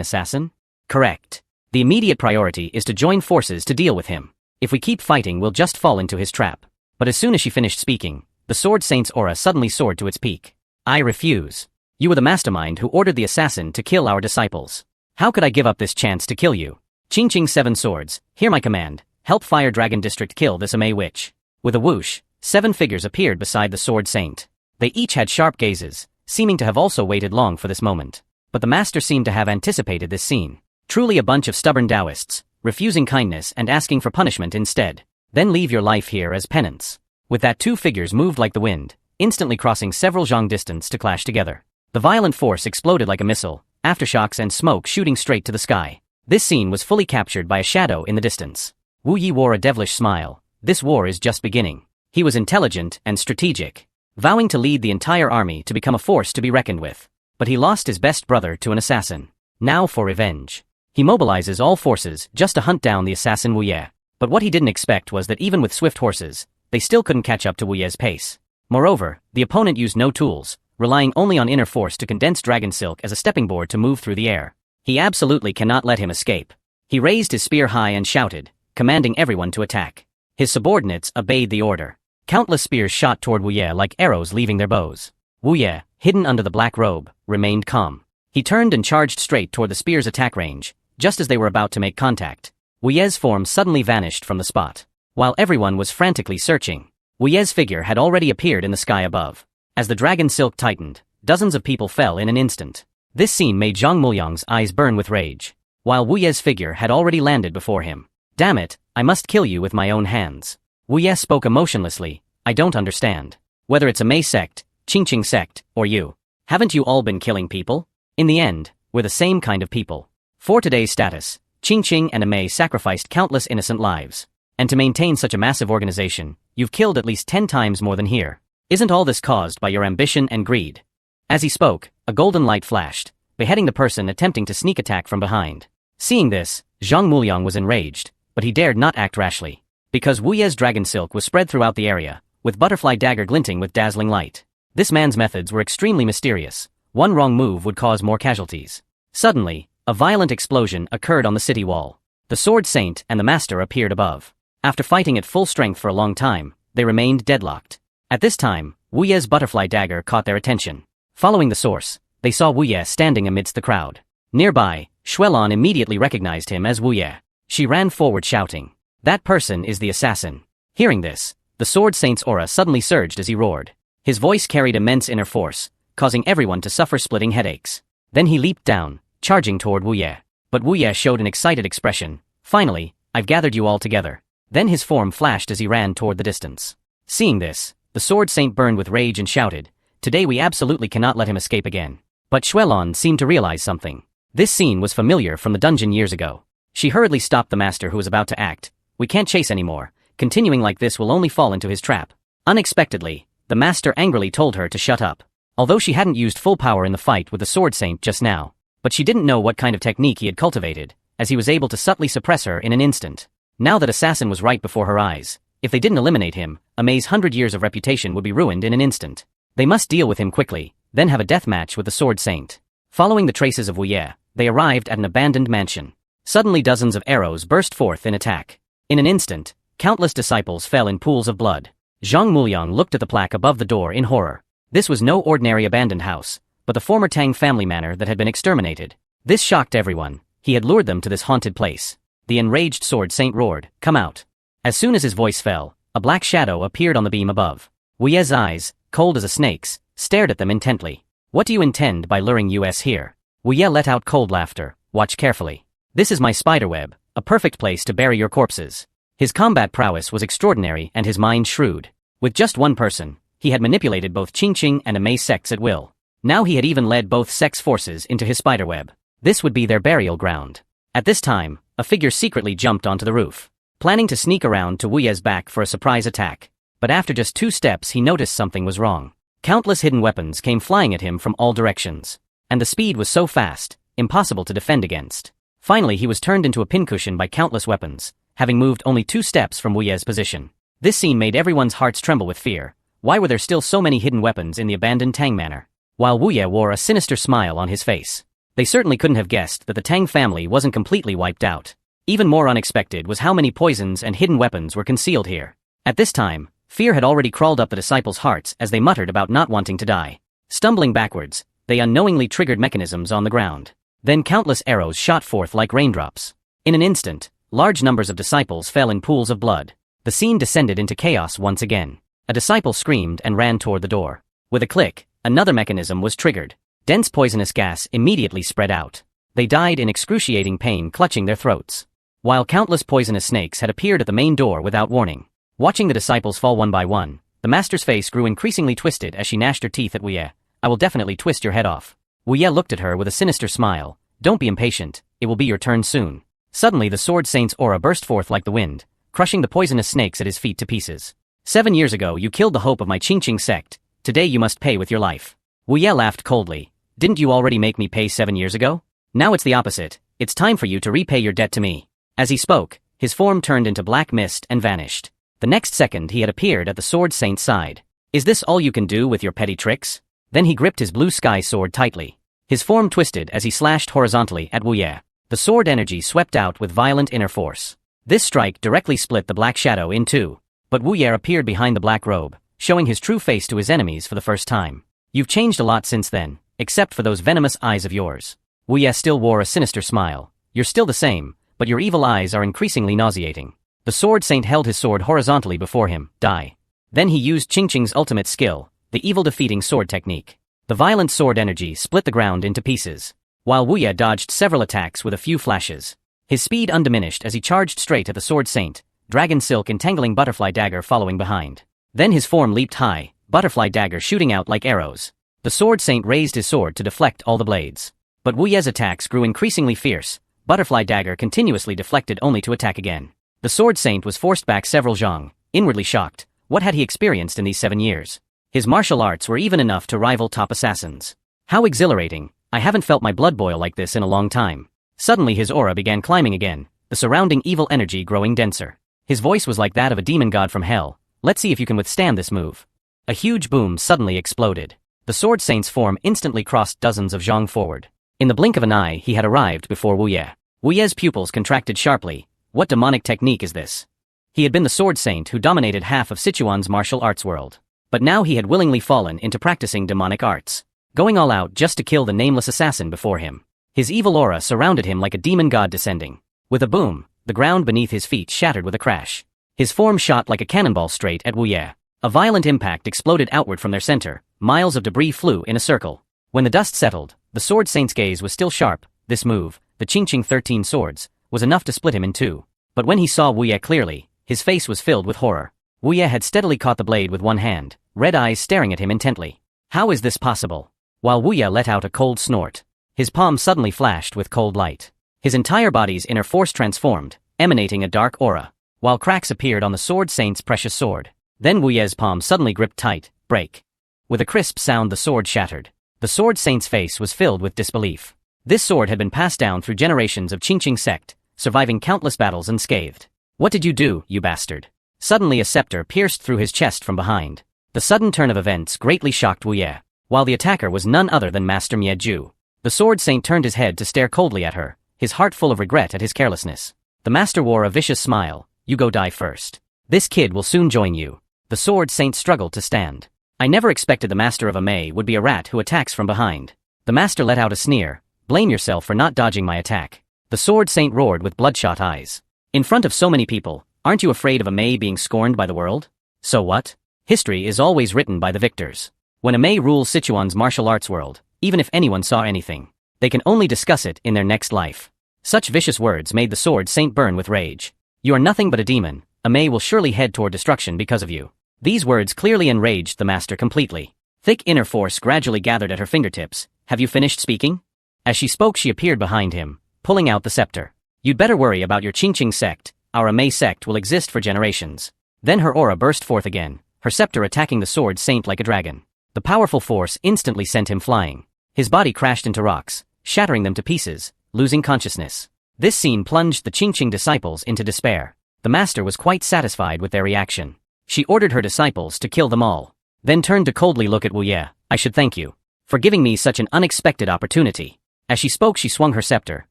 assassin? Correct. The immediate priority is to join forces to deal with him. If we keep fighting, we'll just fall into his trap. But as soon as she finished speaking, the sword saint's aura suddenly soared to its peak. I refuse. You were the mastermind who ordered the assassin to kill our disciples. How could I give up this chance to kill you? Qingqing 7 swords, hear my command. Help Fire Dragon District kill this Amay witch. With a whoosh, 7 figures appeared beside the sword saint. They each had sharp gazes, seeming to have also waited long for this moment. But the master seemed to have anticipated this scene. Truly a bunch of stubborn Taoists, refusing kindness and asking for punishment instead. Then leave your life here as penance. With that, 2 figures moved like the wind, instantly crossing several zhang distance to clash together. The violent force exploded like a missile, aftershocks and smoke shooting straight to the sky. This scene was fully captured by a shadow in the distance. Wu Yi wore a devilish smile. This war is just beginning. He was intelligent and strategic, vowing to lead the entire army to become a force to be reckoned with. But he lost his best brother to an assassin. Now for revenge. He mobilizes all forces just to hunt down the assassin Wu Ye. But what he didn't expect was that even with swift horses, they still couldn't catch up to Wu Ye's pace. Moreover, the opponent used no tools, relying only on inner force to condense dragon silk as a stepping board to move through the air. He absolutely cannot let him escape. He raised his spear high and shouted, commanding everyone to attack. His subordinates obeyed the order. Countless spears shot toward Wu Ye like arrows leaving their bows. Wu Ye, hidden under the black robe, remained calm. He turned and charged straight toward the spear's attack range. Just as they were about to make contact, Wu Ye's form suddenly vanished from the spot. While everyone was frantically searching, Wu Ye's figure had already appeared in the sky above. As the dragon silk tightened, dozens of people fell in an instant. This scene made Zhang Muliang's eyes burn with rage, while Wu Ye's figure had already landed before him. Damn it, I must kill you with my own hands. Wu Ye spoke emotionlessly. I don't understand. Whether it's a Mei sect, Qingqing sect, or you. Haven't you all been killing people? In the end, we're the same kind of people. For today's status, Qingqing and Amay sacrificed countless innocent lives. And to maintain such a massive organization, you've killed at least 10 times more than here. Isn't all this caused by your ambition and greed? As he spoke, a golden light flashed, beheading the person attempting to sneak attack from behind. Seeing this, Zhang Muliang was enraged, but he dared not act rashly. Because Wu Ye's dragon silk was spread throughout the area, with butterfly dagger glinting with dazzling light. This man's methods were extremely mysterious. One wrong move would cause more casualties. Suddenly, a violent explosion occurred on the city wall. The sword saint and the master appeared above. After fighting at full strength for a long time, they remained deadlocked. At this time, Wu Ye's butterfly dagger caught their attention. Following the source, they saw Wu Ye standing amidst the crowd. Nearby, Xuelon immediately recognized him as Wu Ye. She ran forward shouting, "That person is the assassin." Hearing this, the sword saint's aura suddenly surged as he roared. His voice carried immense inner force, causing everyone to suffer splitting headaches. Then he leaped down, charging toward Wu Ye. But Wu Ye showed an excited expression. Finally, I've gathered you all together. Then his form flashed as he ran toward the distance. Seeing this, the sword saint burned with rage and shouted, "Today we absolutely cannot let him escape again." But Xuelon seemed to realize something. This scene was familiar from the dungeon years ago. She hurriedly stopped the master who was about to act. "We can't chase anymore. Continuing like this will only fall into his trap." Unexpectedly, the master angrily told her to shut up. Although she hadn't used full power in the fight with the sword saint just now, but she didn't know what kind of technique he had cultivated, as he was able to subtly suppress her in an instant. Now that assassin was right before her eyes, if they didn't eliminate him, Amay's 100 years of reputation would be ruined in an instant. They must deal with him quickly, then have a death match with the sword saint. Following the traces of Wu Ye, they arrived at an abandoned mansion. Suddenly dozens of arrows burst forth in attack. In an instant, countless disciples fell in pools of blood. Zhang Muliang looked at the plaque above the door in horror. This was no ordinary abandoned house, but the former Tang family manor that had been exterminated. This shocked everyone. He had lured them to this haunted place. The enraged sword saint roared, "Come out." As soon as his voice fell, a black shadow appeared on the beam above. Wu Ye's eyes, cold as a snake's, stared at them intently. What do you intend by luring us here? Wu Ye let out cold laughter. Watch carefully. This is my spiderweb, a perfect place to bury your corpses. His combat prowess was extraordinary and his mind shrewd. With just one person, he had manipulated both Qingqing and Amay sects at will. Now he had even led both sects' forces into his spiderweb. This would be their burial ground. At this time, a figure secretly jumped onto the roof, planning to sneak around to Wu Ye's back for a surprise attack. But after just 2 steps he noticed something was wrong. Countless hidden weapons came flying at him from all directions. And the speed was so fast, impossible to defend against. Finally he was turned into a pincushion by countless weapons, having moved only 2 steps from Wu Ye's position. This scene made everyone's hearts tremble with fear. Why were there still so many hidden weapons in the abandoned Tang Manor? While Wu Ye wore a sinister smile on his face. They certainly couldn't have guessed that the Tang family wasn't completely wiped out. Even more unexpected was how many poisons and hidden weapons were concealed here. At this time, fear had already crawled up the disciples' hearts as they muttered about not wanting to die. Stumbling backwards, they unknowingly triggered mechanisms on the ground. Then countless arrows shot forth like raindrops. In an instant, large numbers of disciples fell in pools of blood. The scene descended into chaos once again. A disciple screamed and ran toward the door. With a click, another mechanism was triggered. Dense poisonous gas immediately spread out. They died in excruciating pain, clutching their throats. While countless poisonous snakes had appeared at the main door without warning. Watching the disciples fall one by one, the master's face grew increasingly twisted as she gnashed her teeth at Wu Ye. I will definitely twist your head off. Wu Ye looked at her with a sinister smile. Don't be impatient, it will be your turn soon. Suddenly the Sword Saint's aura burst forth like the wind, crushing the poisonous snakes at his feet to pieces. 7 years ago you killed the hope of my Qingqing sect. Today you must pay with your life. Wu Ye laughed coldly. Didn't you already make me pay 7 years ago? Now it's the opposite. It's time for you to repay your debt to me. As he spoke, his form turned into black mist and vanished. The next second he had appeared at the Sword Saint's side. Is this all you can do with your petty tricks? Then he gripped his blue sky sword tightly. His form twisted as he slashed horizontally at Wu Ye. The sword energy swept out with violent inner force. This strike directly split the black shadow in 2. But Wu Ye appeared behind the black robe, showing his true face to his enemies for the first time. You've changed a lot since then, except for those venomous eyes of yours. Wu Ye still wore a sinister smile. You're still the same, but your evil eyes are increasingly nauseating. The Sword Saint held his sword horizontally before him. Die. Then he used Qingqing's ultimate skill, the evil-defeating sword technique. The violent sword energy split the ground into pieces, while Wu Ye dodged several attacks with a few flashes. His speed undiminished as he charged straight at the Sword Saint, dragon silk entangling butterfly dagger following behind. Then his form leaped high, butterfly dagger shooting out like arrows. The Sword Saint raised his sword to deflect all the blades. But Wu Ye's attacks grew increasingly fierce. Butterfly dagger continuously deflected only to attack again. The Sword Saint was forced back several zhang, inwardly shocked. What had he experienced in these 7 years? His martial arts were even enough to rival top assassins. How exhilarating! I haven't felt my blood boil like this in a long time. Suddenly his aura began climbing again, the surrounding evil energy growing denser. His voice was like that of a demon god from hell. Let's see if you can withstand this move. A huge boom suddenly exploded. The Sword Saint's form instantly crossed dozens of zhang forward. In the blink of an eye he had arrived before Wu Ye. Wu Ye's pupils contracted sharply. What demonic technique is this? He had been the Sword Saint who dominated half of Sichuan's martial arts world. But now he had willingly fallen into practicing demonic arts, going all out just to kill the nameless assassin before him. His evil aura surrounded him like a demon god descending. With a boom, the ground beneath his feet shattered with a crash. His form shot like a cannonball straight at Wu Ye. A violent impact exploded outward from their center. Miles of debris flew in a circle. When the dust settled, the Sword Saint's gaze was still sharp. This move, the Qingqing 13 swords, was enough to split him in 2. But when he saw Wu Ye clearly, his face was filled with horror. Wu Ye had steadily caught the blade with one hand, red eyes staring at him intently. How is this possible? While Wu Ye let out a cold snort, his palm suddenly flashed with cold light. His entire body's inner force transformed, emanating a dark aura, while cracks appeared on the Sword Saint's precious sword. Then Wu Ye's palm suddenly gripped tight. Break. With a crisp sound the sword shattered. The Sword Saint's face was filled with disbelief. This sword had been passed down through generations of Qingqing sect, surviving countless battles unscathed. What did you do, you bastard? Suddenly a scepter pierced through his chest from behind. The sudden turn of events greatly shocked Wu Ye, while the attacker was none other than Master Miezhu. The Sword Saint turned his head to stare coldly at her, his heart full of regret at his carelessness. The Master wore a vicious smile. You go die first. This kid will soon join you. The Sword Saint struggled to stand. I never expected the Master of Amay would be a rat who attacks from behind. The Master let out a sneer. Blame yourself for not dodging my attack. The Sword Saint roared with bloodshot eyes. In front of so many people, Aren't you afraid of Amay being scorned by the world? So what? History is always written by the victors. When Amay rules Sichuan's martial arts world, even if anyone saw anything, they can only discuss it in their next life. Such vicious words made the sword saint burn with rage. You are nothing but a demon. Amay will surely head toward destruction because of you. These words clearly enraged the master completely. Thick inner force gradually gathered at her fingertips. Have you finished speaking? As she spoke, she appeared behind him, pulling out the scepter. You'd better worry about your Qingqing sect. Our Amay sect will exist for generations. Then her aura burst forth again, her scepter attacking the sword saint like a dragon. The powerful force instantly sent him flying. His body crashed into rocks, shattering them to pieces, losing consciousness. This scene plunged the Qingqing disciples into despair. The master was quite satisfied with their reaction. She ordered her disciples to kill them all, then turned to coldly look at Wu Ye. I should thank you for giving me such an unexpected opportunity. As she spoke, she swung her scepter,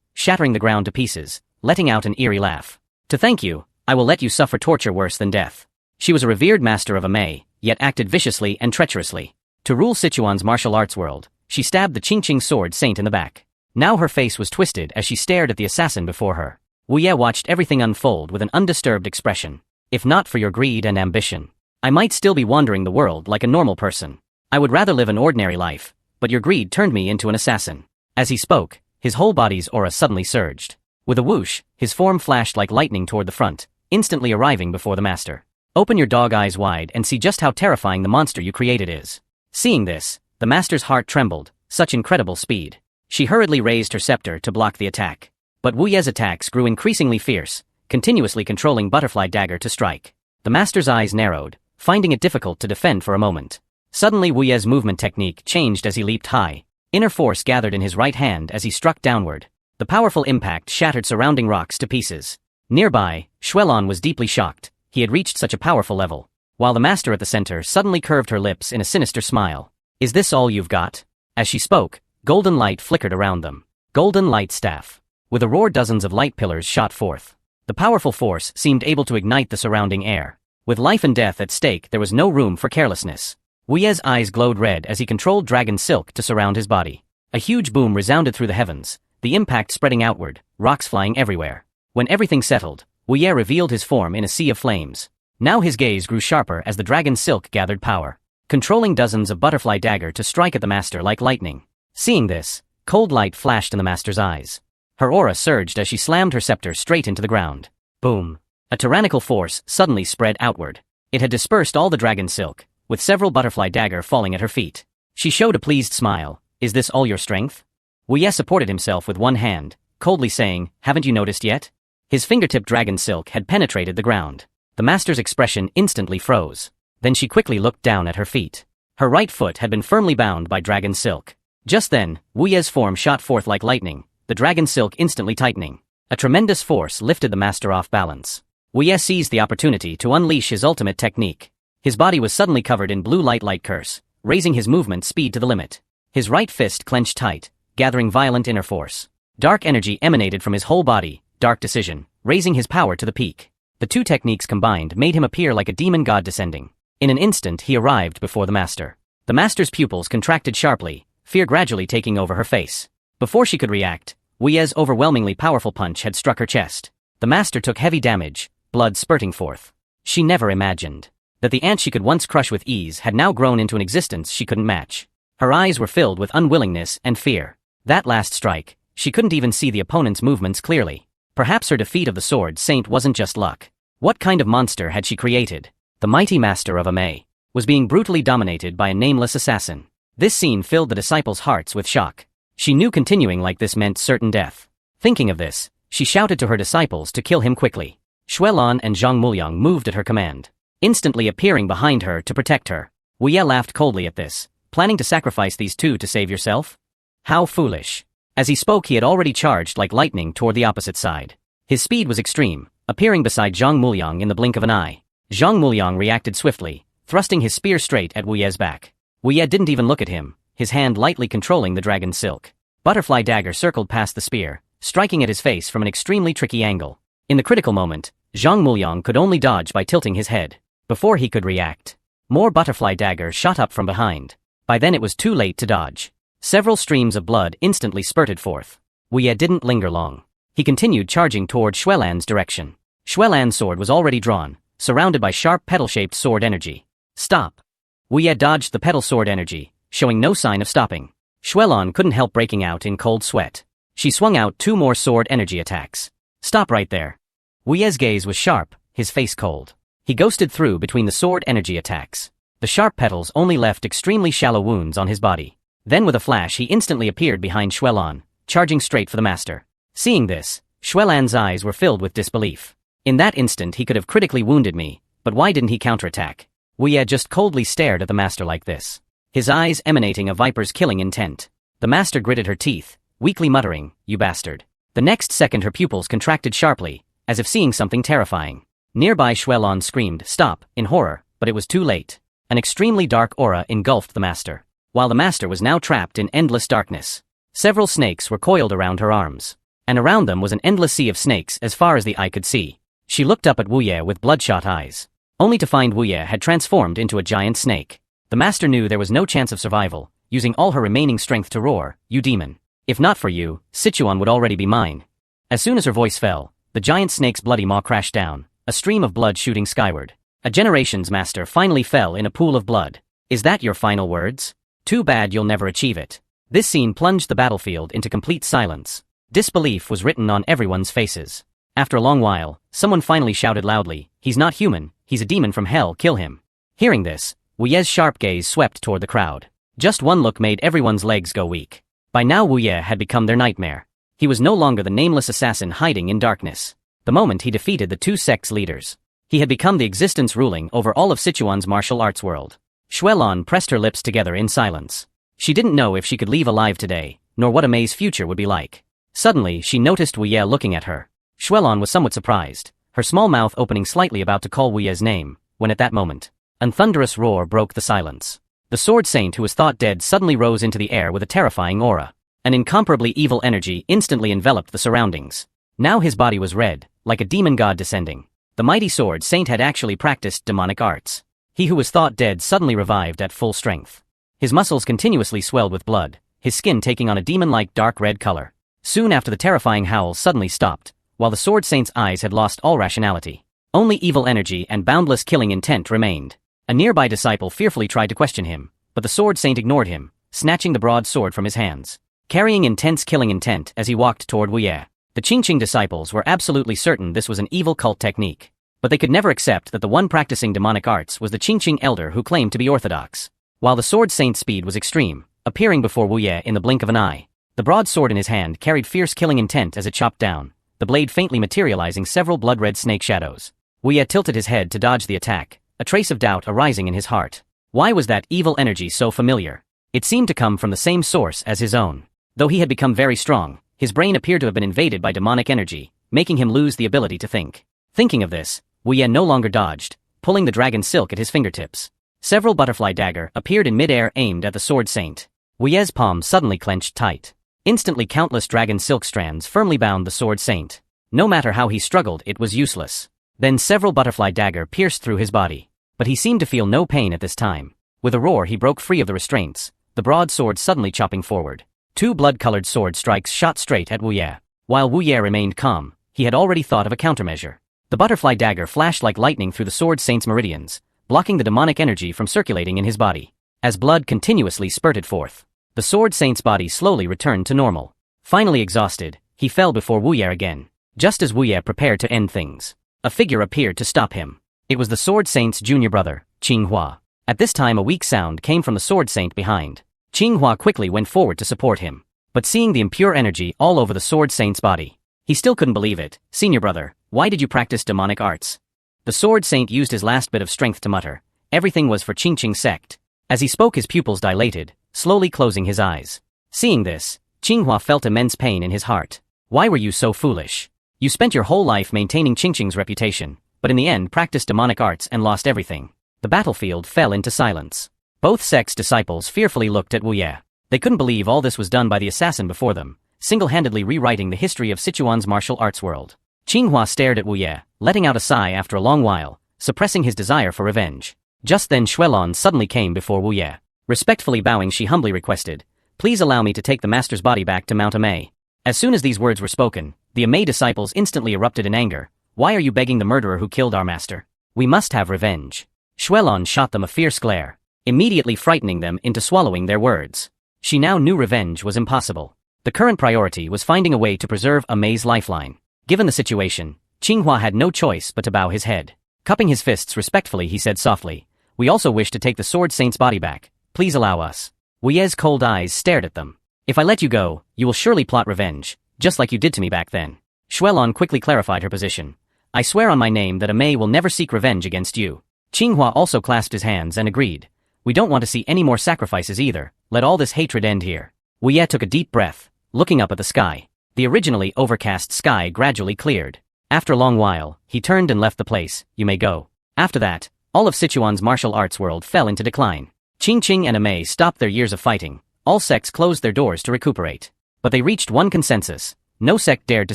shattering the ground to pieces, letting out an eerie laugh. To thank you, I will let you suffer torture worse than death. She was a revered master of Amay, yet acted viciously and treacherously. To rule Sichuan's martial arts world, she stabbed the Qingqing sword saint in the back. Now her face was twisted as she stared at the assassin before her. Wu Ye watched everything unfold with an undisturbed expression. If not for your greed and ambition, I might still be wandering the world like a normal person. I would rather live an ordinary life, but your greed turned me into an assassin. As he spoke, his whole body's aura suddenly surged. With a whoosh, his form flashed like lightning toward the front, instantly arriving before the master. Open your dog eyes wide and see just how terrifying the monster you created is. Seeing this, the master's heart trembled, such incredible speed. She hurriedly raised her scepter to block the attack. But Wu Ye's attacks grew increasingly fierce, continuously controlling butterfly dagger to strike. The master's eyes narrowed, finding it difficult to defend for a moment. Suddenly Wu Ye's movement technique changed as he leaped high. Inner force gathered in his right hand as he struck downward. The powerful impact shattered surrounding rocks to pieces. Nearby, Xuelon was deeply shocked. He had reached such a powerful level, while the master at the center suddenly curved her lips in a sinister smile. Is this all you've got? As she spoke, golden light flickered around them. Golden light staff. With a roar, dozens of light pillars shot forth. The powerful force seemed able to ignite the surrounding air. With life and death at stake, there was no room for carelessness. Wu Ye's eyes glowed red as he controlled dragon silk to surround his body. A huge boom resounded through the heavens, the impact spreading outward, rocks flying everywhere. When everything settled, Wu Ye revealed his form in a sea of flames. Now his gaze grew sharper as the dragon silk gathered power, controlling dozens of butterfly dagger to strike at the master like lightning. Seeing this, cold light flashed in the master's eyes. Her aura surged as she slammed her scepter straight into the ground. Boom! A tyrannical force suddenly spread outward. It had dispersed all the dragon silk, with several butterfly dagger falling at her feet. She showed a pleased smile. Is this all your strength? Wu Ye supported himself with one hand, coldly saying, haven't you noticed yet? His fingertip dragon silk had penetrated the ground. The master's expression instantly froze. Then she quickly looked down at her feet. Her right foot had been firmly bound by dragon silk. Just then, Wu Ye's form shot forth like lightning, the dragon silk instantly tightening. A tremendous force lifted the master off balance. Wu Ye seized the opportunity to unleash his ultimate technique. His body was suddenly covered in blue light curse, raising his movement speed to the limit. His right fist clenched tight, gathering violent inner force. Dark energy emanated from his whole body, dark decision, raising his power to the peak. The two techniques combined made him appear like a demon god descending. In an instant he arrived before the master. The master's pupils contracted sharply, fear gradually taking over her face. Before she could react, Wu Ye's overwhelmingly powerful punch had struck her chest. The master took heavy damage, blood spurting forth. She never imagined that the ant she could once crush with ease had now grown into an existence she couldn't match. Her eyes were filled with unwillingness and fear. That last strike, she couldn't even see the opponent's movements clearly. Perhaps her defeat of the sword saint wasn't just luck. What kind of monster had she created? The mighty master of Amay was being brutally dominated by a nameless assassin. This scene filled the disciples' hearts with shock. She knew continuing like this meant certain death. Thinking of this, she shouted to her disciples to kill him quickly. Xuelon and Zhang Muliang moved at her command, instantly appearing behind her to protect her. Wu Ye laughed coldly at this, planning to sacrifice these two to save yourself? How foolish. As he spoke, he had already charged like lightning toward the opposite side. His speed was extreme, appearing beside Zhang Muliang in the blink of an eye. Zhang Muliang reacted swiftly, thrusting his spear straight at Wu Ye's back. Wu Ye didn't even look at him, his hand lightly controlling the dragon silk. Butterfly dagger circled past the spear, striking at his face from an extremely tricky angle. In the critical moment, Zhang Muliang could only dodge by tilting his head. Before he could react, more butterfly dagger shot up from behind. By then it was too late to dodge. Several streams of blood instantly spurted forth. Wu Ye didn't linger long. He continued charging toward Xuelon's direction. Xuelan's sword was already drawn, surrounded by sharp petal-shaped sword energy. Stop! Wu Ye dodged the petal sword energy, showing no sign of stopping. Xuelan couldn't help breaking out in cold sweat. She swung out 2 more sword energy attacks. Stop right there. Wu Ye's gaze was sharp, his face cold. He ghosted through between the sword energy attacks. The sharp petals only left extremely shallow wounds on his body. Then with a flash he instantly appeared behind Xuelan, charging straight for the master. Seeing this, Xuelan's eyes were filled with disbelief. In that instant he could have critically wounded me, but why didn't he counterattack? Wu Ye just coldly stared at the master like this, his eyes emanating a viper's killing intent. The master gritted her teeth, weakly muttering, "You bastard." The next second her pupils contracted sharply, as if seeing something terrifying. Nearby Xuelan screamed, "Stop," in horror, but it was too late. An extremely dark aura engulfed the master, while the master was now trapped in endless darkness. Several snakes were coiled around her arms, and around them was an endless sea of snakes as far as the eye could see. She looked up at Wu Ye with bloodshot eyes, only to find Wu Ye had transformed into a giant snake. The master knew there was no chance of survival, using all her remaining strength to roar, "You demon. If not for you, Sichuan would already be mine." As soon as her voice fell, the giant snake's bloody maw crashed down, a stream of blood shooting skyward. A generation's master finally fell in a pool of blood. Is that your final words? Too bad you'll never achieve it. This scene plunged the battlefield into complete silence. Disbelief was written on everyone's faces. After a long while, someone finally shouted loudly, "He's not human, he's a demon from hell, kill him." Hearing this, Wu Ye's sharp gaze swept toward the crowd. Just one look made everyone's legs go weak. By now Wu Ye had become their nightmare. He was no longer the nameless assassin hiding in darkness. The moment he defeated the 2 sects' leaders, he had become the existence ruling over all of Sichuan's martial arts world. Xuelan pressed her lips together in silence. She didn't know if she could leave alive today, nor what Amay's future would be like. Suddenly she noticed Wu Ye looking at her. Xuelan was somewhat surprised, her small mouth opening slightly about to call Wu Ye's name, when at that moment, a thunderous roar broke the silence. The sword saint who was thought dead suddenly rose into the air with a terrifying aura. An incomparably evil energy instantly enveloped the surroundings. Now his body was red, like a demon god descending. The mighty sword saint had actually practiced demonic arts. He who was thought dead suddenly revived at full strength. His muscles continuously swelled with blood, his skin taking on a demon-like dark red color. Soon after the terrifying howl suddenly stopped, while the sword saint's eyes had lost all rationality. Only evil energy and boundless killing intent remained. A nearby disciple fearfully tried to question him, but the sword saint ignored him, snatching the broad sword from his hands, carrying intense killing intent as he walked toward Wu Ye. The Qingqing disciples were absolutely certain this was an evil cult technique, but they could never accept that the one practicing demonic arts was the Qingqing elder who claimed to be orthodox. While the sword saint's speed was extreme, appearing before Wu Ye in the blink of an eye, the broad sword in his hand carried fierce killing intent as it chopped down, the blade faintly materializing several blood-red snake shadows. Wu Ye tilted his head to dodge the attack, a trace of doubt arising in his heart. Why was that evil energy so familiar? It seemed to come from the same source as his own. Though he had become very strong, his brain appeared to have been invaded by demonic energy, making him lose the ability to think. Thinking of this, Wu Ye no longer dodged, pulling the dragon silk at his fingertips. Several butterfly dagger appeared in midair aimed at the sword saint. Wu Ye's palm suddenly clenched tight. Instantly countless dragon silk strands firmly bound the sword saint. No matter how he struggled, it was useless. Then several butterfly dagger pierced through his body. But he seemed to feel no pain at this time. With a roar he broke free of the restraints, the broad sword suddenly chopping forward. 2 blood-colored sword strikes shot straight at Wu Ye. While Wu Ye remained calm, he had already thought of a countermeasure. The butterfly dagger flashed like lightning through the sword saint's meridians, blocking the demonic energy from circulating in his body. As blood continuously spurted forth, the sword saint's body slowly returned to normal. Finally exhausted, he fell before Wu Ye again. Just as Wu Ye prepared to end things, a figure appeared to stop him. It was the sword saint's junior brother, Qinghua. At this time a weak sound came from the sword saint behind. Qinghua quickly went forward to support him, but seeing the impure energy all over the sword saint's body, he still couldn't believe it. "Senior brother, why did you practice demonic arts?" The sword saint used his last bit of strength to mutter, "Everything was for Qingqing sect." As he spoke his pupils dilated, slowly closing his eyes. Seeing this, Qinghua felt immense pain in his heart. "Why were you so foolish? You spent your whole life maintaining Qingqing's reputation, but in the end practiced demonic arts and lost everything." The battlefield fell into silence. Both sects' disciples fearfully looked at Wu Ye. They couldn't believe all this was done by the assassin before them, single-handedly rewriting the history of Sichuan's martial arts world. Qinghua stared at Wu Ye, letting out a sigh after a long while, suppressing his desire for revenge. Just then Xuelan suddenly came before Wu Ye. Respectfully bowing, she humbly requested, "Please allow me to take the master's body back to Mount Amay." As soon as these words were spoken, the Amay disciples instantly erupted in anger, Why are you begging the murderer who killed our master? We must have revenge. Xuelon shot them a fierce glare, immediately frightening them into swallowing their words. She now knew revenge was impossible. The current priority was finding a way to preserve Amay's lifeline. Given the situation, Qinghua had no choice but to bow his head. Cupping his fists respectfully, he said softly, "We also wish to take the Sword Saint's body back. Please allow us." Wu Ye's cold eyes stared at them. "If I let you go, you will surely plot revenge, just like you did to me back then." Xuelon quickly clarified her position. "I swear on my name that Amay will never seek revenge against you." Qinghua also clasped his hands and agreed. "We don't want to see any more sacrifices either. Let all this hatred end here." Wu Ye took a deep breath, looking up at the sky. The originally overcast sky gradually cleared. After a long while, he turned and left the place. "You may go." After that, all of Sichuan's martial arts world fell into decline. Qingqing and Amay stopped their years of fighting. All sects closed their doors to recuperate. But they reached one consensus. No sect dared to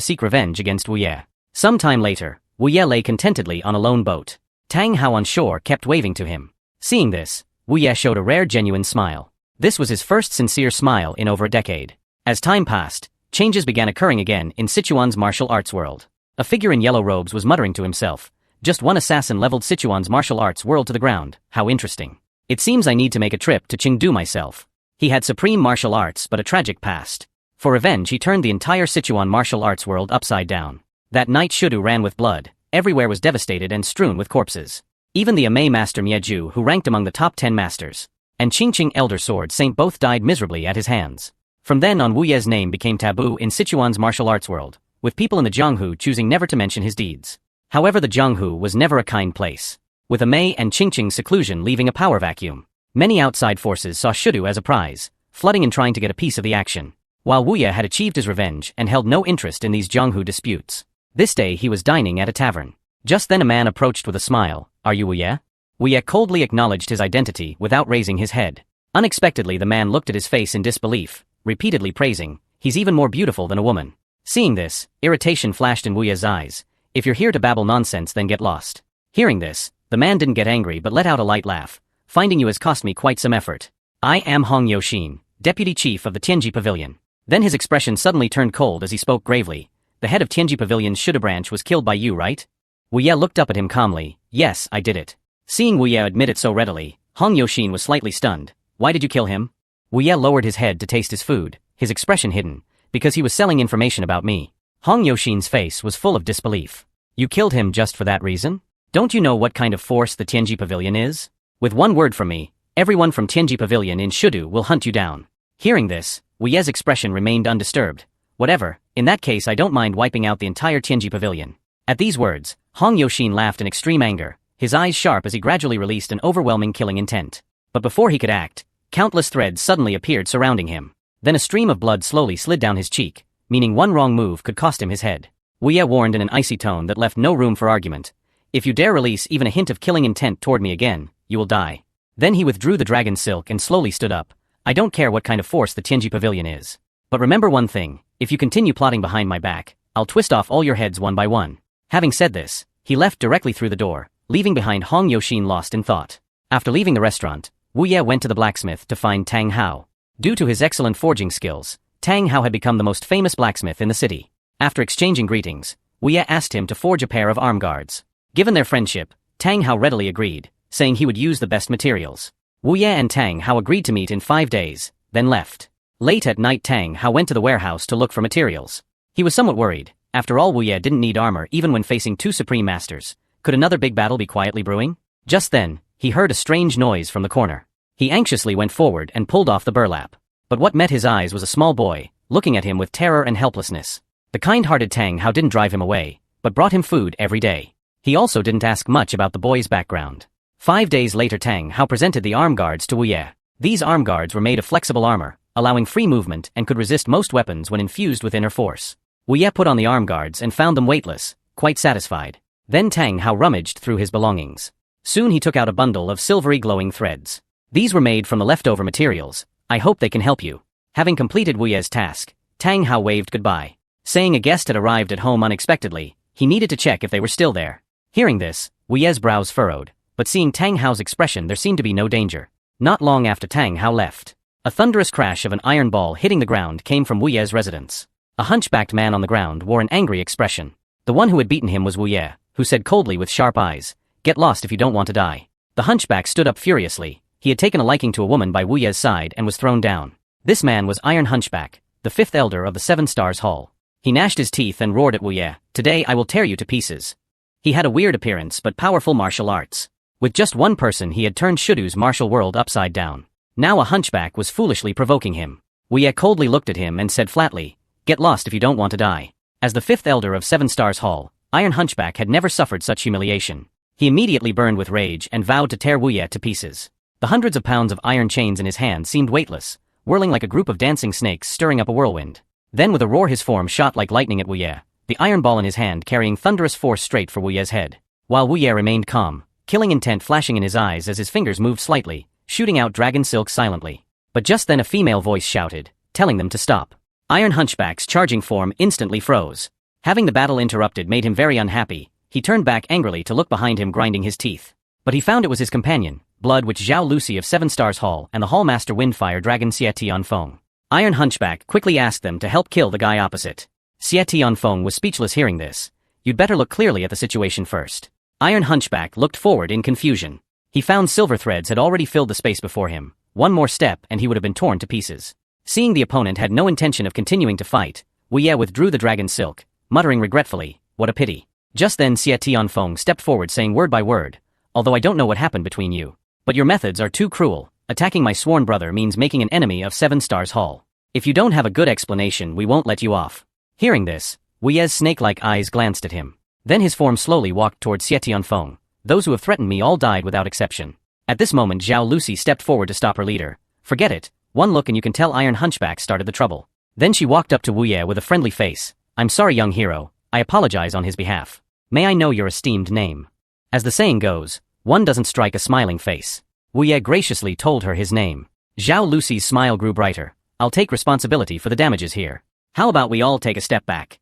seek revenge against Wu Ye. Some time later, Wu Ye lay contentedly on a lone boat. Tang Hao on shore kept waving to him. Seeing this, Wu Ye showed a rare genuine smile. This was his first sincere smile in over a decade. As time passed, changes began occurring again in Sichuan's martial arts world. A figure in yellow robes was muttering to himself. Just one assassin leveled Sichuan's martial arts world to the ground. How interesting. It seems I need to make a trip to Chengdu myself. He had supreme martial arts but a tragic past. For revenge he turned the entire Sichuan martial arts world upside down. That night Shudu ran with blood. Everywhere was devastated and strewn with corpses. Even the Amay master Mieju, who ranked among the top 10 masters, and Qingqing Elder Sword Saint both died miserably at his hands. From then on Wu Ye's name became taboo in Sichuan's martial arts world, with people in the Jianghu choosing never to mention his deeds. However, the Jianghu was never a kind place, with Amay and Qingqing's seclusion leaving a power vacuum. Many outside forces saw Shudu as a prize, flooding and trying to get a piece of the action, while Wu Ye had achieved his revenge and held no interest in these Jianghu disputes. This day he was dining at a tavern. Just then a man approached with a smile. "Are you Wu Ye?" Wu Ye coldly acknowledged his identity without raising his head. Unexpectedly the man looked at his face in disbelief, repeatedly praising, "He's even more beautiful than a woman." Seeing this, irritation flashed in Wu Ye's eyes. "If you're here to babble nonsense, then get lost." Hearing this, the man didn't get angry but let out a light laugh. "Finding you has cost me quite some effort. I am Hong Yoxin, deputy chief of the Tianji Pavilion." Then his expression suddenly turned cold as he spoke gravely. "The head of Tianji Pavilion's Shuda branch was killed by you, right?" Wu Ye looked up at him calmly. "Yes, I did it." Seeing Wu Ye admit it so readily, Hong Yoxin was slightly stunned. "Why did you kill him?" Wu Ye lowered his head to taste his food, his expression hidden. "Because he was selling information about me." Hong Yoxin's face was full of disbelief. "You killed him just for that reason? Don't you know what kind of force the Tianji Pavilion is? With one word from me, everyone from Tianji Pavilion in Shudu will hunt you down." Hearing this, Wu Ye's expression remained undisturbed. "Whatever, in that case I don't mind wiping out the entire Tianji Pavilion." At these words, Hong Yoxin laughed in extreme anger, his eyes sharp as he gradually released an overwhelming killing intent. But before he could act, countless threads suddenly appeared surrounding him. Then a stream of blood slowly slid down his cheek, meaning one wrong move could cost him his head. Wu Ye warned in an icy tone that left no room for argument. "If you dare release even a hint of killing intent toward me again, you will die." Then he withdrew the dragon silk and slowly stood up. "I don't care what kind of force the Tianji Pavilion is. But remember one thing, if you continue plotting behind my back, I'll twist off all your heads one by one." Having said this, he left directly through the door, leaving behind Hong Yoxin lost in thought. After leaving the restaurant, Wu Ye went to the blacksmith to find Tang Hao. Due to his excellent forging skills, Tang Hao had become the most famous blacksmith in the city. After exchanging greetings, Wu Ye asked him to forge a pair of arm guards. Given their friendship, Tang Hao readily agreed, saying he would use the best materials. Wu Ye and Tang Hao agreed to meet in 5 days, then left. Late at night Tang Hao went to the warehouse to look for materials. He was somewhat worried. After all, Wu Ye didn't need armor even when facing 2 supreme masters. Could another big battle be quietly brewing? Just then, he heard a strange noise from the corner. He anxiously went forward and pulled off the burlap. But what met his eyes was a small boy, looking at him with terror and helplessness. The kind-hearted Tang Hao didn't drive him away, but brought him food every day. He also didn't ask much about the boy's background. 5 days later Tang Hao presented the arm guards to Wu Ye. These arm guards were made of flexible armor, allowing free movement and could resist most weapons when infused with inner force. Wu Ye put on the arm guards and found them weightless, quite satisfied. Then Tang Hao rummaged through his belongings. Soon he took out a bundle of silvery glowing threads. These were made from the leftover materials. "I hope they can help you." Having completed Wu Ye's task, Tang Hao waved goodbye. Saying a guest had arrived at home unexpectedly, he needed to check if they were still there. Hearing this, Wu Ye's brows furrowed, but seeing Tang Hao's expression there seemed to be no danger. Not long after Tang Hao left, a thunderous crash of an iron ball hitting the ground came from Wu Ye's residence. A hunchbacked man on the ground wore an angry expression. The one who had beaten him was Wu Ye, who said coldly with sharp eyes, "Get lost if you don't want to die." The hunchback stood up furiously. He had taken a liking to a woman by Wu Ye's side and was thrown down. This man was Iron Hunchback, the fifth elder of the Seven Stars Hall. He gnashed his teeth and roared at Wu Ye, "Today I will tear you to pieces." He had a weird appearance but powerful martial arts. With just one person he had turned Shudu's martial world upside down. Now a hunchback was foolishly provoking him. Wu Ye coldly looked at him and said flatly, "Get lost if you don't want to die." As the fifth elder of Seven Stars Hall, Iron Hunchback had never suffered such humiliation. He immediately burned with rage and vowed to tear Wu Ye to pieces. The hundreds of pounds of iron chains in his hand seemed weightless, whirling like a group of dancing snakes stirring up a whirlwind. Then with a roar his form shot like lightning at Wu Ye, the iron ball in his hand carrying thunderous force straight for Wu Ye's head. While Wu Ye remained calm, killing intent flashing in his eyes as his fingers moved slightly, shooting out dragon silk silently. But just then a female voice shouted, telling them to stop. Iron Hunchback's charging form instantly froze. Having the battle interrupted made him very unhappy. He turned back angrily to look behind him, grinding his teeth. But he found it was his companion, Blood Witch Zhao Lucy of Seven Stars Hall and the Hallmaster Windfire Dragon Xie Tianfeng. Iron Hunchback quickly asked them to help kill the guy opposite. Xie Tianfeng was speechless hearing this. "You'd better look clearly at the situation first." Iron Hunchback looked forward in confusion. He found silver threads had already filled the space before him. One more step and he would have been torn to pieces. Seeing the opponent had no intention of continuing to fight, Wu Ye withdrew the dragon silk, muttering regretfully, "What a pity." Just then Xie Tianfeng stepped forward saying word by word, "Although I don't know what happened between you, but your methods are too cruel. Attacking my sworn brother means making an enemy of Seven Stars Hall. If you don't have a good explanation we won't let you off." Hearing this, Wu Ye's snake-like eyes glanced at him. Then his form slowly walked towards Xie Tianfeng. "Those who have threatened me all died without exception." At this moment Zhao Lucy stepped forward to stop her leader. "Forget it. One look and you can tell Iron Hunchback started the trouble." Then she walked up to Wu Ye with a friendly face. "I'm sorry, young hero. I apologize on his behalf. May I know your esteemed name?" As the saying goes, one doesn't strike a smiling face. Wu Ye graciously told her his name. Zhao Lucy's smile grew brighter. "I'll take responsibility for the damages here. How about we all take a step back?"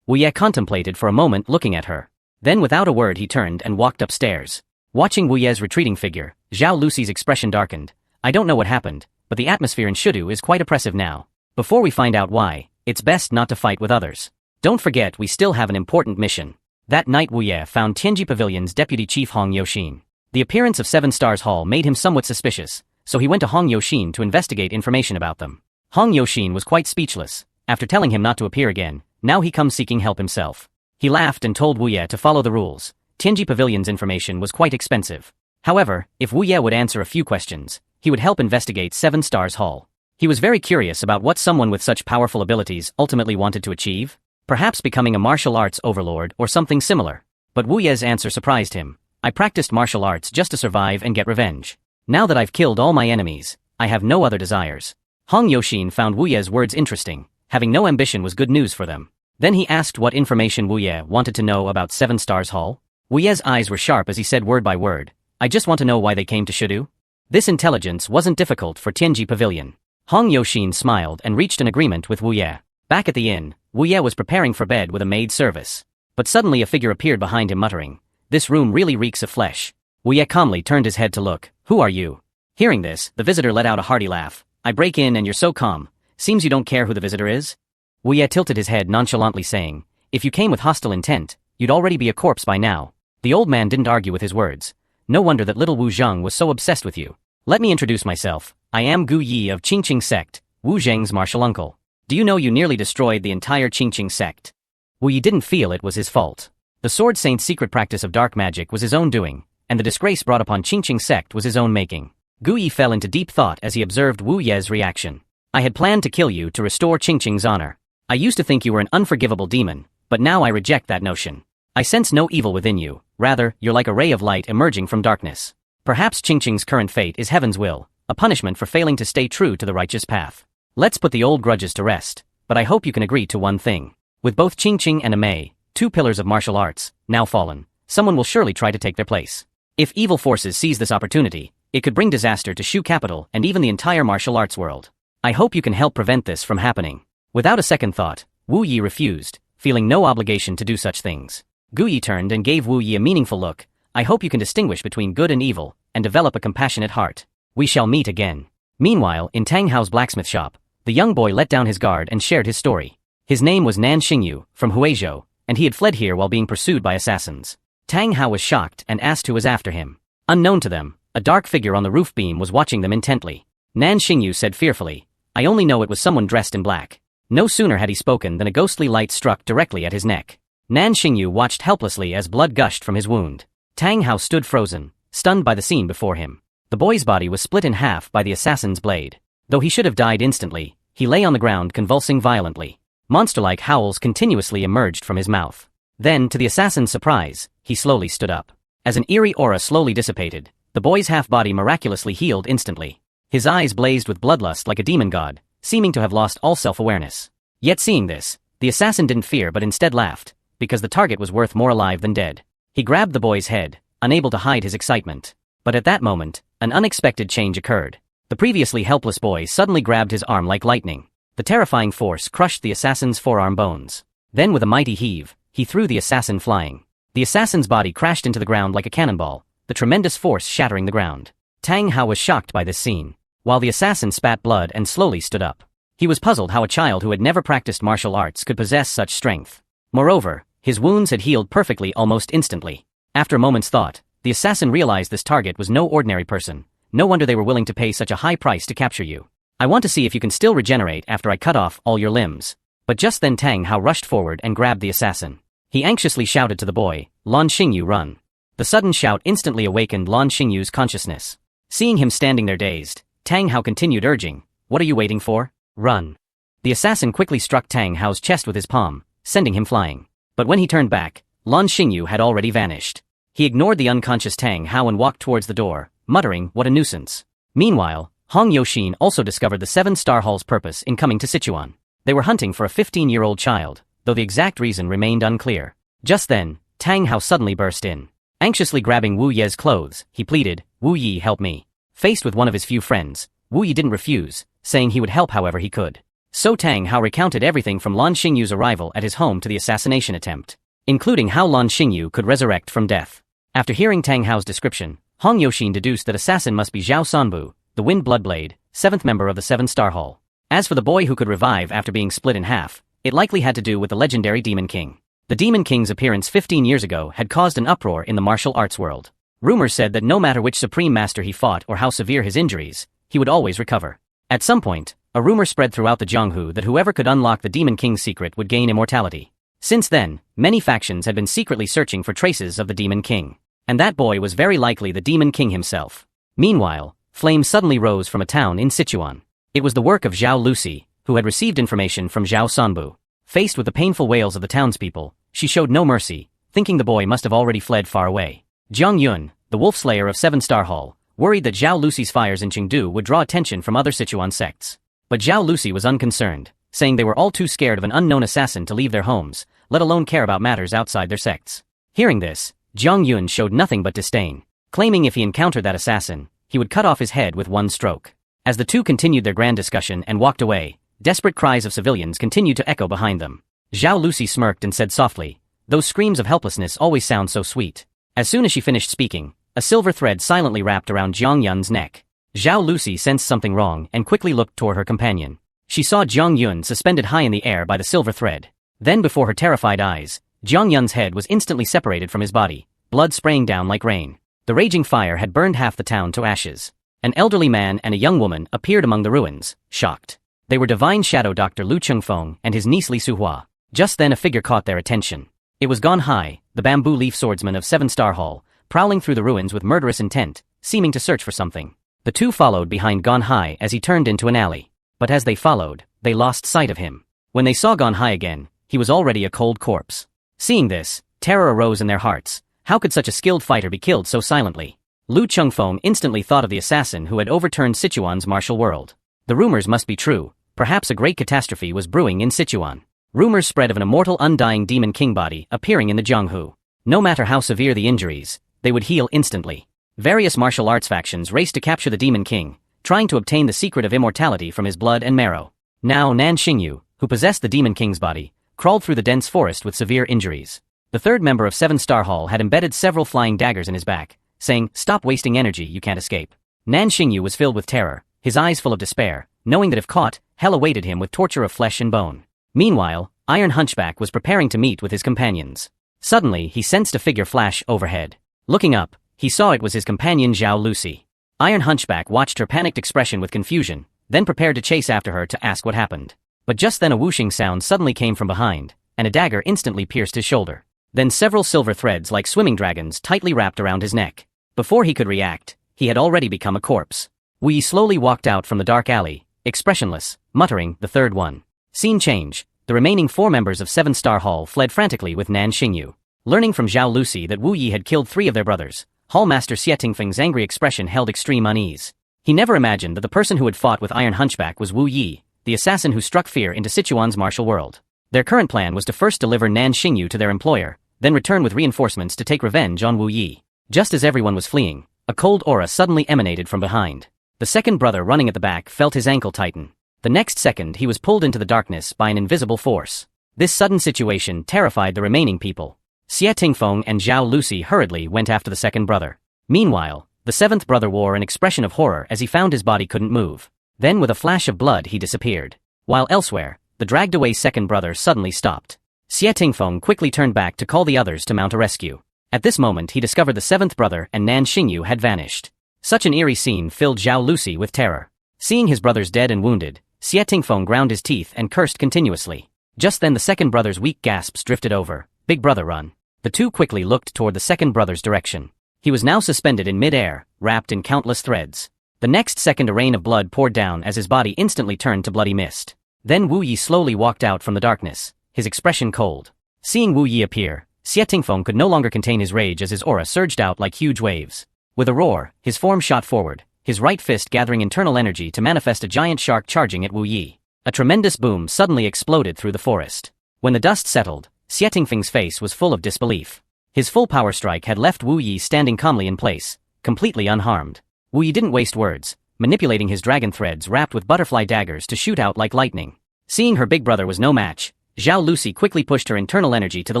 Wu Ye contemplated for a moment, looking at her. Then without a word he turned and walked upstairs. Watching Wu Ye's retreating figure, Zhao Lucy's expression darkened. "I don't know what happened, but the atmosphere in Shudu is quite oppressive now. Before we find out why, it's best not to fight with others. Don't forget we still have an important mission." That night Wu Ye found Tianji Pavilion's deputy chief Hong Yoxin. The appearance of Seven Stars Hall made him somewhat suspicious, so he went to Hong Yoxin to investigate information about them. Hong Yoxin was quite speechless. After telling him not to appear again, now he comes seeking help himself. He laughed and told Wu Ye to follow the rules. Tianji Pavilion's information was quite expensive. However, if Wu Ye would answer a few questions, he would help investigate Seven Stars Hall. He was very curious about what someone with such powerful abilities ultimately wanted to achieve. Perhaps becoming a martial arts overlord or something similar. But Wu Ye's answer surprised him. "I practiced martial arts just to survive and get revenge. Now that I've killed all my enemies, I have no other desires." Hong Yoxin found Wu Ye's words interesting. Having no ambition was good news for them. Then he asked what information Wu Ye wanted to know about Seven Stars Hall. Wu Ye's eyes were sharp as he said word by word, "I just want to know why they came to Shudu." This intelligence wasn't difficult for Tianji Pavilion. Hong Yoxin smiled and reached an agreement with Wu Ye. Back at the inn, Wu Ye was preparing for bed with a maid service. But suddenly a figure appeared behind him muttering, "This room really reeks of flesh." Wu Ye calmly turned his head to look. "Who are you?" Hearing this, the visitor let out a hearty laugh. "I break in and you're so calm. Seems you don't care who the visitor is?" Wu Ye tilted his head nonchalantly saying, "If you came with hostile intent, you'd already be a corpse by now." The old man didn't argue with his words. "No wonder that little Wu Zheng was so obsessed with you. Let me introduce myself. I am Gu Yi of Qingqing sect, Wu Zheng's martial uncle. Do you know you nearly destroyed the entire Qingqing sect?" Wu Yi didn't feel it was his fault. The Sword Saint's secret practice of dark magic was his own doing, and the disgrace brought upon Qingqing sect was his own making. Gu Yi fell into deep thought as he observed Wu Ye's reaction. "I had planned to kill you to restore Qingqing's honor. I used to think you were an unforgivable demon, but now I reject that notion. I sense no evil within you, rather, you're like a ray of light emerging from darkness. Perhaps Qingqing's current fate is heaven's will, a punishment for failing to stay true to the righteous path. Let's put the old grudges to rest, but I hope you can agree to one thing. With both Qingqing and Amay, two pillars of martial arts, now fallen, someone will surely try to take their place. If evil forces seize this opportunity, it could bring disaster to Shu capital and even the entire martial arts world. I hope you can help prevent this from happening." Without a second thought, Wu Yi refused, feeling no obligation to do such things. Gu Yi turned and gave Wu Yi a meaningful look. "I hope you can distinguish between good and evil, and develop a compassionate heart. We shall meet again." Meanwhile, in Tang Hao's blacksmith shop, the young boy let down his guard and shared his story. His name was Nan Xingyu, from Huizhou, and he had fled here while being pursued by assassins. Tang Hao was shocked and asked who was after him. Unknown to them, a dark figure on the roof beam was watching them intently. Nan Xingyu said fearfully, "I only know it was someone dressed in black." No sooner had he spoken than a ghostly light struck directly at his neck. Nan Xingyu watched helplessly as blood gushed from his wound. Tang Hao stood frozen, stunned by the scene before him. The boy's body was split in half by the assassin's blade. Though he should have died instantly, he lay on the ground convulsing violently. Monster-like howls continuously emerged from his mouth. Then, to the assassin's surprise, he slowly stood up. As an eerie aura slowly dissipated, the boy's half-body miraculously healed instantly. His eyes blazed with bloodlust like a demon god, seeming to have lost all self-awareness. Yet seeing this, the assassin didn't fear but instead laughed, because the target was worth more alive than dead. He grabbed the boy's head, unable to hide his excitement. But at that moment, an unexpected change occurred. The previously helpless boy suddenly grabbed his arm like lightning. The terrifying force crushed the assassin's forearm bones. Then with a mighty heave, he threw the assassin flying. The assassin's body crashed into the ground like a cannonball, the tremendous force shattering the ground. Tang Hao was shocked by this scene, while the assassin spat blood and slowly stood up. He was puzzled how a child who had never practiced martial arts could possess such strength. Moreover, his wounds had healed perfectly almost instantly. After a moment's thought, the assassin realized this target was no ordinary person. No wonder they were willing to pay such a high price to capture you. I want to see if you can still regenerate after I cut off all your limbs. But just then Tang Hao rushed forward and grabbed the assassin. He anxiously shouted to the boy, "Lan Xingyu, run." The sudden shout instantly awakened Lan Xingyu's consciousness. Seeing him standing there dazed, Tang Hao continued urging, "What are you waiting for? Run." The assassin quickly struck Tang Hao's chest with his palm, sending him flying. But when he turned back, Lan Xingyu had already vanished. He ignored the unconscious Tang Hao and walked towards the door, muttering, "What a nuisance." Meanwhile, Hong Yoxin also discovered the Seven-Star Hall's purpose in coming to Sichuan. They were hunting for a 15-year-old child, though the exact reason remained unclear. Just then, Tang Hao suddenly burst in. Anxiously grabbing Wu Ye's clothes, he pleaded, "Wu Yi, help me." Faced with one of his few friends, Wu Yi didn't refuse, saying he would help however he could. So Tang Hao recounted everything from Lan Xingyu's arrival at his home to the assassination attempt, including how Lan Xingyu could resurrect from death. After hearing Tang Hao's description, Hong Yoxin deduced that assassin must be Zhao Sanbu, the Wind Bloodblade, 7th member of the Seven-Star Hall. As for the boy who could revive after being split in half, it likely had to do with the legendary Demon King. The Demon King's appearance 15 years ago had caused an uproar in the martial arts world. Rumors said that no matter which supreme master he fought or how severe his injuries, he would always recover. At some point, a rumor spread throughout the Jianghu that whoever could unlock the Demon King's secret would gain immortality. Since then, many factions had been secretly searching for traces of the Demon King. And that boy was very likely the Demon King himself. Meanwhile, flames suddenly rose from a town in Sichuan. It was the work of Zhao Lucy, who had received information from Zhao Sanbu. Faced with the painful wails of the townspeople, she showed no mercy, thinking the boy must have already fled far away. Jiang Yun, the wolf slayer of Seven-Star Hall, worried that Zhao Lucy's fires in Chengdu would draw attention from other Sichuan sects. But Zhao Lucy was unconcerned, saying they were all too scared of an unknown assassin to leave their homes, let alone care about matters outside their sects. Hearing this, Jiang Yun showed nothing but disdain, claiming if he encountered that assassin, he would cut off his head with one stroke. As the two continued their grand discussion and walked away, desperate cries of civilians continued to echo behind them. Zhao Lucy smirked and said softly, "Those screams of helplessness always sound so sweet." As soon as she finished speaking, a silver thread silently wrapped around Jiang Yun's neck. Zhao Lucy sensed something wrong and quickly looked toward her companion. She saw Jiang Yun suspended high in the air by the silver thread. Then before her terrified eyes, Jiang Yun's head was instantly separated from his body, blood spraying down like rain. The raging fire had burned half the town to ashes. An elderly man and a young woman appeared among the ruins, shocked. They were divine shadow Dr. Lu Chengfeng and his niece Li Suhua. Just then a figure caught their attention. It was Gan Hai, the bamboo leaf swordsman of Seven-Star Hall, prowling through the ruins with murderous intent, seeming to search for something. The two followed behind Gan Hai as he turned into an alley. But as they followed, they lost sight of him. When they saw Gan Hai again, he was already a cold corpse. Seeing this, terror arose in their hearts. How could such a skilled fighter be killed so silently? Lu Chengfeng instantly thought of the assassin who had overturned Sichuan's martial world. The rumors must be true. Perhaps a great catastrophe was brewing in Sichuan. Rumors spread of an immortal undying demon king body appearing in the Jianghu. No matter how severe the injuries, they would heal instantly. Various martial arts factions raced to capture the demon king, trying to obtain the secret of immortality from his blood and marrow. Now Nan Xingyu, who possessed the demon king's body, crawled through the dense forest with severe injuries. The third member of Seven-Star Hall had embedded several flying daggers in his back, saying, "Stop wasting energy, you can't escape." Nan Xingyu was filled with terror, his eyes full of despair, knowing that if caught, hell awaited him with torture of flesh and bone. Meanwhile, Iron Hunchback was preparing to meet with his companions. Suddenly, he sensed a figure flash overhead. Looking up, he saw it was his companion Zhao Lucy. Iron Hunchback watched her panicked expression with confusion, then prepared to chase after her to ask what happened. But just then a whooshing sound suddenly came from behind, and a dagger instantly pierced his shoulder. Then several silver threads like swimming dragons tightly wrapped around his neck. Before he could react, he had already become a corpse. Wu Yi slowly walked out from the dark alley, expressionless, muttering, "The third one." Scene change. The remaining 4 members of 7-Star Hall fled frantically with Nan Xingyu. Learning from Zhao Lucy that Wu Yi had killed 3 of their brothers, Hall Master Xie Tingfeng's angry expression held extreme unease. He never imagined that the person who had fought with Iron Hunchback was Wu Yi, the assassin who struck fear into Sichuan's martial world. Their current plan was to first deliver Nan Xingyu to their employer, then return with reinforcements to take revenge on Wu Yi. Just as everyone was fleeing, a cold aura suddenly emanated from behind. The second brother running at the back felt his ankle tighten. The next second he was pulled into the darkness by an invisible force. This sudden situation terrified the remaining people. Xie Tingfeng and Zhao Lucy hurriedly went after the second brother. Meanwhile, the 7th brother wore an expression of horror as he found his body couldn't move. Then with a flash of blood he disappeared. While elsewhere, the dragged-away second brother suddenly stopped. Xie Tingfeng quickly turned back to call the others to mount a rescue. At this moment he discovered the 7th brother and Nan Xingyu had vanished. Such an eerie scene filled Zhao Lucy with terror. Seeing his brothers dead and wounded, Xie Tingfeng ground his teeth and cursed continuously. Just then the second brother's weak gasps drifted over. "Big brother, run." The two quickly looked toward the second brother's direction. He was now suspended in mid-air, wrapped in countless threads. The next second a rain of blood poured down as his body instantly turned to bloody mist. Then Wu Yi slowly walked out from the darkness, his expression cold. Seeing Wu Yi appear, Xie Tingfeng could no longer contain his rage as his aura surged out like huge waves. With a roar, his form shot forward, his right fist gathering internal energy to manifest a giant shark charging at Wu Yi. A tremendous boom suddenly exploded through the forest. When the dust settled, Xie Tingfeng's face was full of disbelief. His full power strike had left Wu Yi standing calmly in place, completely unharmed. Wu Yi didn't waste words, manipulating his dragon threads wrapped with butterfly daggers to shoot out like lightning. Seeing her big brother was no match, Zhao Lucy quickly pushed her internal energy to the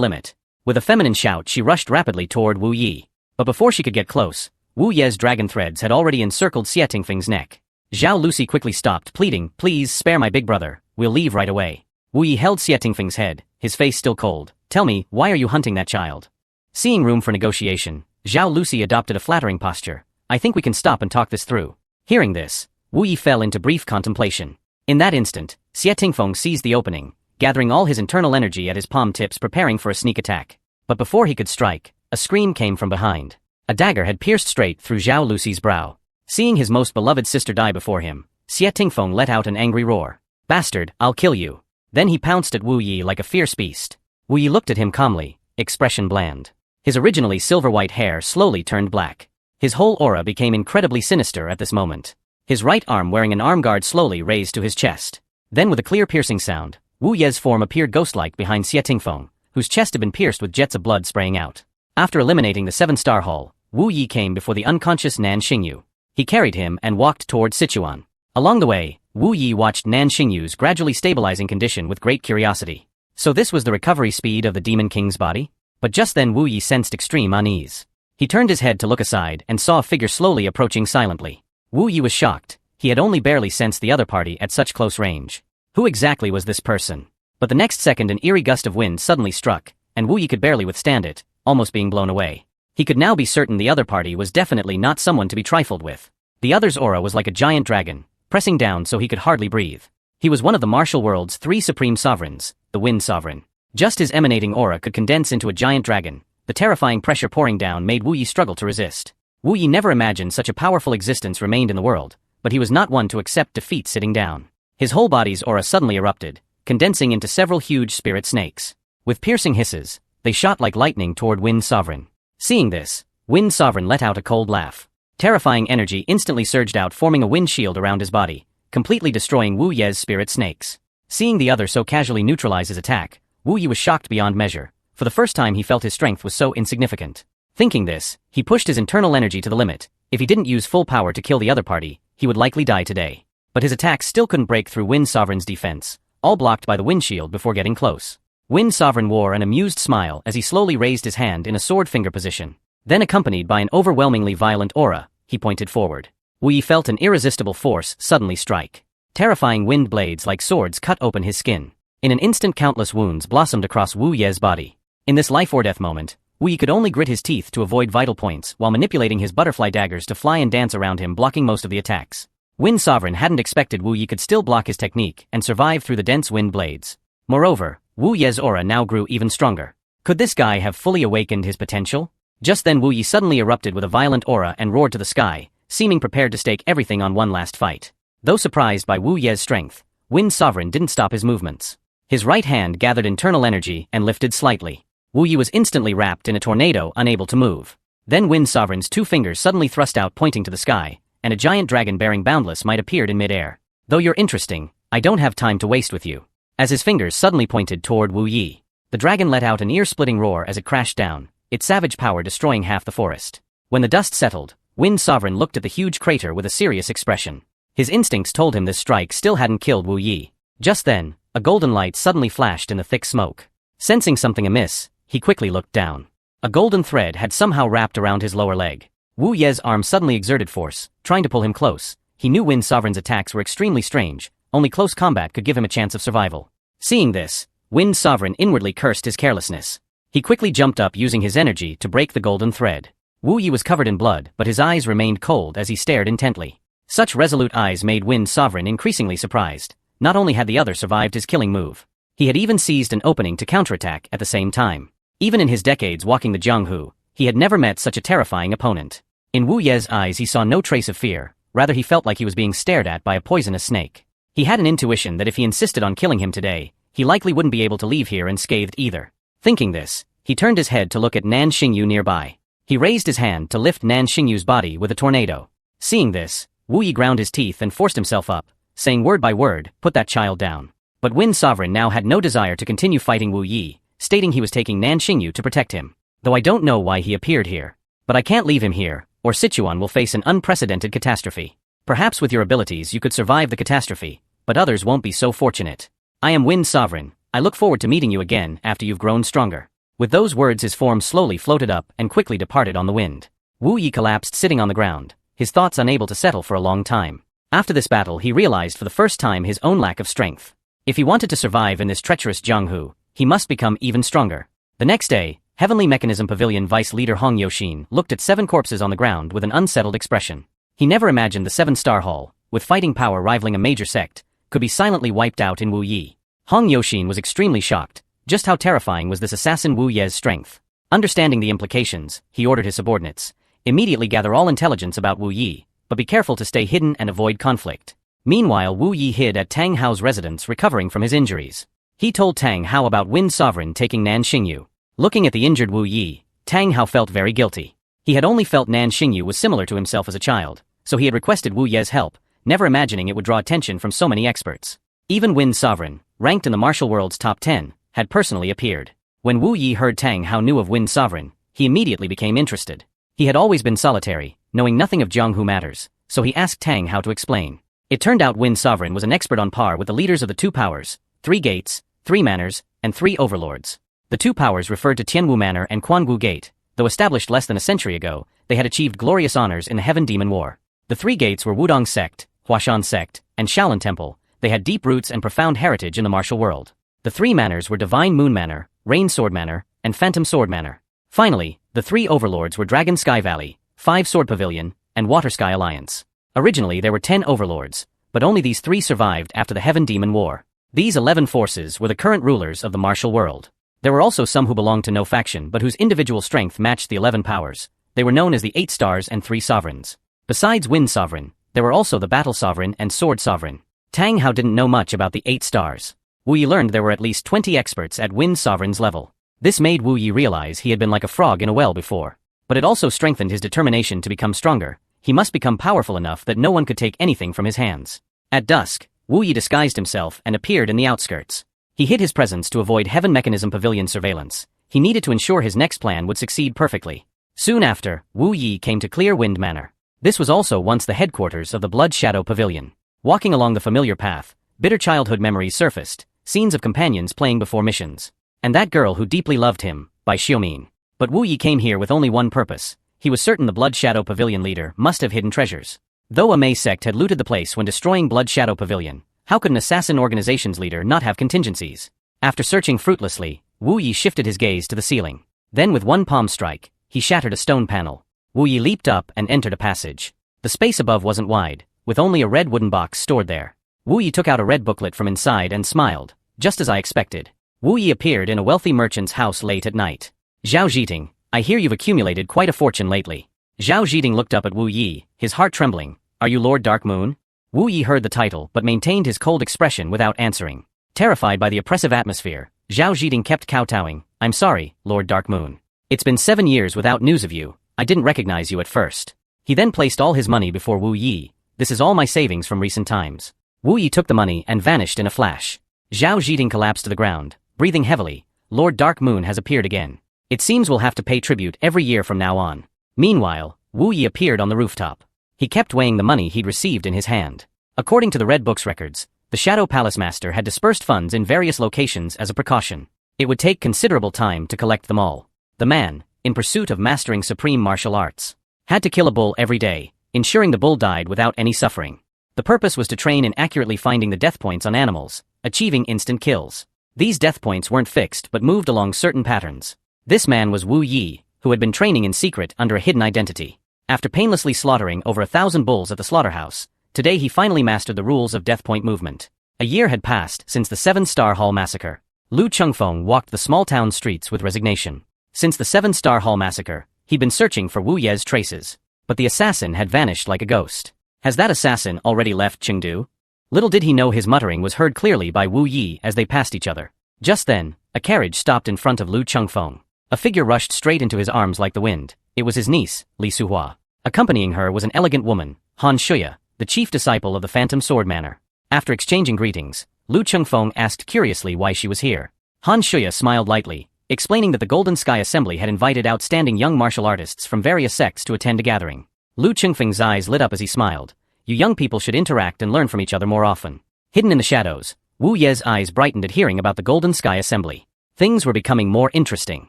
limit. With a feminine shout she rushed rapidly toward Wu Yi. But before she could get close, Wu Ye's dragon threads had already encircled Xie Tingfeng's neck. Zhao Lucy quickly stopped, pleading, "Please spare my big brother, we'll leave right away." Wu Yi held Xie Tingfeng's head, his face still cold. "Tell me, why are you hunting that child?" Seeing room for negotiation, Zhao Lucy adopted a flattering posture. "I think we can stop and talk this through." Hearing this, Wu Yi fell into brief contemplation. In that instant, Xie Tingfeng seized the opening, gathering all his internal energy at his palm tips preparing for a sneak attack. But before he could strike, a scream came from behind. A dagger had pierced straight through Zhao Lucy's brow. Seeing his most beloved sister die before him, Xie Tingfeng let out an angry roar. "Bastard, I'll kill you." Then he pounced at Wu Yi like a fierce beast. Wu Yi looked at him calmly, expression bland. His originally silver-white hair slowly turned black. His whole aura became incredibly sinister at this moment. His right arm wearing an arm guard slowly raised to his chest. Then with a clear piercing sound, Wu Ye's form appeared ghost-like behind Xie Tingfeng, whose chest had been pierced with jets of blood spraying out. After eliminating the 7-Star Hall, Wu Yi came before the unconscious Nan Xingyu. He carried him and walked toward Sichuan. Along the way, Wu Yi watched Nan Xingyu's gradually stabilizing condition with great curiosity. So this was the recovery speed of the Demon King's body? But just then Wu Yi sensed extreme unease. He turned his head to look aside and saw a figure slowly approaching silently. Wu Yi was shocked. He had only barely sensed the other party at such close range. Who exactly was this person? But the next second an eerie gust of wind suddenly struck, and Wu Yi could barely withstand it, almost being blown away. He could now be certain the other party was definitely not someone to be trifled with. The other's aura was like a giant dragon, pressing down so he could hardly breathe. He was one of the martial world's 3 supreme sovereigns, the Wind Sovereign. Just his emanating aura could condense into a giant dragon, the terrifying pressure pouring down made Wu Yi struggle to resist. Wu Yi never imagined such a powerful existence remained in the world, but he was not one to accept defeat sitting down. His whole body's aura suddenly erupted, condensing into several huge spirit snakes. With piercing hisses, they shot like lightning toward Wind Sovereign. Seeing this, Wind Sovereign let out a cold laugh. Terrifying energy instantly surged out, forming a wind shield around his body, completely destroying Wu Ye's spirit snakes. Seeing the other so casually neutralize his attack, Wu Yi was shocked beyond measure. For the first time he felt his strength was so insignificant. Thinking this, he pushed his internal energy to the limit. If he didn't use full power to kill the other party, he would likely die today. But his attacks still couldn't break through Wind Sovereign's defense, all blocked by the wind shield before getting close. Wind Sovereign wore an amused smile as he slowly raised his hand in a sword finger position. Then accompanied by an overwhelmingly violent aura, he pointed forward. Wu Yi felt an irresistible force suddenly strike. Terrifying wind blades like swords cut open his skin. In an instant countless wounds blossomed across Wu Ye's body. In this life or death moment, Wu Yi could only grit his teeth to avoid vital points while manipulating his butterfly daggers to fly and dance around him, blocking most of the attacks. Wind Sovereign hadn't expected Wu Yi could still block his technique and survive through the dense wind blades. Moreover, Wu Ye's aura now grew even stronger. Could this guy have fully awakened his potential? Just then Wu Yi suddenly erupted with a violent aura and roared to the sky, seeming prepared to stake everything on one last fight. Though surprised by Wu Ye's strength, Wind Sovereign didn't stop his movements. His right hand gathered internal energy and lifted slightly. Wu Yi was instantly wrapped in a tornado, unable to move. Then Wind Sovereign's two fingers suddenly thrust out, pointing to the sky, and a giant dragon bearing Boundless Might appeared in midair. Though you're interesting, I don't have time to waste with you. As his fingers suddenly pointed toward Wu Yi, the dragon let out an ear-splitting roar as it crashed down, its savage power destroying half the forest. When the dust settled, Wind Sovereign looked at the huge crater with a serious expression. His instincts told him this strike still hadn't killed Wu Yi. Just then, a golden light suddenly flashed in the thick smoke. Sensing something amiss, he quickly looked down. A golden thread had somehow wrapped around his lower leg. Wu Ye's arm suddenly exerted force, trying to pull him close. He knew Wind Sovereign's attacks were extremely strange, only close combat could give him a chance of survival. Seeing this, Wind Sovereign inwardly cursed his carelessness. He quickly jumped up, using his energy to break the golden thread. Wu Yi was covered in blood, but his eyes remained cold as he stared intently. Such resolute eyes made Wind Sovereign increasingly surprised. Not only had the other survived his killing move, he had even seized an opening to counterattack at the same time. Even in his decades walking the Jianghu, he had never met such a terrifying opponent. In Wu Ye's eyes he saw no trace of fear, rather he felt like he was being stared at by a poisonous snake. He had an intuition that if he insisted on killing him today, he likely wouldn't be able to leave here unscathed either. Thinking this, he turned his head to look at Nan Xingyu nearby. He raised his hand to lift Nan Xingyu's body with a tornado. Seeing this, Wu Yi ground his teeth and forced himself up, saying word by word, "Put that child down." But Wind Sovereign now had no desire to continue fighting Wu Yi, stating he was taking Nan Xingyu to protect him. Though I don't know why he appeared here. But I can't leave him here, or Sichuan will face an unprecedented catastrophe. Perhaps with your abilities you could survive the catastrophe, but others won't be so fortunate. I am Wind Sovereign. I look forward to meeting you again after you've grown stronger. With those words his form slowly floated up and quickly departed on the wind. Wu Yi collapsed sitting on the ground, his thoughts unable to settle for a long time. After this battle he realized for the first time his own lack of strength. If he wanted to survive in this treacherous Jianghu, he must become even stronger. The next day, Heavenly Mechanism Pavilion Vice Leader Hong Yoshin looked at 7 corpses on the ground with an unsettled expression. He never imagined the 7-star hall, with fighting power rivaling a major sect, could be silently wiped out in Wu Yi. Hong Yoshin was extremely shocked. Just how terrifying was this assassin Wu Ye's strength? Understanding the implications, he ordered his subordinates, immediately gather all intelligence about Wu Yi, but be careful to stay hidden and avoid conflict. Meanwhile Wu Yi hid at Tang Hao's residence recovering from his injuries. He told Tang Hao about Wind Sovereign taking Nan Xingyu. Looking at the injured Wu Yi, Tang Hao felt very guilty. He had only felt Nan Xingyu was similar to himself as a child, so he had requested Wu Ye's help, never imagining it would draw attention from so many experts. Even Wind Sovereign, ranked in the martial world's top 10, had personally appeared. When Wu Yi heard Tang Hao knew of Wind Sovereign, he immediately became interested. He had always been solitary, knowing nothing of Jianghu matters, so he asked Tang Hao to explain. It turned out Wind Sovereign was an expert on par with the leaders of the 2 powers, 3 gates, 3 manors, and 3 overlords. The 2 powers referred to Tianwu Manor and Quanwu Gate. Though established less than a century ago, they had achieved glorious honors in the Heaven Demon War. The 3 gates were Wudong Sect, Huashan Sect, and Shaolin Temple. They had deep roots and profound heritage in the martial world. The 3 manors were Divine Moon Manor, Rain Sword Manor, and Phantom Sword Manor. Finally, the 3 overlords were Dragon Sky Valley, 5 Sword Pavilion, and Water Sky Alliance. Originally there were 10 overlords, but only these 3 survived after the Heaven Demon War. These 11 forces were the current rulers of the martial world. There were also some who belonged to no faction but whose individual strength matched the 11 powers. They were known as the 8 Stars and 3 Sovereigns. Besides Wind Sovereign, there were also the Battle Sovereign and Sword Sovereign. Tang Hao didn't know much about the 8 Stars. Wu Yi learned there were at least 20 experts at Wind Sovereign's level. This made Wu Yi realize he had been like a frog in a well before. But it also strengthened his determination to become stronger. He must become powerful enough that no one could take anything from his hands. At dusk, Wu Yi disguised himself and appeared in the outskirts. He hid his presence to avoid Heaven Mechanism Pavilion surveillance. He needed to ensure his next plan would succeed perfectly. Soon after, Wu Yi came to Clear Wind Manor. This was also once the headquarters of the Blood Shadow Pavilion. Walking along the familiar path, bitter childhood memories surfaced, scenes of companions playing before missions. And that girl who deeply loved him, by Xiumin. But Wu Yi came here with only one purpose. He was certain the Blood Shadow Pavilion leader must have hidden treasures. Though Amay sect had looted the place when destroying Blood Shadow Pavilion, How could an assassin organization's leader not have contingencies? After searching fruitlessly, Wu Yi shifted his gaze to the ceiling. Then with one palm strike, he shattered a stone panel. Wu Yi leaped up and entered a passage. The space above wasn't wide, with only a red wooden box stored there. Wu Yi took out a red booklet from inside and smiled, just as I expected. Wu Yi appeared in a wealthy merchant's house late at night. Zhao Zhiting, I hear you've accumulated quite a fortune lately. Zhao Zhiting looked up at Wu Yi, his heart trembling. Are you Lord Dark Moon? Wu Yi heard the title but maintained his cold expression without answering. Terrified by the oppressive atmosphere, Zhao Zhiting kept kowtowing. I'm sorry, Lord Dark Moon. It's been 7 years without news of you. I didn't recognize you at first. He then placed all his money before Wu Yi. This is all my savings from recent times. Wu Yi took the money and vanished in a flash. Zhao Zhiting collapsed to the ground, breathing heavily. Lord Dark Moon has appeared again. It seems we'll have to pay tribute every year from now on. Meanwhile, Wu Yi appeared on the rooftop. He kept weighing the money he'd received in his hand. According to the Red Book's records, the Shadow Palace Master had dispersed funds in various locations as a precaution. It would take considerable time to collect them all. The man, in pursuit of mastering supreme martial arts, had to kill a bull every day, ensuring the bull died without any suffering. The purpose was to train in accurately finding the death points on animals, achieving instant kills. These death points weren't fixed but moved along certain patterns. This man was Wu Yi, who had been training in secret under a hidden identity. After painlessly slaughtering over 1,000 bulls at the slaughterhouse, today he finally mastered the rules of death point movement. A year had passed since the 7-Star Hall massacre. Lu Chengfeng walked the small town streets with resignation. Since the 7-Star Hall massacre, he'd been searching for Wu Ye's traces. But the assassin had vanished like a ghost. Has that assassin already left Chengdu? Little did he know his muttering was heard clearly by Wu Yi as they passed each other. Just then, a carriage stopped in front of Lu Chengfeng. A figure rushed straight into his arms like the wind. It was his niece, Li Suhua. Accompanying her was an elegant woman, Han Shuya, the chief disciple of the Phantom Sword Manor. After exchanging greetings, Lu Chengfeng asked curiously why she was here. Han Shuya smiled lightly, explaining that the Golden Sky Assembly had invited outstanding young martial artists from various sects to attend a gathering. Lu Chengfeng's eyes lit up as he smiled. You young people should interact and learn from each other more often. Hidden in the shadows, Wu Ye's eyes brightened at hearing about the Golden Sky Assembly. Things were becoming more interesting.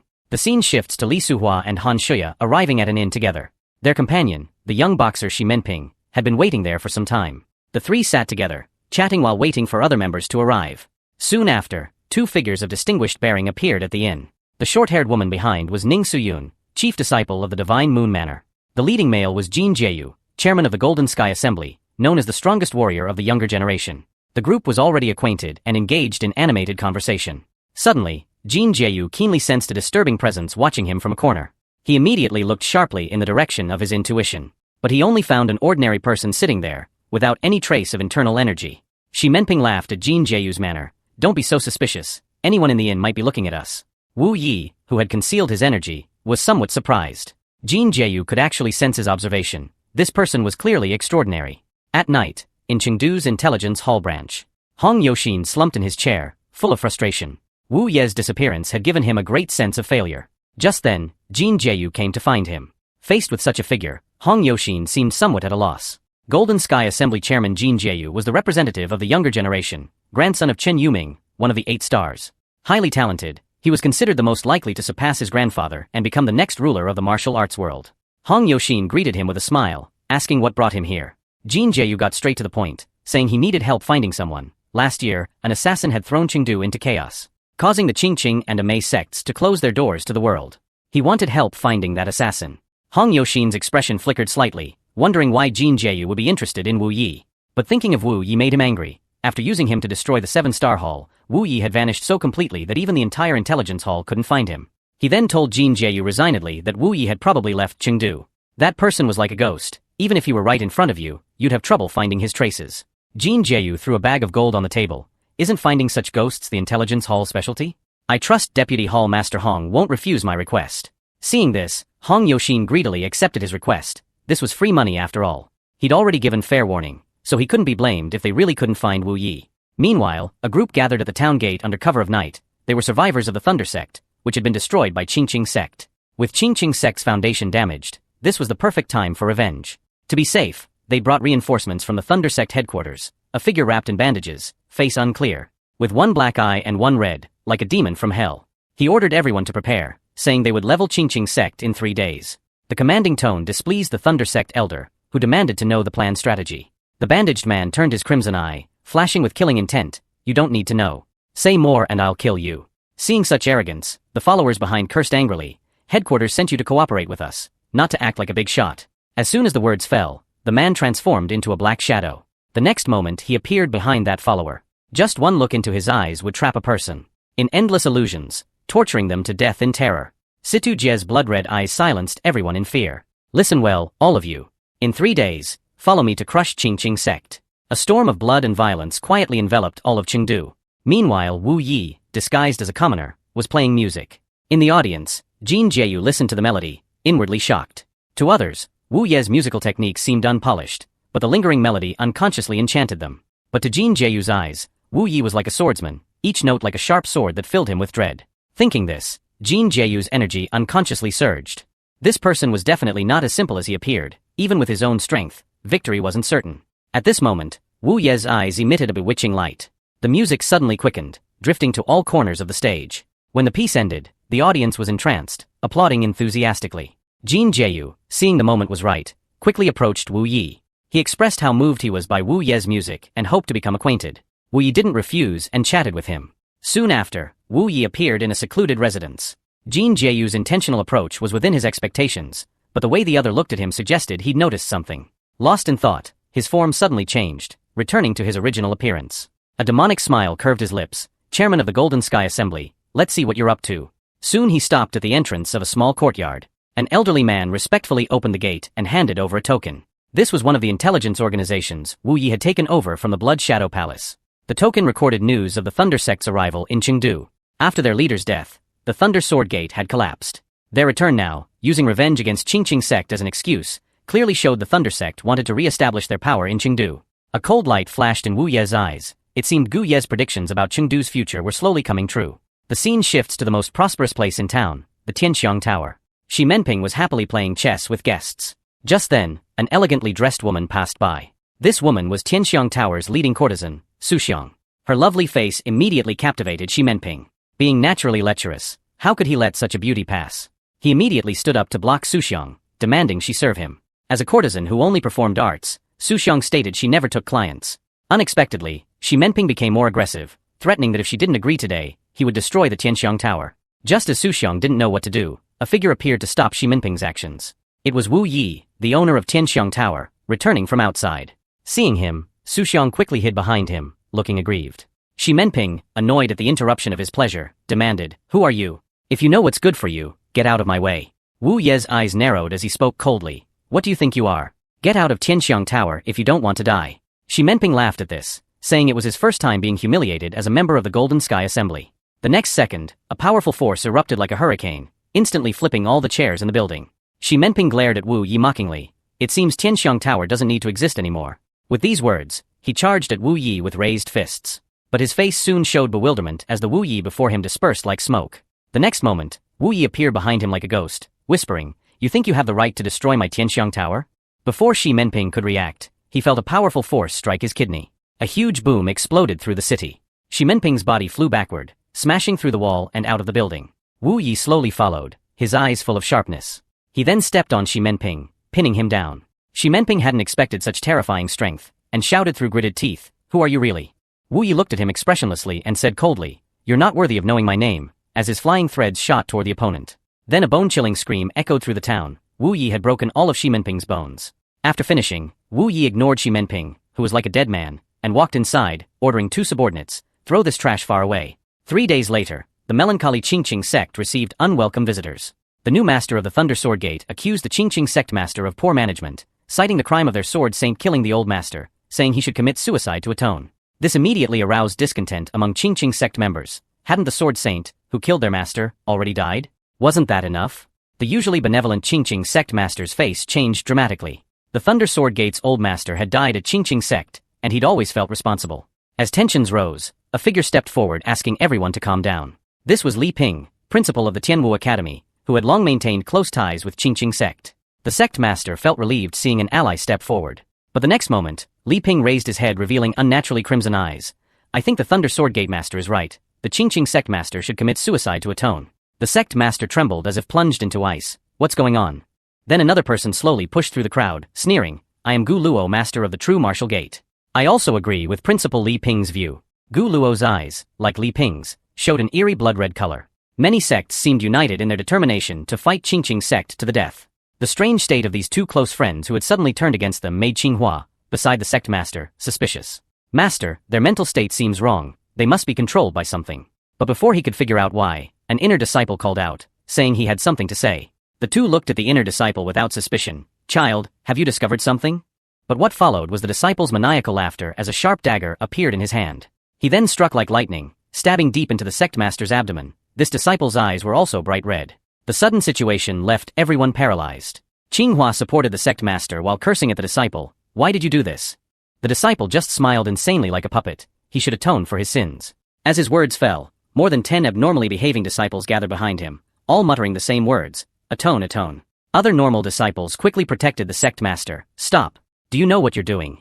The scene shifts to Li Suhua and Han Shuya arriving at an inn together. Their companion, the young boxer Shi Menping, had been waiting there for some time. The three sat together, chatting while waiting for other members to arrive. Soon after, two figures of distinguished bearing appeared at the inn. The short-haired woman behind was Ning Suyun, chief disciple of the Divine Moon Manor. The leading male was Jin Jieyu, chairman of the Golden Sky Assembly, known as the strongest warrior of the younger generation. The group was already acquainted and engaged in animated conversation. Suddenly, Jin Jieyu keenly sensed a disturbing presence watching him from a corner. He immediately looked sharply in the direction of his intuition. But he only found an ordinary person sitting there, without any trace of internal energy. Shi Menping laughed at Jin Jieyu's manner. Don't be so suspicious. Anyone in the inn might be looking at us. Wu Yi, who had concealed his energy, was somewhat surprised. Jin Jieyu could actually sense his observation. This person was clearly extraordinary. At night, in Chengdu's intelligence hall branch, Hong Yoxin slumped in his chair, full of frustration. Wu Ye's disappearance had given him a great sense of failure. Just then, Jin Jieyu came to find him. Faced with such a figure, Hong Yoxin seemed somewhat at a loss. Golden Sky Assembly Chairman Jin Jieyu was the representative of the younger generation, grandson of Chen Yuming, one of the 8 stars. Highly talented, he was considered the most likely to surpass his grandfather and become the next ruler of the martial arts world. Hong Yoxin greeted him with a smile, asking what brought him here. Jin Jieyu got straight to the point, saying he needed help finding someone. Last year, an assassin had thrown Chengdu into chaos, causing the Qingqing and Amay sects to close their doors to the world. He wanted help finding that assassin. Hong Yoxin's expression flickered slightly, wondering why Jin Jieyu would be interested in Wu Yi. But thinking of Wu Yi made him angry. After using him to destroy the 7-Star Hall, Wu Yi had vanished so completely that even the entire intelligence hall couldn't find him. He then told Jin Jieyu resignedly that Wu Yi had probably left Chengdu. That person was like a ghost. Even if he were right in front of you, you'd have trouble finding his traces. Jin Jieyu threw a bag of gold on the table. Isn't finding such ghosts the intelligence hall specialty? I trust Deputy Hall Master Hong won't refuse my request. Seeing this, Hong Yoxin greedily accepted his request. This was free money after all. He'd already given fair warning, so he couldn't be blamed if they really couldn't find Wu Yi. Meanwhile, a group gathered at the town gate under cover of night. They were survivors of the Thunder Sect, which had been destroyed by Qingqing Sect. With Qingqing Sect's foundation damaged, this was the perfect time for revenge. To be safe, they brought reinforcements from the Thunder Sect headquarters, a figure wrapped in bandages, face unclear, with one black eye and one red, like a demon from hell. He ordered everyone to prepare, saying they would level Qingqing Sect in 3 days. The commanding tone displeased the Thunder Sect elder, who demanded to know the planned strategy. The bandaged man turned his crimson eye, flashing with killing intent. You don't need to know. Say more and I'll kill you. Seeing such arrogance, the followers behind cursed angrily. Headquarters sent you to cooperate with us, not to act like a big shot. As soon as the words fell, the man transformed into a black shadow. The next moment he appeared behind that follower. Just one look into his eyes would trap a person in endless illusions, torturing them to death in terror. Situ Jie's blood-red eyes silenced everyone in fear. Listen well, all of you. In 3 days, follow me to crush Qingqing sect. A storm of blood and violence quietly enveloped all of Chengdu. Meanwhile, Wu Yi, disguised as a commoner, was playing music. In the audience, Jin Jieyu listened to the melody, inwardly shocked. To others, Wu Ye's musical technique seemed unpolished, but the lingering melody unconsciously enchanted them. But to Jin Jieyu's eyes, Wu Yi was like a swordsman, each note like a sharp sword that filled him with dread. Thinking this, Jin Jieyu's energy unconsciously surged. This person was definitely not as simple as he appeared. Even with his own strength, victory wasn't certain. At this moment, Wu Ye's eyes emitted a bewitching light. The music suddenly quickened, drifting to all corners of the stage. When the piece ended, the audience was entranced, applauding enthusiastically. Jin Jieyu, seeing the moment was right, quickly approached Wu Yi. He expressed how moved he was by Wu Ye's music and hoped to become acquainted. Wu Yi didn't refuse and chatted with him. Soon after, Wu Yi appeared in a secluded residence. Jin Jieyu's intentional approach was within his expectations, but the way the other looked at him suggested he'd noticed something. Lost in thought, his form suddenly changed, returning to his original appearance. A demonic smile curved his lips. Chairman of the Golden Sky Assembly, let's see what you're up to. Soon he stopped at the entrance of a small courtyard. An elderly man respectfully opened the gate and handed over a token. This was one of the intelligence organizations Wu Yi had taken over from the Blood Shadow Palace. The token recorded news of the Thunder Sect's arrival in Chengdu. After their leader's death, the Thunder Sword Gate had collapsed. Their return now, using revenge against Qingqing sect as an excuse, clearly showed the Thunder Sect wanted to re-establish their power in Chengdu. A cold light flashed in Wu Ye's eyes. It seemed Gu Ye's predictions about Chengdu's future were slowly coming true. The scene shifts to the most prosperous place in town, the Tianxiang Tower. Shi Menping was happily playing chess with guests. Just then, an elegantly dressed woman passed by. This woman was Tianxiang Tower's leading courtesan, Su Xiang. Her lovely face immediately captivated Shi Menping. Being naturally lecherous, how could he let such a beauty pass? He immediately stood up to block Su Xiang, demanding she serve him. As a courtesan who only performed arts, Su Xiang stated she never took clients. Unexpectedly, Shi Menping became more aggressive, threatening that if she didn't agree today, he would destroy the Tianxiang Tower. Just as Su Xiang didn't know what to do, a figure appeared to stop Shi Menping's actions. It was Wu Yi, the owner of Tianxiang Tower, returning from outside. Seeing him, Su Xiang quickly hid behind him, looking aggrieved. Shi Menping, annoyed at the interruption of his pleasure, demanded, "Who are you? If you know what's good for you, get out of my way." Wu Ye's eyes narrowed as he spoke coldly. "What do you think you are? Get out of Tianxiang Tower if you don't want to die." Shi Menping laughed at this, saying it was his first time being humiliated as a member of the Golden Sky Assembly. The next second, a powerful force erupted like a hurricane, instantly flipping all the chairs in the building. Shi Menping glared at Wu Yi mockingly. "It seems Tianxiang Tower doesn't need to exist anymore." With these words, he charged at Wu Yi with raised fists. But his face soon showed bewilderment as the Wu Yi before him dispersed like smoke. The next moment, Wu Yi appeared behind him like a ghost, whispering, "You think you have the right to destroy my Tianxiang Tower?" Before Shi Menping could react, he felt a powerful force strike his kidney. A huge boom exploded through the city. Shi Menping's body flew backward, smashing through the wall and out of the building. Wu Yi slowly followed, his eyes full of sharpness. He then stepped on Shi Menping, pinning him down. Shi Menping hadn't expected such terrifying strength, and shouted through gritted teeth, "Who are you really?" Wu Yi looked at him expressionlessly and said coldly, "You're not worthy of knowing my name," as his flying threads shot toward the opponent. Then a bone-chilling scream echoed through the town. Wu Yi had broken all of Shi Menping's bones. After finishing, Wu Yi ignored Shi Menping, who was like a dead man, and walked inside, ordering 2 subordinates, "Throw this trash far away." 3 days later, the melancholy Qingqing sect received unwelcome visitors. The new master of the Thunder Sword Gate accused the Qingqing sect master of poor management, citing the crime of their sword saint killing the old master, saying he should commit suicide to atone. This immediately aroused discontent among Qingqing sect members. Hadn't the sword saint, who killed their master, already died? Wasn't that enough? The usually benevolent Qingqing sect master's face changed dramatically. The Thunder Sword Gate's old master had died at Qingqing sect, and he'd always felt responsible. As tensions rose, a figure stepped forward asking everyone to calm down. This was Li Ping, principal of the Tianwu Academy, who had long maintained close ties with Qingqing sect. The sect master felt relieved seeing an ally step forward. But the next moment, Li Ping raised his head revealing unnaturally crimson eyes. "I think the Thunder Sword Gate master is right. The Qingqing sect master should commit suicide to atone." The sect master trembled as if plunged into ice. "What's going on?" Then another person slowly pushed through the crowd, sneering, "I am Gu Luo, master of the true martial gate." I also agree with Principal Li Ping's view. Gu Luo's eyes, like Li Ping's, showed an eerie blood-red color. Many sects seemed united in their determination to fight Qingqing's sect to the death. The strange state of these two close friends who had suddenly turned against them made Qinghua, beside the sect master, suspicious. Master, their mental state seems wrong, they must be controlled by something. But before he could figure out why, an inner disciple called out, saying he had something to say. The two looked at the inner disciple without suspicion. Child, have you discovered something? But what followed was the disciple's maniacal laughter as a sharp dagger appeared in his hand. He then struck like lightning, stabbing deep into the sect master's abdomen. This disciple's eyes were also bright red. The sudden situation left everyone paralyzed. Qinghua supported the sect master while cursing at the disciple. Why did you do this? The disciple just smiled insanely like a puppet. He should atone for his sins. As his words fell, more than 10 abnormally behaving disciples gathered behind him, all muttering the same words, atone, atone. Other normal disciples quickly protected the sect master. Stop. Do you know what you're doing?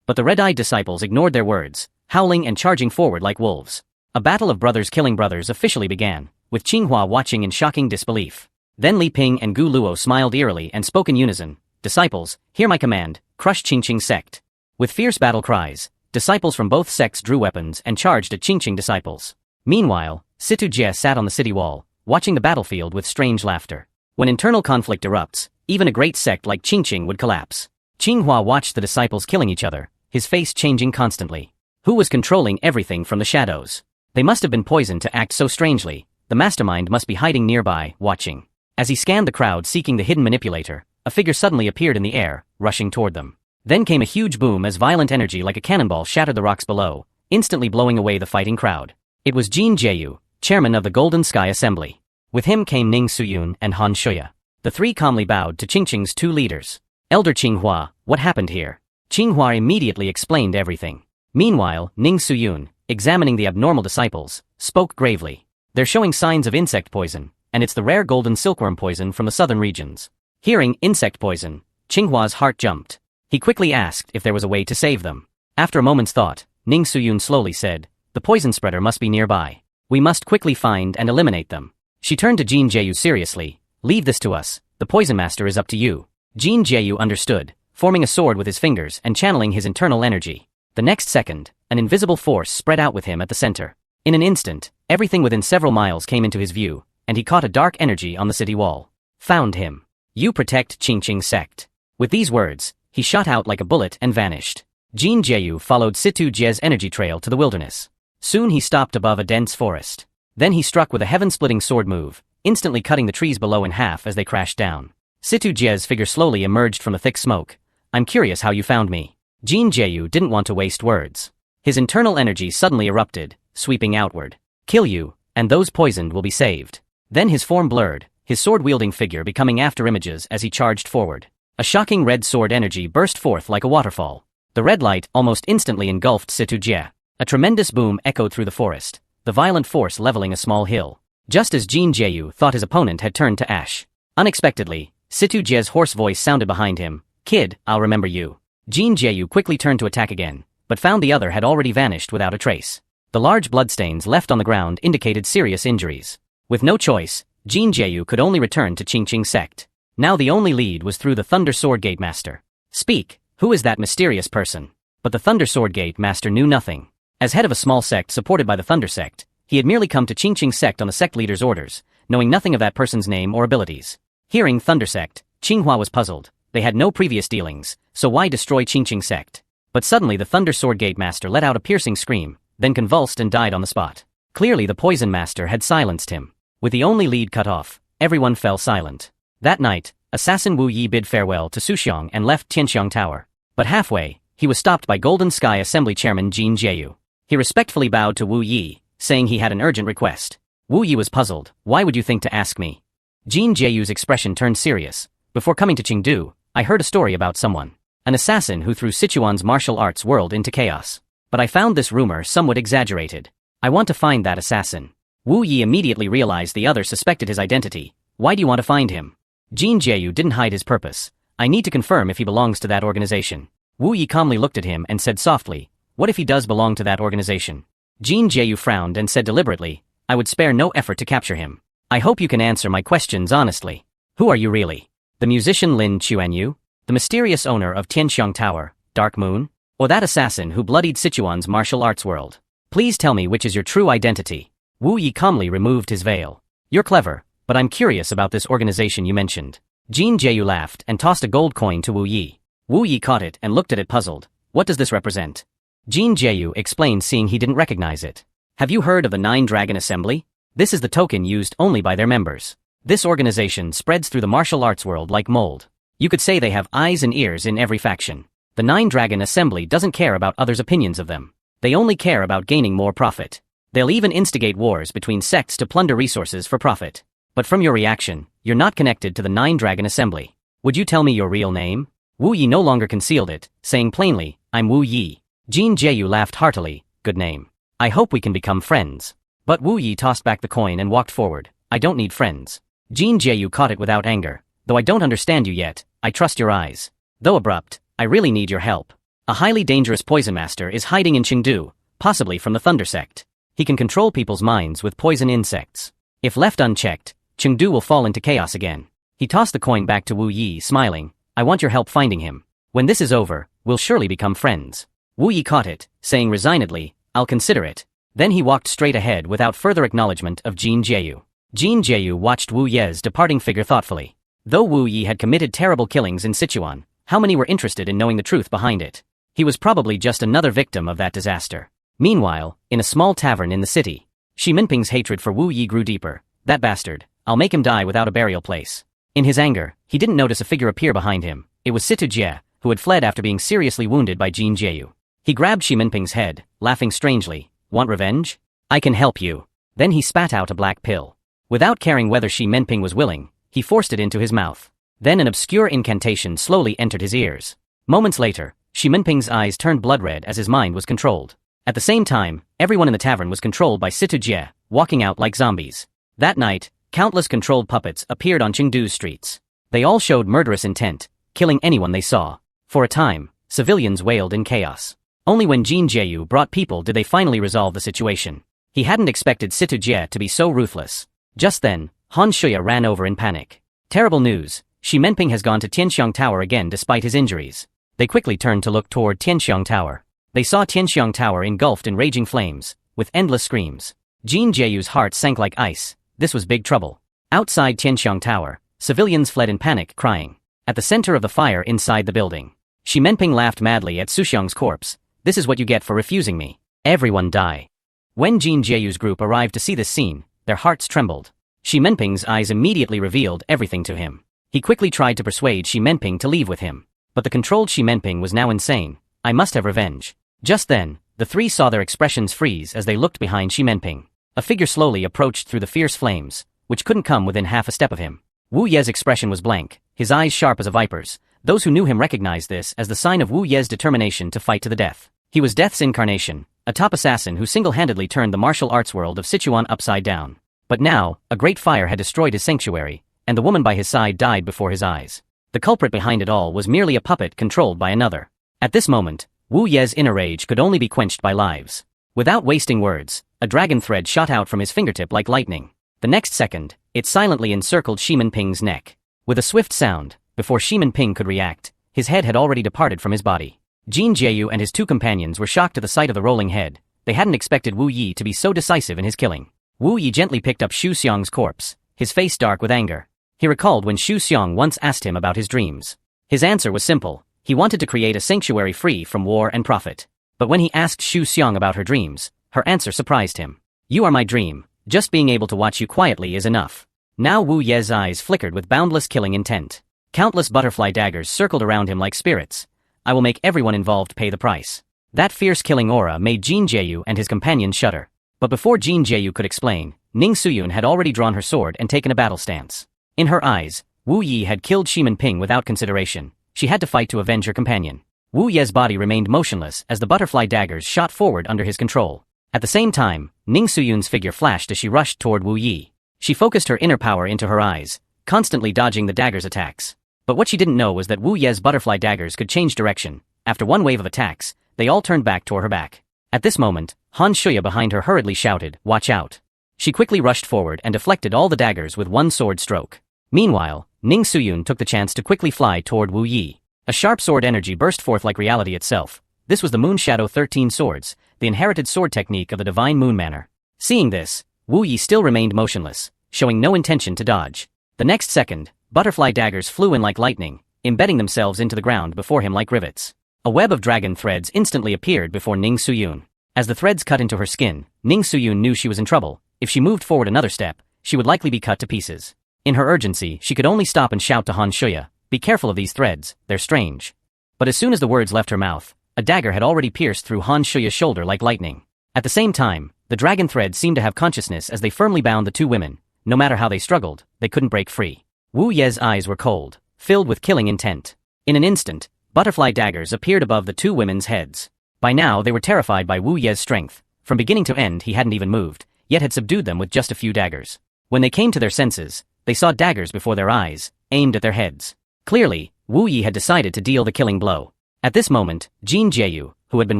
But the red-eyed disciples ignored their words, howling and charging forward like wolves. A battle of brothers killing brothers officially began, with Qinghua watching in shocking disbelief. Then Li Ping and Gu Luo smiled eerily and spoke in unison. Disciples, hear my command, crush Qingqing's sect. With fierce battle cries, disciples from both sects drew weapons and charged at Qingqing disciples. Meanwhile, Situ Jie sat on the city wall, watching the battlefield with strange laughter. When internal conflict erupts, even a great sect like Qingqing would collapse. Qinghua watched the disciples killing each other, his face changing constantly. Who was controlling everything from the shadows? They must have been poisoned to act so strangely. The mastermind must be hiding nearby, watching. As he scanned the crowd seeking the hidden manipulator, a figure suddenly appeared in the air, rushing toward them. Then came a huge boom as violent energy like a cannonball shattered the rocks below, instantly blowing away the fighting crowd. It was Jin Jieyu, chairman of the Golden Sky Assembly. With him came Ning Suyun and Han Shuya. The three calmly bowed to Qingqing's two leaders. Elder Qinghua, what happened here? Qinghua immediately explained everything. Meanwhile, Ning Suyun, examining the abnormal disciples, spoke gravely. They're showing signs of insect poison, and it's the rare golden silkworm poison from the southern regions. Hearing insect poison, Qinghua's heart jumped. He quickly asked if there was a way to save them. After a moment's thought, Ning Suyun slowly said, the poison spreader must be nearby. We must quickly find and eliminate them. She turned to Jin Jieyu seriously. Leave this to us, the poison master is up to you. Jin Jieyu understood, forming a sword with his fingers and channeling his internal energy. The next second, an invisible force spread out with him at the center. In an instant, everything within several miles came into his view, and he caught a dark energy on the city wall. Found him. You protect Qingqing sect. With these words, he shot out like a bullet and vanished. Jin Jieyu followed Situ Jie's energy trail to the wilderness. Soon he stopped above a dense forest. Then he struck with a heaven-splitting sword move, instantly cutting the trees below in half as they crashed down. Situ Jie's figure slowly emerged from the thick smoke. I'm curious how you found me. Jin Jieyu didn't want to waste words. His internal energy suddenly erupted, sweeping outward. Kill you, and those poisoned will be saved. Then his form blurred, his sword-wielding figure becoming after-images as he charged forward. A shocking red sword energy burst forth like a waterfall. The red light almost instantly engulfed Situ Jie. A tremendous boom echoed through the forest, the violent force leveling a small hill. Just as Jin Jieyu thought his opponent had turned to ash. Unexpectedly, Situ Jie's hoarse voice sounded behind him. Kid, I'll remember you. Jin Jieyu quickly turned to attack again, but found the other had already vanished without a trace. The large bloodstains left on the ground indicated serious injuries. With no choice, Jin Jieyu could only return to Qingqing sect. Now the only lead was through the Thunder Sword Gate Master. Speak, who is that mysterious person? But the Thunder Sword Gate Master knew nothing. As head of a small sect supported by the Thunder sect, he had merely come to Qingqing sect on the sect leader's orders, knowing nothing of that person's name or abilities. Hearing Thunder sect, Qinghua was puzzled. They had no previous dealings, so why destroy Qingqing sect? But suddenly the Thunder Sword Gate Master let out a piercing scream, then convulsed and died on the spot. Clearly the Poison Master had silenced him. With the only lead cut off, everyone fell silent. That night, assassin Wu Yi bid farewell to Suxiang and left Tianxiang Tower. But halfway, he was stopped by Golden Sky Assembly Chairman Jin Jieyu. He respectfully bowed to Wu Yi, saying he had an urgent request. Wu Yi was puzzled. Why would you think to ask me? Jin Jieyu's expression turned serious. Before coming to Chengdu, I heard a story about someone. An assassin who threw Sichuan's martial arts world into chaos. But I found this rumor somewhat exaggerated. I want to find that assassin. Wu Yi immediately realized the other suspected his identity. Why do you want to find him? Jin Jieyu didn't hide his purpose. I need to confirm if he belongs to that organization. Wu Yi calmly looked at him and said softly, what if he does belong to that organization? Jin Jieyu frowned and said deliberately, I would spare no effort to capture him. I hope you can answer my questions honestly. Who are you really? The musician Lin Chuanyu? The mysterious owner of Tianxiang Tower, Dark Moon? Or that assassin who bloodied Sichuan's martial arts world? Please tell me which is your true identity. Wu Yi calmly removed his veil. You're clever, but I'm curious about this organization you mentioned. Jin Jieyu laughed and tossed a gold coin to Wu Yi. Wu Yi caught it and looked at it puzzled. What does this represent? Jin Jieyu explained, seeing he didn't recognize it. Have you heard of the Nine Dragon Assembly? This is the token used only by their members. This organization spreads through the martial arts world like mold. You could say they have eyes and ears in every faction. The Nine Dragon Assembly doesn't care about others' opinions of them. They only care about gaining more profit. They'll even instigate wars between sects to plunder resources for profit. But from your reaction, you're not connected to the Nine Dragon Assembly. Would you tell me your real name? Wu Yi no longer concealed it, saying plainly, I'm Wu Yi. Jin Jieyu laughed heartily. Good name. I hope we can become friends. But Wu Yi tossed back the coin and walked forward. I don't need friends. Jin Jieyu caught it without anger. Though I don't understand you yet, I trust your eyes. Though abrupt, I really need your help. A highly dangerous poison master is hiding in Qingdu, possibly from the Thunder sect. He can control people's minds with poison insects. If left unchecked, Qingdu will fall into chaos again. He tossed the coin back to Wu Yi, smiling. I want your help finding him. When this is over, we'll surely become friends. Wu Yi caught it, saying resignedly, I'll consider it. Then he walked straight ahead without further acknowledgement of Jin Jieyu. Jin Jieyu watched Wu Ye's departing figure thoughtfully. Though Wu Yi had committed terrible killings in Sichuan, how many were interested in knowing the truth behind it? He was probably just another victim of that disaster. Meanwhile, in a small tavern in the city, Xi Minping's hatred for Wu Yi grew deeper. That bastard, I'll make him die without a burial place. In his anger, he didn't notice a figure appear behind him. It was Situ Jie, who had fled after being seriously wounded by Jin Jieyu. He grabbed Xi Minping's head, laughing strangely. Want revenge? I can help you. Then he spat out a black pill. Without caring whether Xi Minping was willing, he forced it into his mouth. Then an obscure incantation slowly entered his ears. Moments later, Xi Minping's eyes turned blood red as his mind was controlled. At the same time, everyone in the tavern was controlled by Situ Jie, walking out like zombies. That night, countless controlled puppets appeared on Qingdu's streets. They all showed murderous intent, killing anyone they saw. For a time, civilians wailed in chaos. Only when Jin Jieyu brought people did they finally resolve the situation. He hadn't expected Situ Jie to be so ruthless. Just then, Han Shuya ran over in panic. Terrible news, Xi Minping has gone to Tianxiang Tower again despite his injuries. They quickly turned to look toward Tianxiang Tower. They saw Tianxiang Tower engulfed in raging flames, with endless screams. Jin Jieyu's heart sank like ice. This was big trouble. Outside Tianxiang Tower, civilians fled in panic, crying. At the center of the fire inside the building, Xi Minping laughed madly at Su Xiang's corpse. This is what you get for refusing me. Everyone die. When Jin Jieyu's group arrived to see this scene, their hearts trembled. Xi Minping's eyes immediately revealed everything to him. He quickly tried to persuade Xi Minping to leave with him. But the controlled Xi Minping was now insane. I must have revenge. Just then, the three saw their expressions freeze as they looked behind Xi Minping. A figure slowly approached through the fierce flames, which couldn't come within half a step of him. Wu Ye's expression was blank, his eyes sharp as a viper's. Those who knew him recognized this as the sign of Wu Ye's determination to fight to the death. He was Death's incarnation, a top assassin who single-handedly turned the martial arts world of Sichuan upside down. But now, a great fire had destroyed his sanctuary, and the woman by his side died before his eyes. The culprit behind it all was merely a puppet controlled by another. At this moment, Wu Ye's inner rage could only be quenched by lives. Without wasting words, a dragon thread shot out from his fingertip like lightning. The next second, it silently encircled Xi Minping's neck. With a swift sound, before Xi Minping could react, his head had already departed from his body. Jin Jieyu and his two companions were shocked to the sight of the rolling head. They hadn't expected Wu Yi to be so decisive in his killing. Wu Yi gently picked up Xu Xiang's corpse, his face dark with anger. He recalled when Xu Xiang once asked him about his dreams. His answer was simple. He wanted to create a sanctuary free from war and profit. But when he asked Xu Xiang about her dreams, her answer surprised him. You are my dream. Just being able to watch you quietly is enough. Now Wu Ye's eyes flickered with boundless killing intent. Countless butterfly daggers circled around him like spirits. I will make everyone involved pay the price. That fierce killing aura made Jin Jieyu and his companions shudder. But before Jin Jieyu could explain, Ning Suyun had already drawn her sword and taken a battle stance. In her eyes, Wu Yi had killed Xi Minping without consideration. She had to fight to avenge her companion. Wu Ye's body remained motionless as the butterfly daggers shot forward under his control. At the same time, Ning Suyun's figure flashed as she rushed toward Wu Yi. She focused her inner power into her eyes, constantly dodging the daggers' attacks. But what she didn't know was that Wu Ye's butterfly daggers could change direction. After one wave of attacks, they all turned back toward her back. At this moment, Han Shuya behind her hurriedly shouted, "Watch out." She quickly rushed forward and deflected all the daggers with one sword stroke. Meanwhile, Ning Suyun took the chance to quickly fly toward Wu Yi. A sharp sword energy burst forth like reality itself. This was the Moon Shadow 13 Swords, the inherited sword technique of the Divine Moon Manor. Seeing this, Wu Yi still remained motionless, showing no intention to dodge. The next second, butterfly daggers flew in like lightning, embedding themselves into the ground before him like rivets. A web of dragon threads instantly appeared before Ning Suyun. As the threads cut into her skin, Ning Suyun knew she was in trouble. If she moved forward another step, she would likely be cut to pieces. In her urgency, she could only stop and shout to Han Shuya, "Be careful of these threads, they're strange." But as soon as the words left her mouth, a dagger had already pierced through Han Shuya's shoulder like lightning. At the same time, the dragon threads seemed to have consciousness as they firmly bound the two women. No matter how they struggled, they couldn't break free. Wu Ye's eyes were cold, filled with killing intent. In an instant, butterfly daggers appeared above the two women's heads. By now they were terrified by Wu Ye's strength. From beginning to end he hadn't even moved, yet had subdued them with just a few daggers. When they came to their senses, they saw daggers before their eyes, aimed at their heads. Clearly, Wu Yi had decided to deal the killing blow. At this moment, Jin Jieyu, who had been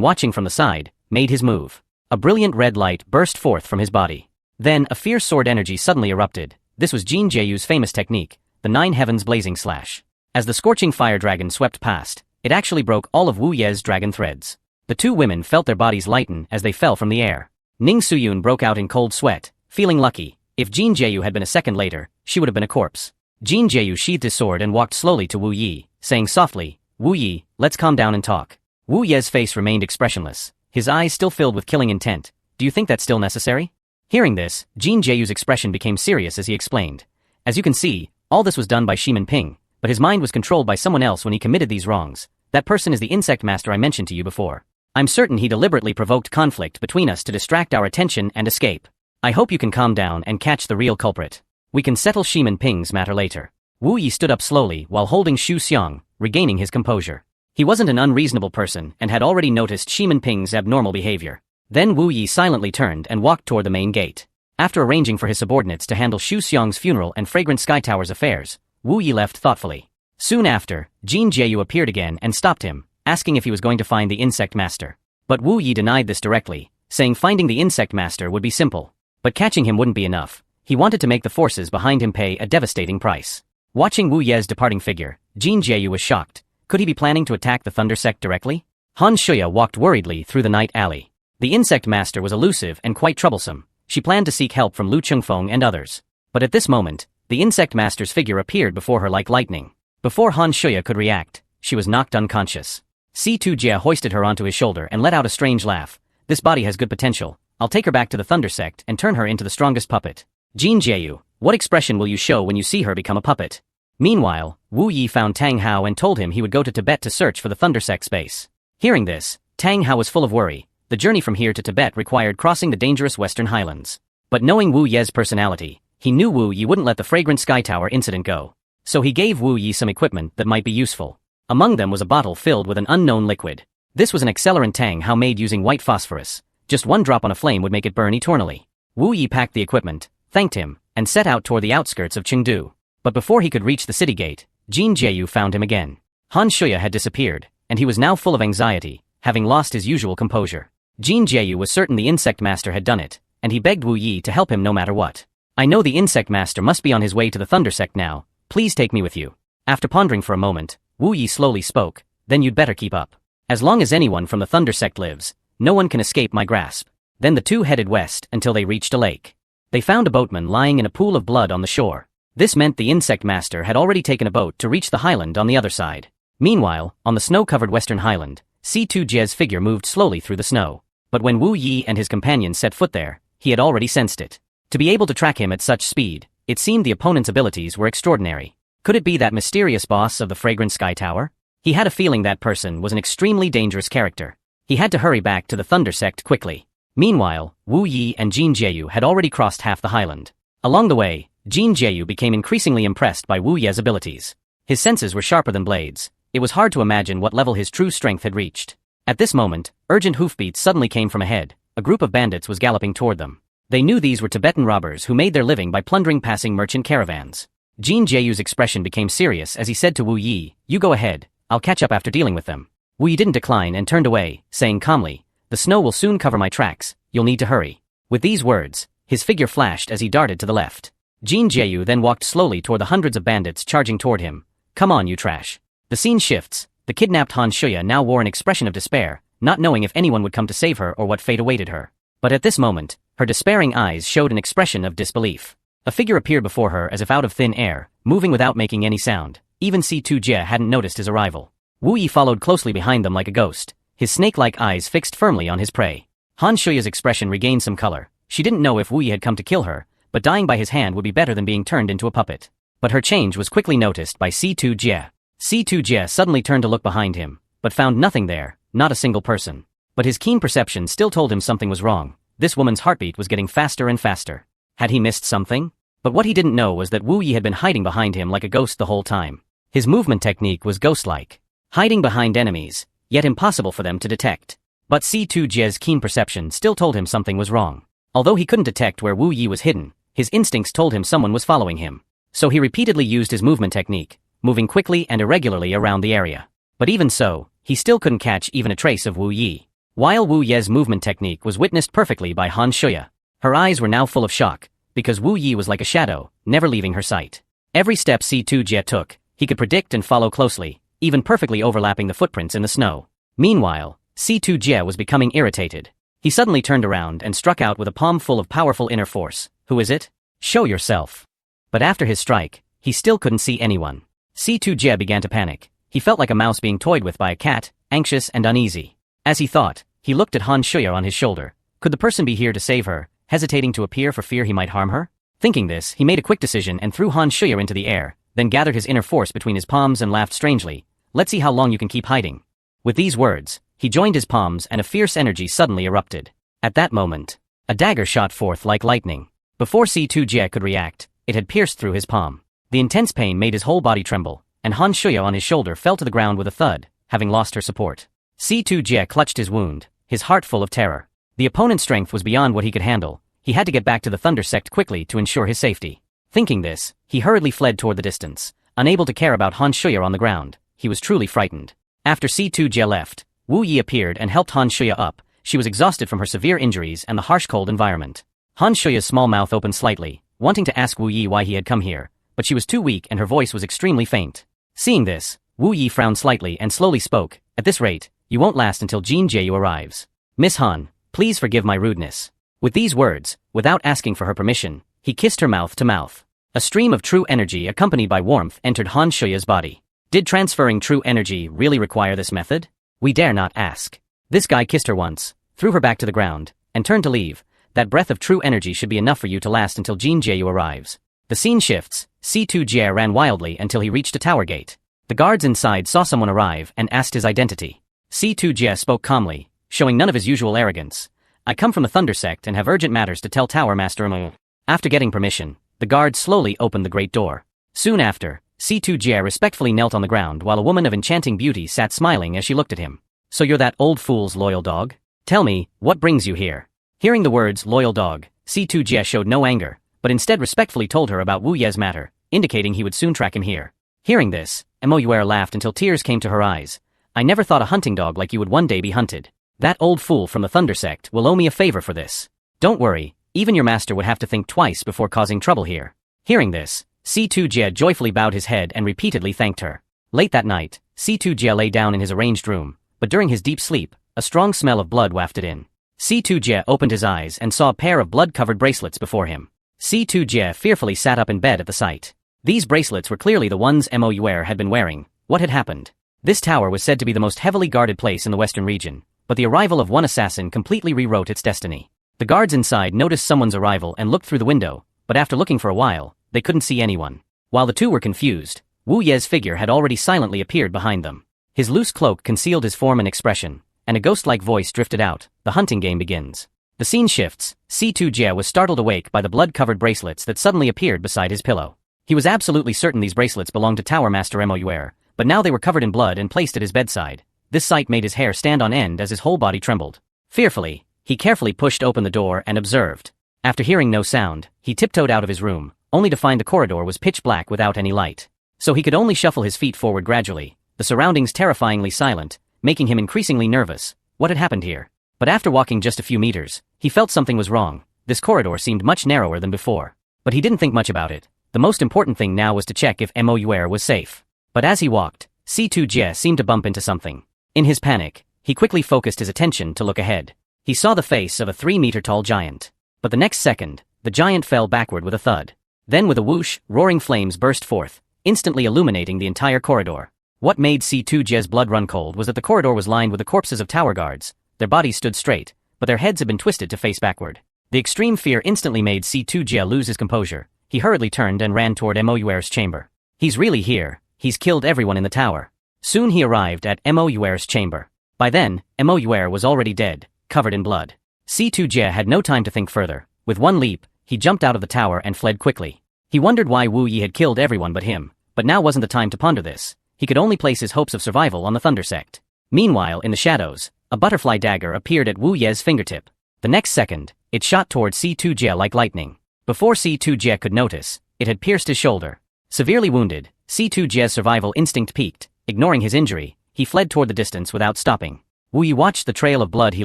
watching from the side, made his move. A brilliant red light burst forth from his body. Then a fierce sword energy suddenly erupted. This was Jin Jieyu's famous technique, the Nine Heavens Blazing Slash. As the scorching fire dragon swept past, it actually broke all of Wu Ye's dragon threads. The two women felt their bodies lighten as they fell from the air. Ning Suyun broke out in cold sweat, feeling lucky. If Jin Jieyu had been a second later, she would have been a corpse. Jin Jieyu sheathed his sword and walked slowly to Wu Yi, saying softly, "Wu Yi, let's calm down and talk." Wu Ye's face remained expressionless, his eyes still filled with killing intent. "Do you think that's still necessary?" Hearing this, Jin Jieyu's expression became serious as he explained. "As you can see, all this was done by Shimin Ping, but his mind was controlled by someone else when he committed these wrongs. That person is the insect master I mentioned to you before. I'm certain he deliberately provoked conflict between us to distract our attention and escape. I hope you can calm down and catch the real culprit. We can settle Shimin Ping's matter later." Wu Yi stood up slowly while holding Xu Xiang, regaining his composure. He wasn't an unreasonable person and had already noticed Shimin Ping's abnormal behavior. Then Wu Yi silently turned and walked toward the main gate. After arranging for his subordinates to handle Xu Xiang's funeral and Fragrant Sky Tower's affairs, Wu Yi left thoughtfully. Soon after, Jin Jieyu appeared again and stopped him, asking if he was going to find the insect master. But Wu Yi denied this directly, saying finding the insect master would be simple. But catching him wouldn't be enough. He wanted to make the forces behind him pay a devastating price. Watching Wu Ye's departing figure, Jin Jieyu was shocked. Could he be planning to attack the Thunder Sect directly? Han Shuya walked worriedly through the night alley. The insect master was elusive and quite troublesome. She planned to seek help from Lu Chengfeng and others. But at this moment, the insect master's figure appeared before her like lightning. Before Han Shuya could react, she was knocked unconscious. Si-Tu Jia hoisted her onto his shoulder and let out a strange laugh. "This body has good potential. I'll take her back to the Thunder Sect and turn her into the strongest puppet." Jin Jieyu, what expression will you show when you see her become a puppet? Meanwhile, Wu Yi found Tang Hao and told him he would go to Tibet to search for the Thunder Sect's base. Hearing this, Tang Hao was full of worry. The journey from here to Tibet required crossing the dangerous Western Highlands. But knowing Wu Ye's personality, he knew Wu Yi wouldn't let the Fragrant Sky Tower incident go. So he gave Wu Yi some equipment that might be useful. Among them was a bottle filled with an unknown liquid. This was an accelerant Tang Hao made using white phosphorus. Just one drop on a flame would make it burn eternally. Wu Yi packed the equipment, thanked him, and set out toward the outskirts of Chengdu. But before he could reach the city gate, Jin Jieyu found him again. Han Shuya had disappeared, and he was now full of anxiety, having lost his usual composure. Jin Jieyu was certain the insect master had done it, and he begged Wu Yi to help him no matter what. "I know the insect master must be on his way to the Thunder Sect now. Please take me with you." After pondering for a moment, Wu Yi slowly spoke, "Then you'd better keep up. As long as anyone from the Thunder Sect lives, no one can escape my grasp." Then the two headed west until they reached a lake. They found a boatman lying in a pool of blood on the shore. This meant the insect master had already taken a boat to reach the highland on the other side. Meanwhile, on the snow-covered western highland, Si-Tu Jie's figure moved slowly through the snow. But when Wu Yi and his companions set foot there, he had already sensed it. To be able to track him at such speed, it seemed the opponent's abilities were extraordinary. Could it be that mysterious boss of the Fragrant Sky Tower? He had a feeling that person was an extremely dangerous character. He had to hurry back to the Thunder Sect quickly. Meanwhile, Wu Yi and Jin Jieyu had already crossed half the highland. Along the way, Jin Jieyu became increasingly impressed by Wu Ye's abilities. His senses were sharper than blades. It was hard to imagine what level his true strength had reached. At this moment, urgent hoofbeats suddenly came from ahead. A group of bandits was galloping toward them. They knew these were Tibetan robbers who made their living by plundering passing merchant caravans. Jin Jieyu's expression became serious as he said to Wu Yi, "You go ahead, I'll catch up after dealing with them." Wu Yi didn't decline and turned away, saying calmly, "The snow will soon cover my tracks, you'll need to hurry." With these words, his figure flashed as he darted to the left. Jin Jieyu then walked slowly toward the hundreds of bandits charging toward him. "Come on, you trash." The scene shifts. The kidnapped Han Shuya now wore an expression of despair, not knowing if anyone would come to save her or what fate awaited her. But at this moment, her despairing eyes showed an expression of disbelief. A figure appeared before her as if out of thin air, moving without making any sound. Even Si-Tu Jie hadn't noticed his arrival. Wu Yi followed closely behind them like a ghost, his snake-like eyes fixed firmly on his prey. Han Shuya's expression regained some color. She didn't know if Wu Yi had come to kill her, but dying by his hand would be better than being turned into a puppet. But her change was quickly noticed by Si-Tu Jie. Si-Tu Jie suddenly turned to look behind him, but found nothing there, not a single person. But his keen perception still told him something was wrong. This woman's heartbeat was getting faster and faster. Had he missed something? But what he didn't know was that Wu Yi had been hiding behind him like a ghost the whole time. His movement technique was ghost-like, hiding behind enemies, yet impossible for them to detect. But Si-Tu Jie's keen perception still told him something was wrong. Although he couldn't detect where Wu Yi was hidden, his instincts told him someone was following him. So he repeatedly used his movement technique, moving quickly and irregularly around the area. But even so, he still couldn't catch even a trace of Wu Yi. While Wu Ye's movement technique was witnessed perfectly by Han Shuya, her eyes were now full of shock, because Wu Yi was like a shadow, never leaving her sight. Every step Si-Tu Jie took, he could predict and follow closely, even perfectly overlapping the footprints in the snow. Meanwhile, Si-Tu Jie was becoming irritated. He suddenly turned around and struck out with a palm full of powerful inner force. Who is it? Show yourself. But after his strike, he still couldn't see anyone. Si-Tu Jie began to panic. He felt like a mouse being toyed with by a cat, anxious and uneasy. As he thought, he looked at Han Shuya on his shoulder. Could the person be here to save her, hesitating to appear for fear he might harm her? Thinking this, he made a quick decision and threw Han Shuya into the air, then gathered his inner force between his palms and laughed strangely. Let's see how long you can keep hiding. With these words, he joined his palms and a fierce energy suddenly erupted. At that moment, a dagger shot forth like lightning. Before Si-Tu Jie could react, it had pierced through his palm. The intense pain made his whole body tremble, and Han Shuya on his shoulder fell to the ground with a thud, having lost her support. Si-Tu Jie clutched his wound, his heart full of terror. The opponent's strength was beyond what he could handle. He had to get back to the Thunder Sect quickly to ensure his safety. Thinking this, he hurriedly fled toward the distance, unable to care about Han Shuya on the ground. He was truly frightened. After Si-Tu Jie left, Wu Yi appeared and helped Han Shuya up. She was exhausted from her severe injuries and the harsh cold environment. Han Shuya's small mouth opened slightly, wanting to ask Wu Yi why he had come here, but she was too weak and her voice was extremely faint. Seeing this, Wu Yi frowned slightly and slowly spoke. At this rate, you won't last until Jin Jieyu arrives. Miss Han, please forgive my rudeness. With these words, without asking for her permission, he kissed her mouth to mouth. A stream of true energy accompanied by warmth entered Han Shuya's body. Did transferring true energy really require this method? We dare not ask. This guy kissed her once, threw her back to the ground, and turned to leave. That breath of true energy should be enough for you to last until Jin Jieyu arrives. The scene shifts. Si-Tu Jie ran wildly until he reached a tower gate. The guards inside saw someone arrive and asked his identity. Si-Tu Jie spoke calmly, showing none of his usual arrogance. I come from the Thunder Sect and have urgent matters to tell Tower Master Mu. After getting permission, the guards slowly opened the great door. Soon after, Si-Tu Jie respectfully knelt on the ground while a woman of enchanting beauty sat smiling as she looked at him. So you're that old fool's loyal dog? Tell me, what brings you here? Hearing the words loyal dog, Si-Tu Jie showed no anger, but instead respectfully told her about Wu Ye's matter, indicating he would soon track him here. Hearing this, Moyuer laughed until tears came to her eyes. I never thought a hunting dog like you would one day be hunted. That old fool from the Thunder Sect will owe me a favor for this. Don't worry, even your master would have to think twice before causing trouble here. Hearing this, Si-Tu Jie joyfully bowed his head and repeatedly thanked her. Late that night, Si-Tu Jie lay down in his arranged room, but during his deep sleep, a strong smell of blood wafted in. Si-Tu Jie opened his eyes and saw a pair of blood-covered bracelets before him. Si-Tu Jie fearfully sat up in bed at the sight. These bracelets were clearly the ones Moyuer had been wearing. What had happened? This tower was said to be the most heavily guarded place in the western region, but the arrival of one assassin completely rewrote its destiny. The guards inside noticed someone's arrival and looked through the window, but after looking for a while, they couldn't see anyone. While the two were confused, Wu Ye's figure had already silently appeared behind them. His loose cloak concealed his form and expression, and a ghost-like voice drifted out. The hunting game begins. The scene shifts. Si-Tu Jie was startled awake by the blood-covered bracelets that suddenly appeared beside his pillow. He was absolutely certain these bracelets belonged to Tower Master Moyuer, but now they were covered in blood and placed at his bedside. This sight made his hair stand on end as his whole body trembled. Fearfully, he carefully pushed open the door and observed. After hearing no sound, he tiptoed out of his room, only to find the corridor was pitch black without any light. So he could only shuffle his feet forward gradually, the surroundings terrifyingly silent, making him increasingly nervous. What had happened here? But after walking just a few meters, he felt something was wrong. This corridor seemed much narrower than before. But he didn't think much about it. The most important thing now was to check if Moyuer was safe. But as he walked, Si-Tu Jie seemed to bump into something. In his panic, He quickly focused his attention to look ahead. He saw the face of a 3-meter-tall giant. But the next second, the giant fell backward with a thud. Then with a whoosh, roaring flames burst forth, instantly illuminating the entire corridor. What made C2J's blood run cold was that the corridor was lined with the corpses of tower guards. Their bodies stood straight, but their heads had been twisted to face backward. The extreme fear instantly made C2J lose his composure. He hurriedly turned and ran toward Mour's chamber. He's really here. He's killed everyone in the tower. Soon he arrived at Mour's chamber. By then, Mour was already dead, covered in blood. C2J had no time to think further. With one leap, he jumped out of the tower and fled quickly. He wondered why Wu Yi had killed everyone but him, but now wasn't the time to ponder this. He could only place his hopes of survival on the Thunder Sect. Meanwhile, in the shadows, a butterfly dagger appeared at Wu Ye's fingertip. The next second, it shot toward C2J like lightning. Before C2J could notice, it had pierced his shoulder. Severely wounded, C2J's survival instinct peaked. Ignoring his injury, he fled toward the distance without stopping. Wu Yi watched the trail of blood he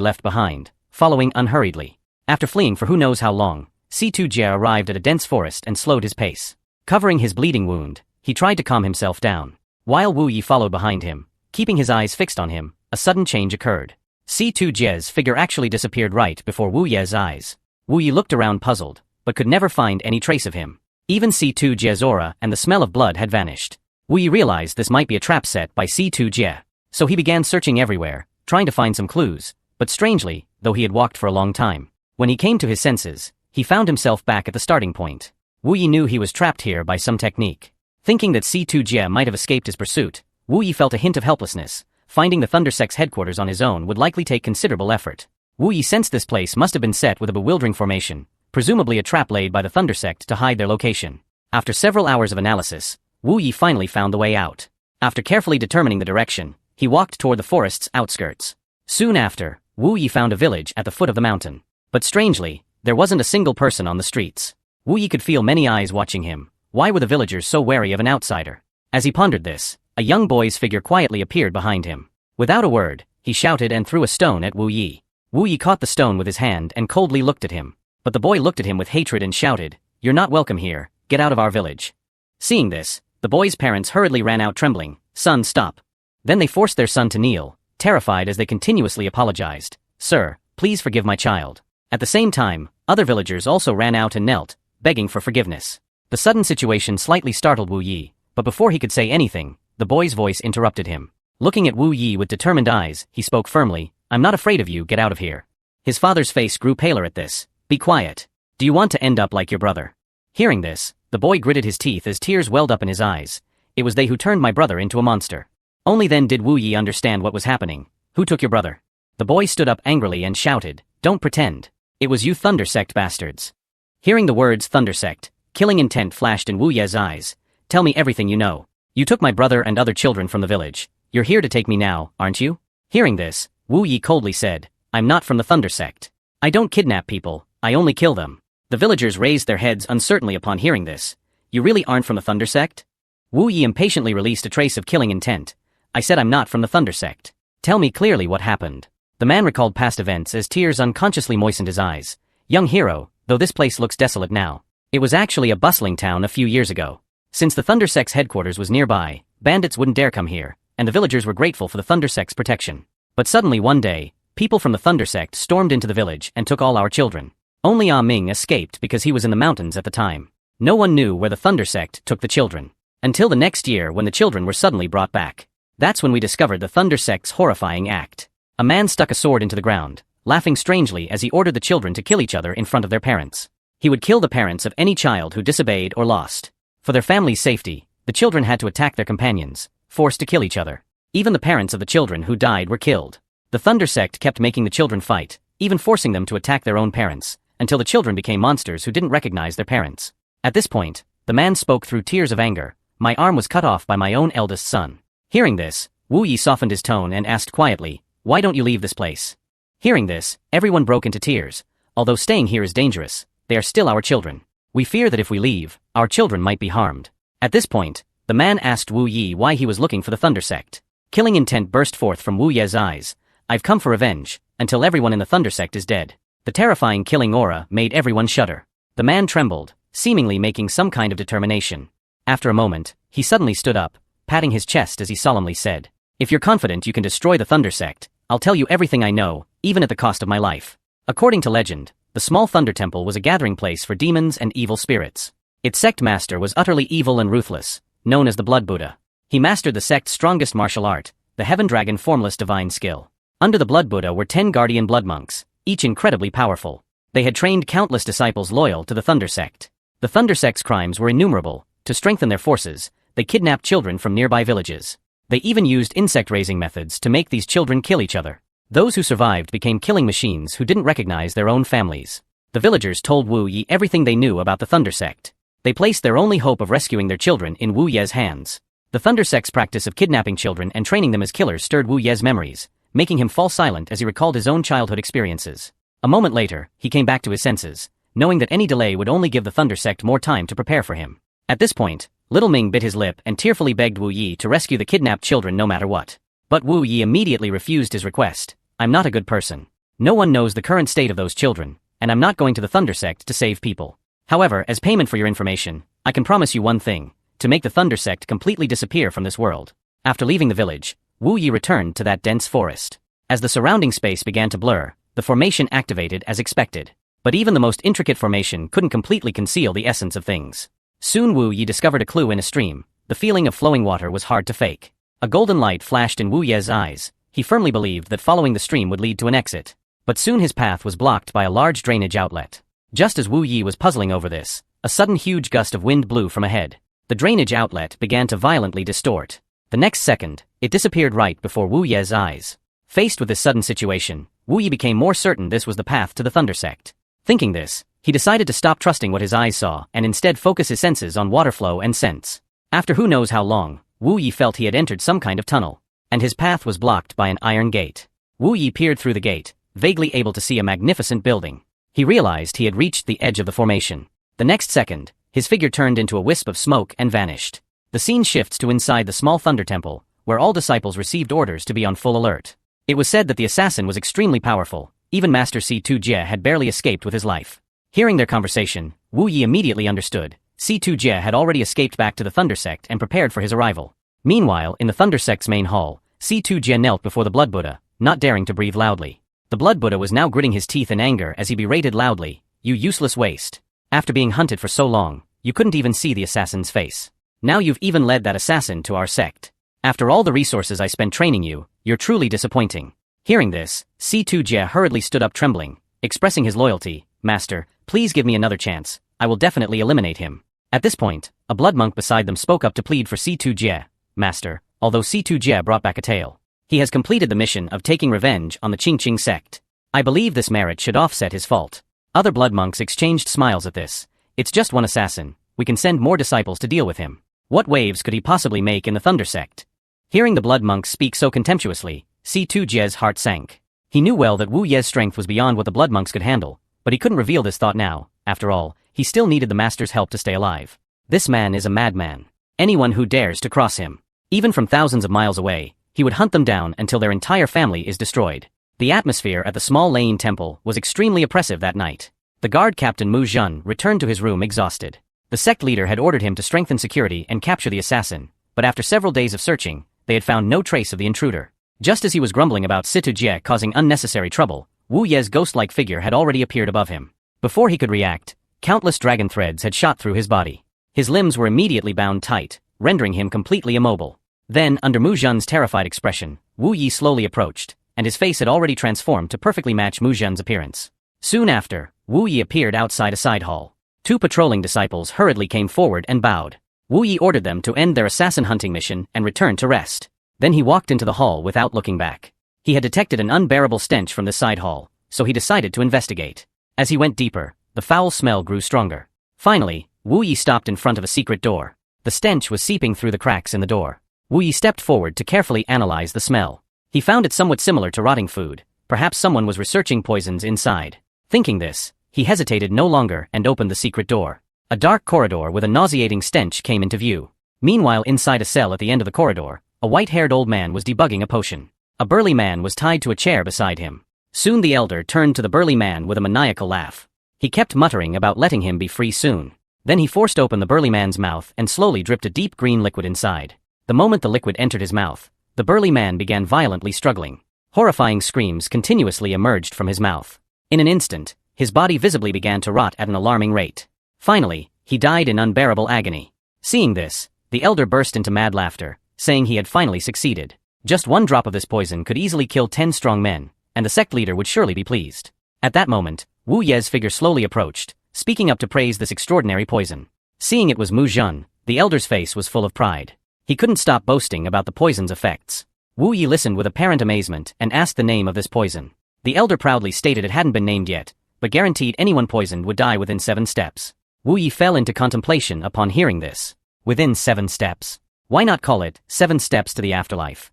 left behind, following unhurriedly. After fleeing for who knows how long, C2J arrived at a dense forest and slowed his pace. Covering his bleeding wound, he tried to calm himself down. While Wu Yi followed behind him, keeping his eyes fixed on him, a sudden change occurred. C2J's figure actually disappeared right before Wu Ye's eyes. Wu Yi looked around puzzled, but could never find any trace of him. Even C2J's aura and the smell of blood had vanished. Wu Yi realized this might be a trap set by C2J, so he began searching everywhere, trying to find some clues, but strangely, though he had walked for a long time, when he came to his senses, he found himself back at the starting point. Wu Yi knew he was trapped here by some technique. Thinking that C2J might have escaped his pursuit, Wu Yi felt a hint of helplessness. Finding the Thunder Sect's headquarters on his own would likely take considerable effort. Wu Yi sensed this place must have been set with a bewildering formation, presumably a trap laid by the Thunder Sect to hide their location. After several hours of analysis, Wu Yi finally found the way out. After carefully determining the direction, he walked toward the forest's outskirts. Soon after, Wu Yi found a village at the foot of the mountain. But strangely, there wasn't a single person on the streets. Wu Yi could feel many eyes watching him. Why were the villagers so wary of an outsider? As he pondered this, a young boy's figure quietly appeared behind him. Without a word, he shouted and threw a stone at Wu Yi. Wu Yi caught the stone with his hand and coldly looked at him. But the boy looked at him with hatred and shouted, "You're not welcome here, get out of our village." Seeing this, the boy's parents hurriedly ran out trembling, "Son, stop." Then they forced their son to kneel, terrified as they continuously apologized, "Sir, please forgive my child." At the same time, other villagers also ran out and knelt, begging for forgiveness. The sudden situation slightly startled Wu Yi, but before he could say anything, the boy's voice interrupted him. Looking at Wu Yi with determined eyes, he spoke firmly, "I'm not afraid of you, get out of here." His father's face grew paler at this. "Be quiet. Do you want to end up like your brother?" Hearing this, the boy gritted his teeth as tears welled up in his eyes. "It was they who turned my brother into a monster." Only then did Wu Yi understand what was happening. "Who took your brother?" The boy stood up angrily and shouted, "Don't pretend. It was you Thunder Sect bastards." Hearing the words Thunder Sect, killing intent flashed in Wu Ye's eyes. "Tell me everything you know. You took my brother and other children from the village. You're here to take me now, aren't you?" Hearing this, Wu Yi coldly said, "I'm not from the Thunder Sect. I don't kidnap people, I only kill them." The villagers raised their heads uncertainly upon hearing this. "You really aren't from the Thunder Sect?" Wu Yi impatiently released a trace of killing intent. "I said I'm not from the Thunder Sect. Tell me clearly what happened." The man recalled past events as tears unconsciously moistened his eyes. "Young hero, though this place looks desolate now, it was actually a bustling town a few years ago. Since the Thunder Sect's headquarters was nearby, bandits wouldn't dare come here, and the villagers were grateful for the Thunder Sect's protection. But suddenly one day, people from the Thunder Sect stormed into the village and took all our children. Only Ah Ming escaped because he was in the mountains at the time. No one knew where the Thunder Sect took the children. Until the next year when the children were suddenly brought back. That's when we discovered the Thunder Sect's horrifying act." A man stuck a sword into the ground, laughing strangely as he ordered the children to kill each other in front of their parents. He would kill the parents of any child who disobeyed or lost. For their family's safety, the children had to attack their companions, forced to kill each other. Even the parents of the children who died were killed. The Thunder Sect kept making the children fight, even forcing them to attack their own parents, until the children became monsters who didn't recognize their parents. At this point, the man spoke through tears of anger, "My arm was cut off by my own eldest son." Hearing this, Wu Yi softened his tone and asked quietly, "Why don't you leave this place?" Hearing this, everyone broke into tears. "Although staying here is dangerous, they are still our children. We fear that if we leave, our children might be harmed." At this point, the man asked Wu Yi why he was looking for the Thunder Sect. Killing intent burst forth from Wu Ye's eyes. "I've come for revenge, until everyone in the Thunder Sect is dead." The terrifying killing aura made everyone shudder. The man trembled, seemingly making some kind of determination. After a moment, he suddenly stood up, patting his chest as he solemnly said, "If you're confident you can destroy the Thunder Sect, I'll tell you everything I know, even at the cost of my life. According to legend, the small Thunder Temple was a gathering place for demons and evil spirits. Its sect master was utterly evil and ruthless, known as the Blood Buddha. He mastered the sect's strongest martial art, the Heaven Dragon formless divine skill. Under the Blood Buddha were 10 guardian blood monks, each incredibly powerful. They had trained countless disciples loyal to the Thunder Sect. The Thunder Sect's crimes were innumerable. To strengthen their forces, they kidnapped children from nearby villages. They even used insect-raising methods to make these children kill each other. Those who survived became killing machines who didn't recognize their own families. The villagers told Wu Yi everything they knew about the Thunder Sect. They placed their only hope of rescuing their children in Wu Ye's hands. The Thunder Sect's practice of kidnapping children and training them as killers stirred Wu Ye's memories, making him fall silent as he recalled his own childhood experiences. A moment later, he came back to his senses, knowing that any delay would only give the Thunder Sect more time to prepare for him. At this point, Little Ming bit his lip and tearfully begged Wu Yi to rescue the kidnapped children no matter what. But Wu Yi immediately refused his request. I'm not a good person. No one knows the current state of those children, and I'm not going to the Thunder Sect to save people. However, as payment for your information, I can promise you one thing, to make the Thunder Sect completely disappear from this world. After leaving the village, Wu Yi returned to that dense forest. As the surrounding space began to blur, the formation activated as expected. But even the most intricate formation couldn't completely conceal the essence of things. Soon Wu Yi discovered a clue in a stream. The feeling of flowing water was hard to fake. A golden light flashed in Wu Ye's eyes. He firmly believed that following the stream would lead to an exit. But soon his path was blocked by a large drainage outlet. Just as Wu Yi was puzzling over this, a sudden huge gust of wind blew from ahead. The drainage outlet began to violently distort. The next second, it disappeared right before Wu Ye's eyes. Faced with this sudden situation, Wu Yi became more certain this was the path to the Thunder Sect. Thinking this, he decided to stop trusting what his eyes saw and instead focus his senses on water flow and scents. After who knows how long, Wu Yi felt he had entered some kind of tunnel, and his path was blocked by an iron gate. Wu Yi peered through the gate, vaguely able to see a magnificent building. He realized he had reached the edge of the formation. The next second, his figure turned into a wisp of smoke and vanished. The scene shifts to inside the small Thunder Temple, where all disciples received orders to be on full alert. It was said that the assassin was extremely powerful. Even Master C2 Jie had barely escaped with his life. Hearing their conversation, Wu Yi immediately understood. C2 Jie had already escaped back to the Thunder Sect and prepared for his arrival. Meanwhile, in the Thunder Sect's main hall, C2 Jie knelt before the Blood Buddha, not daring to breathe loudly. The Blood Buddha was now gritting his teeth in anger as he berated loudly, "You useless waste. After being hunted for so long, you couldn't even see the assassin's face. Now you've even led that assassin to our sect. After all the resources I spent training you, you're truly disappointing." Hearing this, C2 Jie hurriedly stood up trembling, expressing his loyalty. "Master, please give me another chance. I will definitely eliminate him." At this point, a blood monk beside them spoke up to plead for C2 Jie. "Master, although C2 Jie brought back a tale, he has completed the mission of taking revenge on the Qingqing sect. I believe this merit should offset his fault." Other blood monks exchanged smiles at this. "It's just one assassin. We can send more disciples to deal with him. What waves could he possibly make in the Thunder Sect?" Hearing the blood monks speak so contemptuously, C2 Jie's heart sank. He knew well that Wu Ye's strength was beyond what the blood monks could handle, but he couldn't reveal this thought now. After all, he still needed the master's help to stay alive. This man is a madman. Anyone who dares to cross him, even from thousands of miles away, he would hunt them down until their entire family is destroyed. The atmosphere at the small Lane temple was extremely oppressive that night. The guard captain Mu Zhen returned to his room exhausted. The sect leader had ordered him to strengthen security and capture the assassin, but after several days of searching, they had found no trace of the intruder. Just as he was grumbling about Situ Jie causing unnecessary trouble, Wu Ye's ghost-like figure had already appeared above him. Before he could react, countless dragon threads had shot through his body. His limbs were immediately bound tight, rendering him completely immobile. Then, under Mu Zhen's terrified expression, Wu Yi slowly approached, and his face had already transformed to perfectly match Mu Zhen's appearance. Soon after, Wu Yi appeared outside a side hall. Two patrolling disciples hurriedly came forward and bowed. Wu Yi ordered them to end their assassin hunting mission and return to rest. Then he walked into the hall without looking back. He had detected an unbearable stench from the side hall, so he decided to investigate. As he went deeper, the foul smell grew stronger. Finally, Wu Yi stopped in front of a secret door. The stench was seeping through the cracks in the door. Wu Yi stepped forward to carefully analyze the smell. He found it somewhat similar to rotting food. Perhaps someone was researching poisons inside. Thinking this, he hesitated no longer and opened the secret door. A dark corridor with a nauseating stench came into view. Meanwhile, inside a cell at the end of the corridor, a white-haired old man was debugging a potion. A burly man was tied to a chair beside him. Soon the elder turned to the burly man with a maniacal laugh. He kept muttering about letting him be free soon. Then he forced open the burly man's mouth and slowly dripped a deep green liquid inside. The moment the liquid entered his mouth, the burly man began violently struggling. Horrifying screams continuously emerged from his mouth. In an instant, his body visibly began to rot at an alarming rate. Finally, he died in unbearable agony. Seeing this, the elder burst into mad laughter, saying he had finally succeeded. Just one drop of this poison could easily kill 10 strong men, and the sect leader would surely be pleased. At that moment, Wu Ye's figure slowly approached, speaking up to praise this extraordinary poison. Seeing it was Mu Jun, the elder's face was full of pride. He couldn't stop boasting about the poison's effects. Wu Yi listened with apparent amazement and asked the name of this poison. The elder proudly stated it hadn't been named yet, but guaranteed anyone poisoned would die within 7 steps. Wu Yi fell into contemplation upon hearing this. Within 7 steps. Why not call it 7 steps to the afterlife?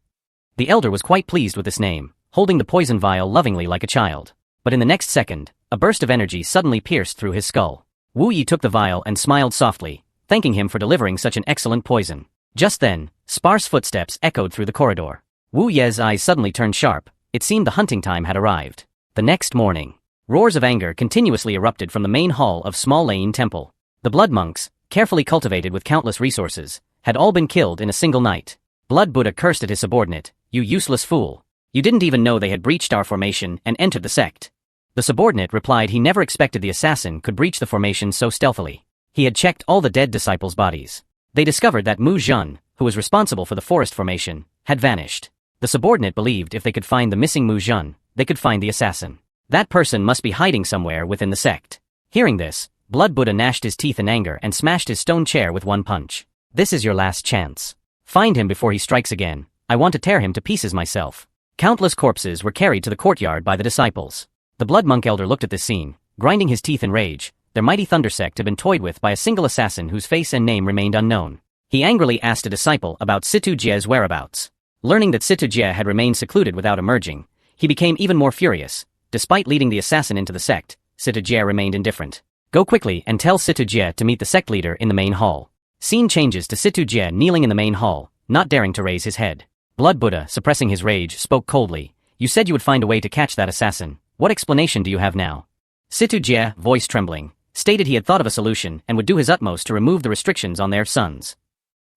The elder was quite pleased with this name, holding the poison vial lovingly like a child. But in the next second, a burst of energy suddenly pierced through his skull. Wu Yi took the vial and smiled softly, thanking him for delivering such an excellent poison. Just then, sparse footsteps echoed through the corridor. Wu Ye's eyes suddenly turned sharp. It seemed the hunting time had arrived. The next morning, roars of anger continuously erupted from the main hall of Small Lane Temple. The blood monks, carefully cultivated with countless resources, had all been killed in a single night. Blood Buddha cursed at his subordinate, "You useless fool. You didn't even know they had breached our formation and entered the sect." The subordinate replied he never expected the assassin could breach the formation so stealthily. He had checked all the dead disciples' bodies. They discovered that Mu Jun, who was responsible for the forest formation, had vanished. The subordinate believed if they could find the missing Mu Jun, they could find the assassin. That person must be hiding somewhere within the sect. Hearing this, Blood Buddha gnashed his teeth in anger and smashed his stone chair with one punch. "This is your last chance. Find him before he strikes again. I want to tear him to pieces myself." Countless corpses were carried to the courtyard by the disciples. The blood monk elder looked at this scene, grinding his teeth in rage. Their mighty thunder sect had been toyed with by a single assassin whose face and name remained unknown. He angrily asked a disciple about Situ Jie's whereabouts. Learning that Situ Jie had remained secluded without emerging, he became even more furious. Despite leading the assassin into the sect, Situ Jie remained indifferent. "Go quickly and tell Situ Jie to meet the sect leader in the main hall." Scene changes to Situ Jie kneeling in the main hall, not daring to raise his head. Blood Buddha, suppressing his rage, spoke coldly. "You said you would find a way to catch that assassin. What explanation do you have now?" Situ Jie, voice trembling, stated he had thought of a solution and would do his utmost to remove the restrictions on their sons.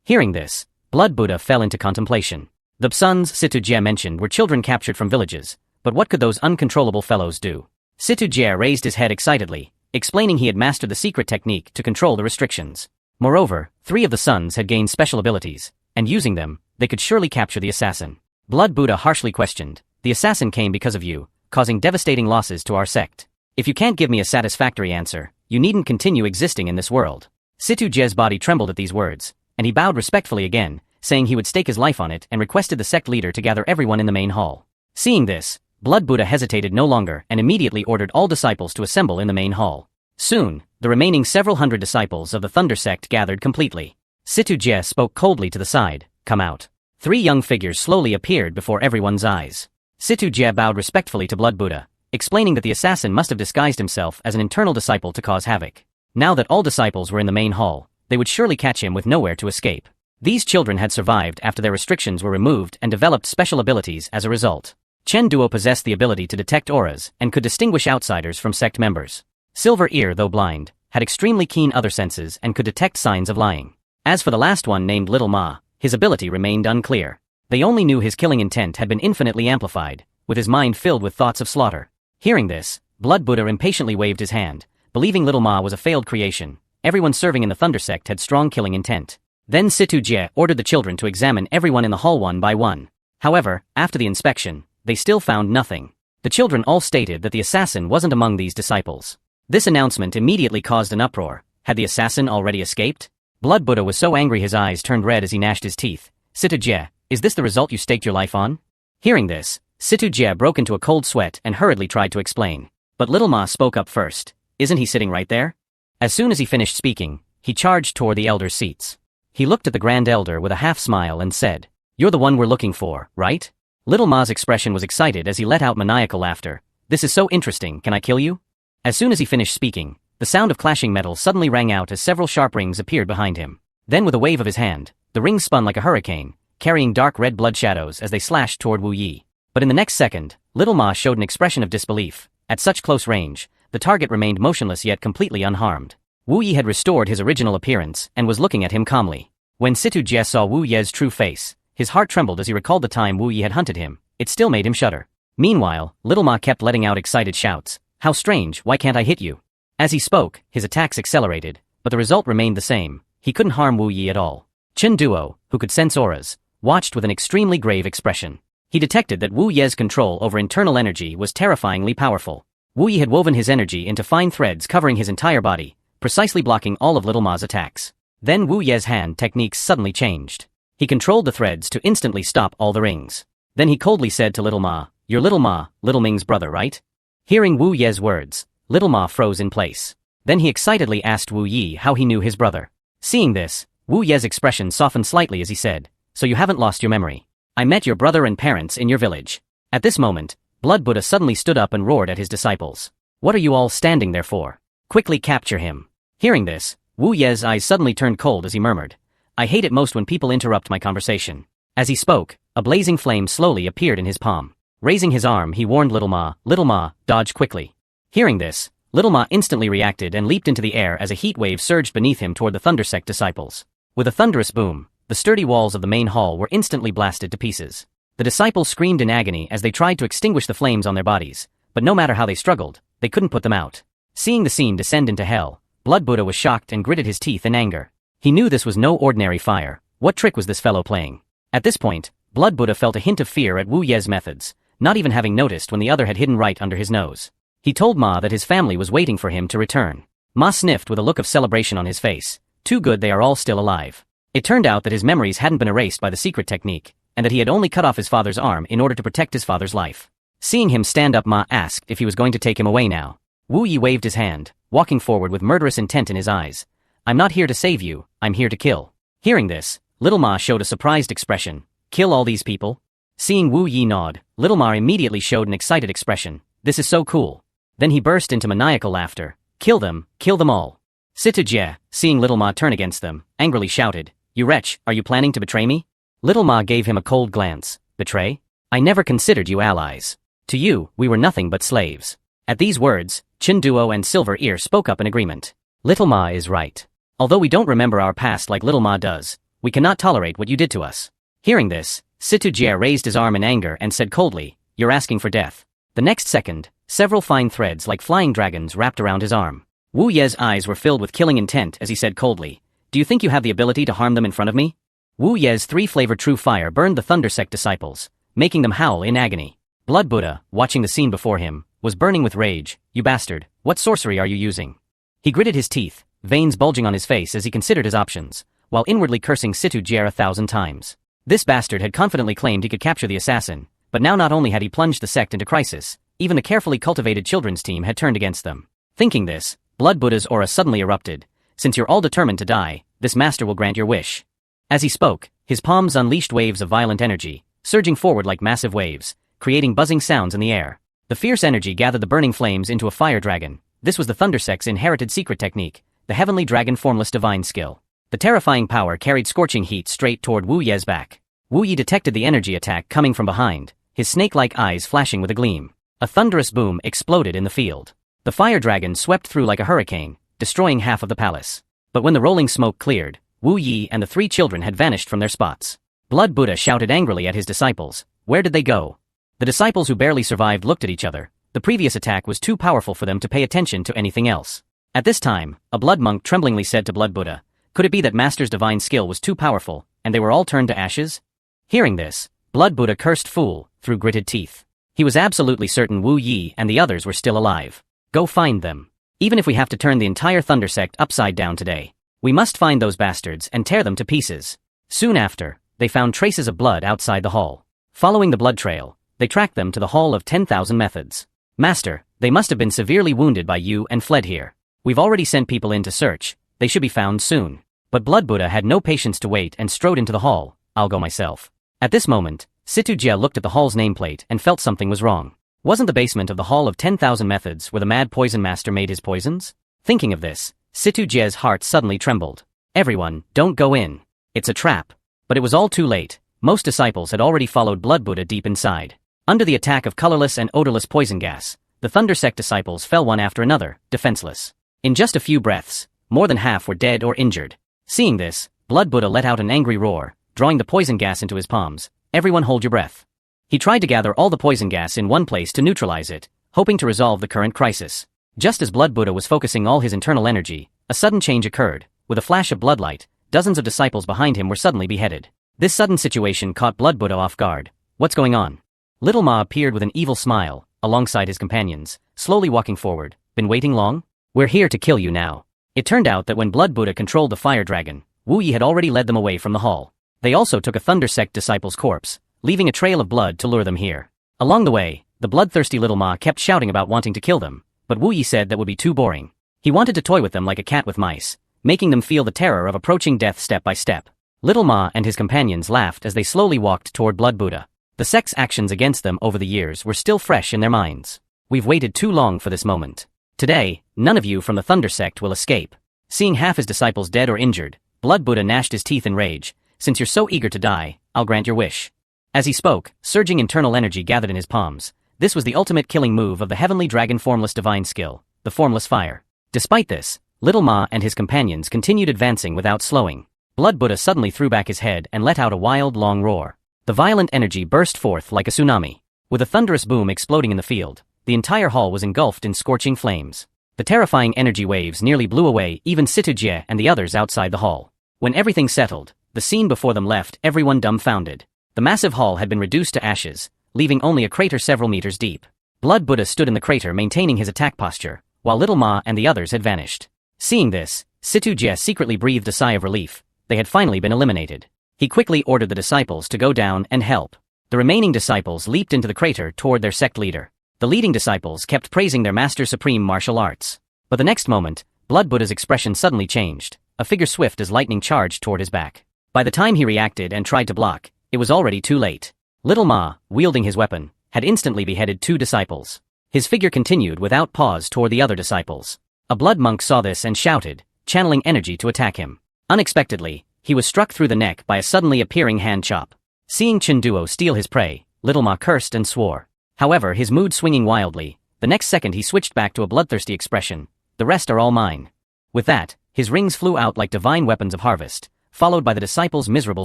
Hearing this, Blood Buddha fell into contemplation. The sons Situ Jie mentioned were children captured from villages, but what could those uncontrollable fellows do? Situ Jie raised his head excitedly, explaining he had mastered the secret technique to control the restrictions. Moreover, 3 of the sons had gained special abilities, and using them, they could surely capture the assassin. Blood Buddha harshly questioned, "The assassin came because of you, causing devastating losses to our sect. If you can't give me a satisfactory answer, you needn't continue existing in this world." Situ Jie's body trembled at these words, and he bowed respectfully again, saying he would stake his life on it and requested the sect leader to gather everyone in the main hall. Seeing this, Blood Buddha hesitated no longer and immediately ordered all disciples to assemble in the main hall. Soon, the remaining several hundred disciples of the Thunder sect gathered completely. Situ Jie spoke coldly to the side, "Come out." 3 young figures slowly appeared before everyone's eyes. Situ Jie bowed respectfully to Blood Buddha, explaining that the assassin must have disguised himself as an internal disciple to cause havoc. Now that all disciples were in the main hall, they would surely catch him with nowhere to escape. These children had survived after their restrictions were removed and developed special abilities as a result. Chen Duo possessed the ability to detect auras and could distinguish outsiders from sect members. Silver Ear, though blind, had extremely keen other senses and could detect signs of lying. As for the last one named Little Ma, his ability remained unclear. They only knew his killing intent had been infinitely amplified, with his mind filled with thoughts of slaughter. Hearing this, Blood Buddha impatiently waved his hand, believing Little Ma was a failed creation. Everyone serving in the Thunder sect had strong killing intent. Then Situ Jie ordered the children to examine everyone in the hall one by one. However, after the inspection, they still found nothing. The children all stated that the assassin wasn't among these disciples. This announcement immediately caused an uproar. Had the assassin already escaped? Blood Buddha was so angry his eyes turned red as he gnashed his teeth. "Situ Jie, is this the result you staked your life on?" Hearing this, Situ Jie broke into a cold sweat and hurriedly tried to explain. But Little Ma spoke up first. "Isn't he sitting right there?" As soon as he finished speaking, he charged toward the elders' seats. He looked at the Grand Elder with a half-smile and said, "You're the one we're looking for, right?" Little Ma's expression was excited as he let out maniacal laughter. "This is so interesting, can I kill you?" As soon as he finished speaking, the sound of clashing metal suddenly rang out as several sharp rings appeared behind him. Then with a wave of his hand, the rings spun like a hurricane, carrying dark red blood shadows as they slashed toward Wu Yi. But in the next second, Little Ma showed an expression of disbelief. At such close range, the target remained motionless yet completely unharmed. Wu Yi had restored his original appearance and was looking at him calmly. When Situ Jie saw Wu Ye's true face, his heart trembled as he recalled the time Wu Yi had hunted him, it still made him shudder. Meanwhile, Little Ma kept letting out excited shouts. How strange, why can't I hit you? As he spoke, his attacks accelerated, but the result remained the same. He couldn't harm Wu Yi at all. Chen Duo, who could sense auras, watched with an extremely grave expression. He detected that Wu Ye's control over internal energy was terrifyingly powerful. Wu Yi had woven his energy into fine threads covering his entire body, precisely blocking all of Little Ma's attacks. Then Wu Ye's hand techniques suddenly changed. He controlled the threads to instantly stop all the rings. Then he coldly said to Little Ma, "You're Little Ma, Little Ming's brother, right?" Hearing Wu Ye's words, Little Ma froze in place. Then he excitedly asked Wu Yi how he knew his brother. Seeing this, Wu Ye's expression softened slightly as he said, "So you haven't lost your memory. I met your brother and parents in your village." At this moment, Blood Buddha suddenly stood up and roared at his disciples. "What are you all standing there for? Quickly capture him." Hearing this, Wu Ye's eyes suddenly turned cold as he murmured, "I hate it most when people interrupt my conversation." As he spoke, a blazing flame slowly appeared in his palm. Raising his arm, he warned Little Ma, dodge quickly. Hearing this, Little Ma instantly reacted and leaped into the air as a heat wave surged beneath him toward the Thunder Sect disciples. With a thunderous boom, the sturdy walls of the main hall were instantly blasted to pieces. The disciples screamed in agony as they tried to extinguish the flames on their bodies, but no matter how they struggled, they couldn't put them out. Seeing the scene descend into hell, Blood Buddha was shocked and gritted his teeth in anger. He knew this was no ordinary fire. What trick was this fellow playing? At this point, Blood Buddha felt a hint of fear at Wu Ye's methods, not even having noticed when the other had hidden right under his nose. He told Ma that his family was waiting for him to return. Ma sniffed with a look of celebration on his face. Too good they are all still alive. It turned out that his memories hadn't been erased by the secret technique, and that he had only cut off his father's arm in order to protect his father's life. Seeing him stand up, Ma asked if he was going to take him away now. Wu Yi waved his hand, walking forward with murderous intent in his eyes. "I'm not here to save you, I'm here to kill." Hearing this, Little Ma showed a surprised expression. "Kill all these people?" Seeing Wu Yi nod, Little Ma immediately showed an excited expression. "This is so cool." Then he burst into maniacal laughter. Kill them all." Situ Jie, seeing Little Ma turn against them, angrily shouted, "You wretch, are you planning to betray me?" Little Ma gave him a cold glance. "Betray? I never considered you allies. To you, we were nothing but slaves." At these words, Chin Duo and Silver Ear spoke up in agreement. "Little Ma is right. Although we don't remember our past like Little Ma does, we cannot tolerate what you did to us." Hearing this, Situ Jie raised his arm in anger and said coldly, "You're asking for death." The next second, several fine threads like flying dragons wrapped around his arm. Wu Ye's eyes were filled with killing intent as he said coldly, "Do you think you have the ability to harm them in front of me?" Wu Ye's three-flavored true fire burned the Thunder Sect disciples, making them howl in agony. Blood Buddha, watching the scene before him, was burning with rage. "You bastard, what sorcery are you using?" He gritted his teeth, veins bulging on his face as he considered his options, while inwardly cursing Situ Jie 1,000 times. This bastard had confidently claimed he could capture the assassin, but now not only had he plunged the sect into crisis, even the carefully cultivated children's team had turned against them. Thinking this, Blood Buddha's aura suddenly erupted. "Since you're all determined to die, this master will grant your wish." As he spoke, his palms unleashed waves of violent energy, surging forward like massive waves, creating buzzing sounds in the air. The fierce energy gathered the burning flames into a fire dragon. This was the Thunder Sect's inherited secret technique, the heavenly dragon formless divine skill. The terrifying power carried scorching heat straight toward Wu Ye's back. Wu Yi detected the energy attack coming from behind, his snake-like eyes flashing with a gleam. A thunderous boom exploded in the field. The fire dragon swept through like a hurricane, destroying half of the palace. But when the rolling smoke cleared, Wu Yi and the three children had vanished from their spots. Blood Buddha shouted angrily at his disciples. Where did they go? The disciples who barely survived looked at each other. The previous attack was too powerful for them to pay attention to anything else. At this time, a blood monk tremblingly said to Blood Buddha, "Could it be that Master's divine skill was too powerful, and they were all turned to ashes?" Hearing this, Blood Buddha cursed fool through gritted teeth. He was absolutely certain Wu Yi and the others were still alive. Go find them. Even if we have to turn the entire Thunder Sect upside down today. We must find those bastards and tear them to pieces. Soon after, they found traces of blood outside the hall. Following the blood trail, they tracked them to the Hall of 10,000 Methods. "Master, they must have been severely wounded by you and fled here. We've already sent people in to search. They should be found soon." But Blood Buddha had no patience to wait and strode into the hall. "I'll go myself." At this moment, Situ Jie looked at the hall's nameplate and felt something was wrong. Wasn't the basement of the Hall of 10,000 Methods where the mad poison master made his poisons? Thinking of this, Situ Jie's heart suddenly trembled. "Everyone, don't go in. It's a trap." But it was all too late. Most disciples had already followed Blood Buddha deep inside. Under the attack of colorless and odorless poison gas, the Thunder Sect disciples fell one after another, defenseless. In just a few breaths, more than half were dead or injured. Seeing this, Blood Buddha let out an angry roar, drawing the poison gas into his palms. "Everyone hold your breath." He tried to gather all the poison gas in one place to neutralize it, hoping to resolve the current crisis. Just as Blood Buddha was focusing all his internal energy, a sudden change occurred. With a flash of bloodlight, dozens of disciples behind him were suddenly beheaded. This sudden situation caught Blood Buddha off guard. What's going on? Little Ma appeared with an evil smile, alongside his companions, slowly walking forward. Been waiting long? We're here to kill you now. It turned out that when Blood Buddha controlled the fire dragon, Wu Yi had already led them away from the hall. They also took a Thunder Sect disciple's corpse, leaving a trail of blood to lure them here. Along the way, the bloodthirsty Little Ma kept shouting about wanting to kill them, but Wu Yi said that would be too boring. He wanted to toy with them like a cat with mice, making them feel the terror of approaching death step by step. Little Ma and his companions laughed as they slowly walked toward Blood Buddha. The sect's actions against them over the years were still fresh in their minds. We've waited too long for this moment. Today, none of you from the Thunder Sect will escape. Seeing half his disciples dead or injured, Blood Buddha gnashed his teeth in rage. Since you're so eager to die, I'll grant your wish. As he spoke, surging internal energy gathered in his palms. This was the ultimate killing move of the heavenly dragon formless divine skill, the formless fire. Despite this, Little Ma and his companions continued advancing without slowing. Blood Buddha suddenly threw back his head and let out a wild, long roar. The violent energy burst forth like a tsunami. With a thunderous boom exploding in the field, the entire hall was engulfed in scorching flames. The terrifying energy waves nearly blew away even Situ Jie and the others outside the hall. When everything settled, the scene before them left everyone dumbfounded. The massive hall had been reduced to ashes, leaving only a crater several meters deep. Blood Buddha stood in the crater maintaining his attack posture, while Little Ma and the others had vanished. Seeing this, Situ Jie secretly breathed a sigh of relief. They had finally been eliminated. He quickly ordered the disciples to go down and help. The remaining disciples leaped into the crater toward their sect leader. The leading disciples kept praising their master's supreme martial arts. But the next moment, Blood Buddha's expression suddenly changed. A figure swift as lightning charged toward his back. By the time he reacted and tried to block, it was already too late. Little Ma, wielding his weapon, had instantly beheaded 2 disciples. His figure continued without pause toward the other disciples. A blood monk saw this and shouted, channeling energy to attack him. Unexpectedly, he was struck through the neck by a suddenly appearing hand chop. Seeing Chen Duo steal his prey, Little Ma cursed and swore. However, his mood swinging wildly, the next second he switched back to a bloodthirsty expression. The rest are all mine. With that, his rings flew out like divine weapons of harvest, followed by the disciples' miserable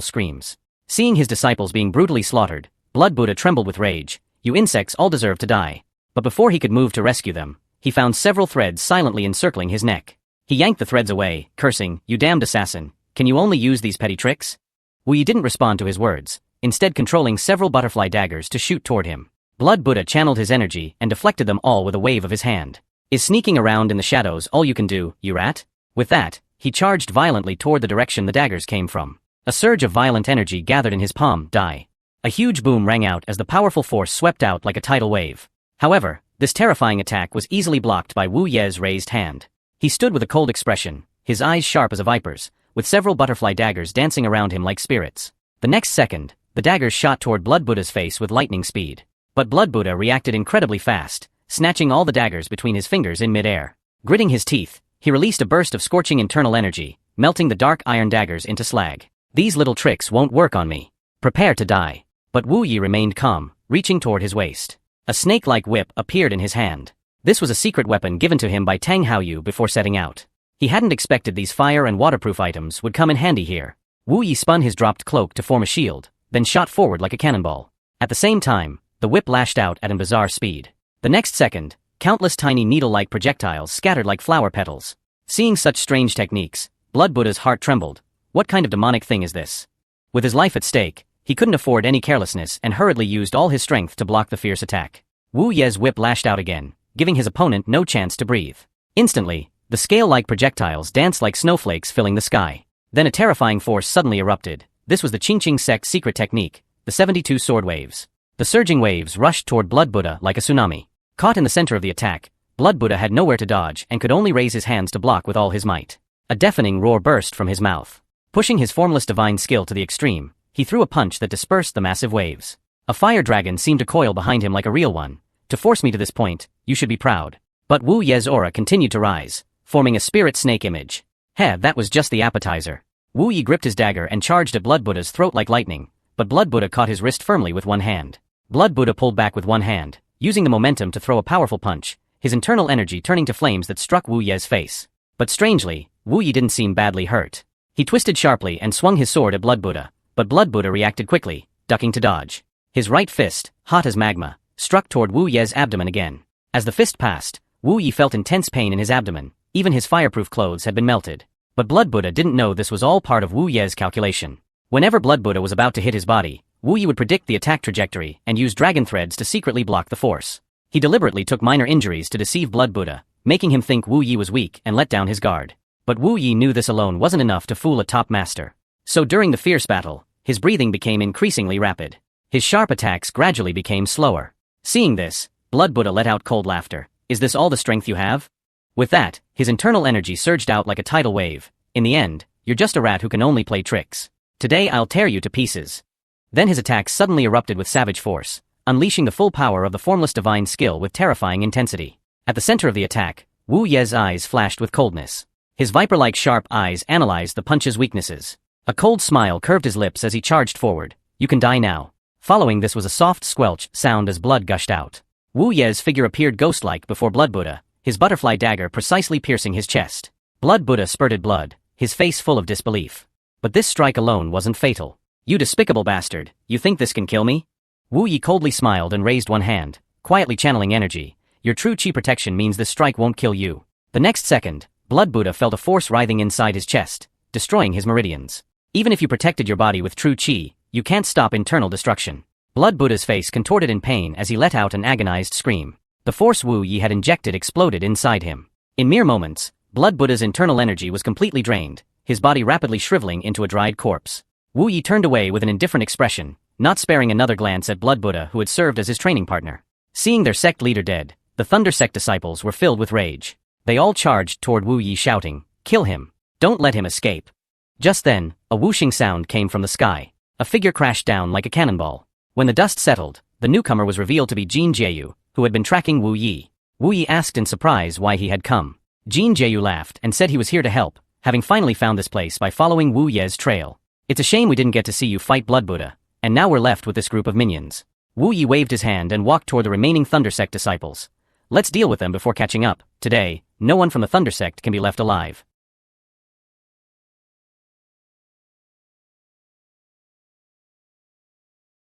screams. Seeing his disciples being brutally slaughtered, Blood Buddha trembled with rage. You insects all deserve to die. But before he could move to rescue them, he found several threads silently encircling his neck. He yanked the threads away, cursing, you damned assassin, can you only use these petty tricks? Wu Yi didn't respond to his words, instead controlling several butterfly daggers to shoot toward him. Blood Buddha channeled his energy and deflected them all with a wave of his hand. Is sneaking around in the shadows all you can do, you rat? With that, he charged violently toward the direction the daggers came from. A surge of violent energy gathered in his palm. Die. A huge boom rang out as the powerful force swept out like a tidal wave. However, this terrifying attack was easily blocked by Wu Ye's raised hand. He stood with a cold expression, his eyes sharp as a viper's, with several butterfly daggers dancing around him like spirits. The next second, the daggers shot toward Blood Buddha's face with lightning speed. But Blood Buddha reacted incredibly fast, snatching all the daggers between his fingers in midair. Gritting his teeth, he released a burst of scorching internal energy, melting the dark iron daggers into slag. These little tricks won't work on me. Prepare to die. But Wu Yi remained calm, reaching toward his waist. A snake-like whip appeared in his hand. This was a secret weapon given to him by Tang Haoyu before setting out. He hadn't expected these fire and waterproof items would come in handy here. Wu Yi spun his dropped cloak to form a shield, then shot forward like a cannonball. At the same time, the whip lashed out at a bizarre speed. The next second, countless tiny needle-like projectiles scattered like flower petals. Seeing such strange techniques, Blood Buddha's heart trembled. What kind of demonic thing is this? With his life at stake, he couldn't afford any carelessness and hurriedly used all his strength to block the fierce attack. Wu Ye's whip lashed out again, giving his opponent no chance to breathe. Instantly, the scale-like projectiles danced like snowflakes filling the sky. Then a terrifying force suddenly erupted. This was the Qingqing sect's secret technique, the 72 sword waves. The surging waves rushed toward Blood Buddha like a tsunami. Caught in the center of the attack, Blood Buddha had nowhere to dodge and could only raise his hands to block with all his might. A deafening roar burst from his mouth. Pushing his formless divine skill to the extreme, he threw a punch that dispersed the massive waves. A fire dragon seemed to coil behind him like a real one. To force me to this point, you should be proud. But Wu Ye's aura continued to rise, forming a spirit snake image. That was just the appetizer. Wu Yi gripped his dagger and charged at Blood Buddha's throat like lightning, but Blood Buddha caught his wrist firmly with one hand. Blood Buddha pulled back with one hand, using the momentum to throw a powerful punch, his internal energy turning to flames that struck Wu Ye's face. But strangely, Wu Yi didn't seem badly hurt. He twisted sharply and swung his sword at Blood Buddha, but Blood Buddha reacted quickly, ducking to dodge. His right fist, hot as magma, struck toward Wu Ye's abdomen again. As the fist passed, Wu Yi felt intense pain in his abdomen, even his fireproof clothes had been melted. But Blood Buddha didn't know this was all part of Wu Ye's calculation. Whenever Blood Buddha was about to hit his body, Wu Yi would predict the attack trajectory and use dragon threads to secretly block the force. He deliberately took minor injuries to deceive Blood Buddha, making him think Wu Yi was weak and let down his guard. But Wu Yi knew this alone wasn't enough to fool a top master. So during the fierce battle, his breathing became increasingly rapid. His sharp attacks gradually became slower. Seeing this, Blood Buddha let out cold laughter. Is this all the strength you have? With that, his internal energy surged out like a tidal wave. In the end, you're just a rat who can only play tricks. Today I'll tear you to pieces. Then his attack suddenly erupted with savage force, unleashing the full power of the formless divine skill with terrifying intensity. At the center of the attack, Wu Ye's eyes flashed with coldness. His viper-like sharp eyes analyzed the punch's weaknesses. A cold smile curved his lips as he charged forward. You can die now. Following this was a soft squelch sound as blood gushed out. Wu Ye's figure appeared ghost-like before Blood Buddha, his butterfly dagger precisely piercing his chest. Blood Buddha spurted blood, his face full of disbelief. But this strike alone wasn't fatal. You despicable bastard, you think this can kill me? Wu Yi coldly smiled and raised one hand, quietly channeling energy. Your true chi protection means this strike won't kill you. The next second, Blood Buddha felt a force writhing inside his chest, destroying his meridians. Even if you protected your body with true chi, you can't stop internal destruction. Blood Buddha's face contorted in pain as he let out an agonized scream. The force Wu Yi had injected exploded inside him. In mere moments, Blood Buddha's internal energy was completely drained, his body rapidly shriveling into a dried corpse. Wu Yi turned away with an indifferent expression, not sparing another glance at Blood Buddha who had served as his training partner. Seeing their sect leader dead, the Thunder Sect disciples were filled with rage. They all charged toward Wu Yi shouting, "Kill him! Don't let him escape!" Just then, a whooshing sound came from the sky. A figure crashed down like a cannonball. When the dust settled, the newcomer was revealed to be Jin Jieyu, who had been tracking Wu Yi. Wu Yi asked in surprise why he had come. Jin Jieyu laughed and said he was here to help, having finally found this place by following Wu Ye's trail. It's a shame we didn't get to see you fight Blood Buddha, and now we're left with this group of minions. Wu Yi waved his hand and walked toward the remaining Thunder Sect disciples. Let's deal with them before catching up. Today, no one from the Thunder Sect can be left alive.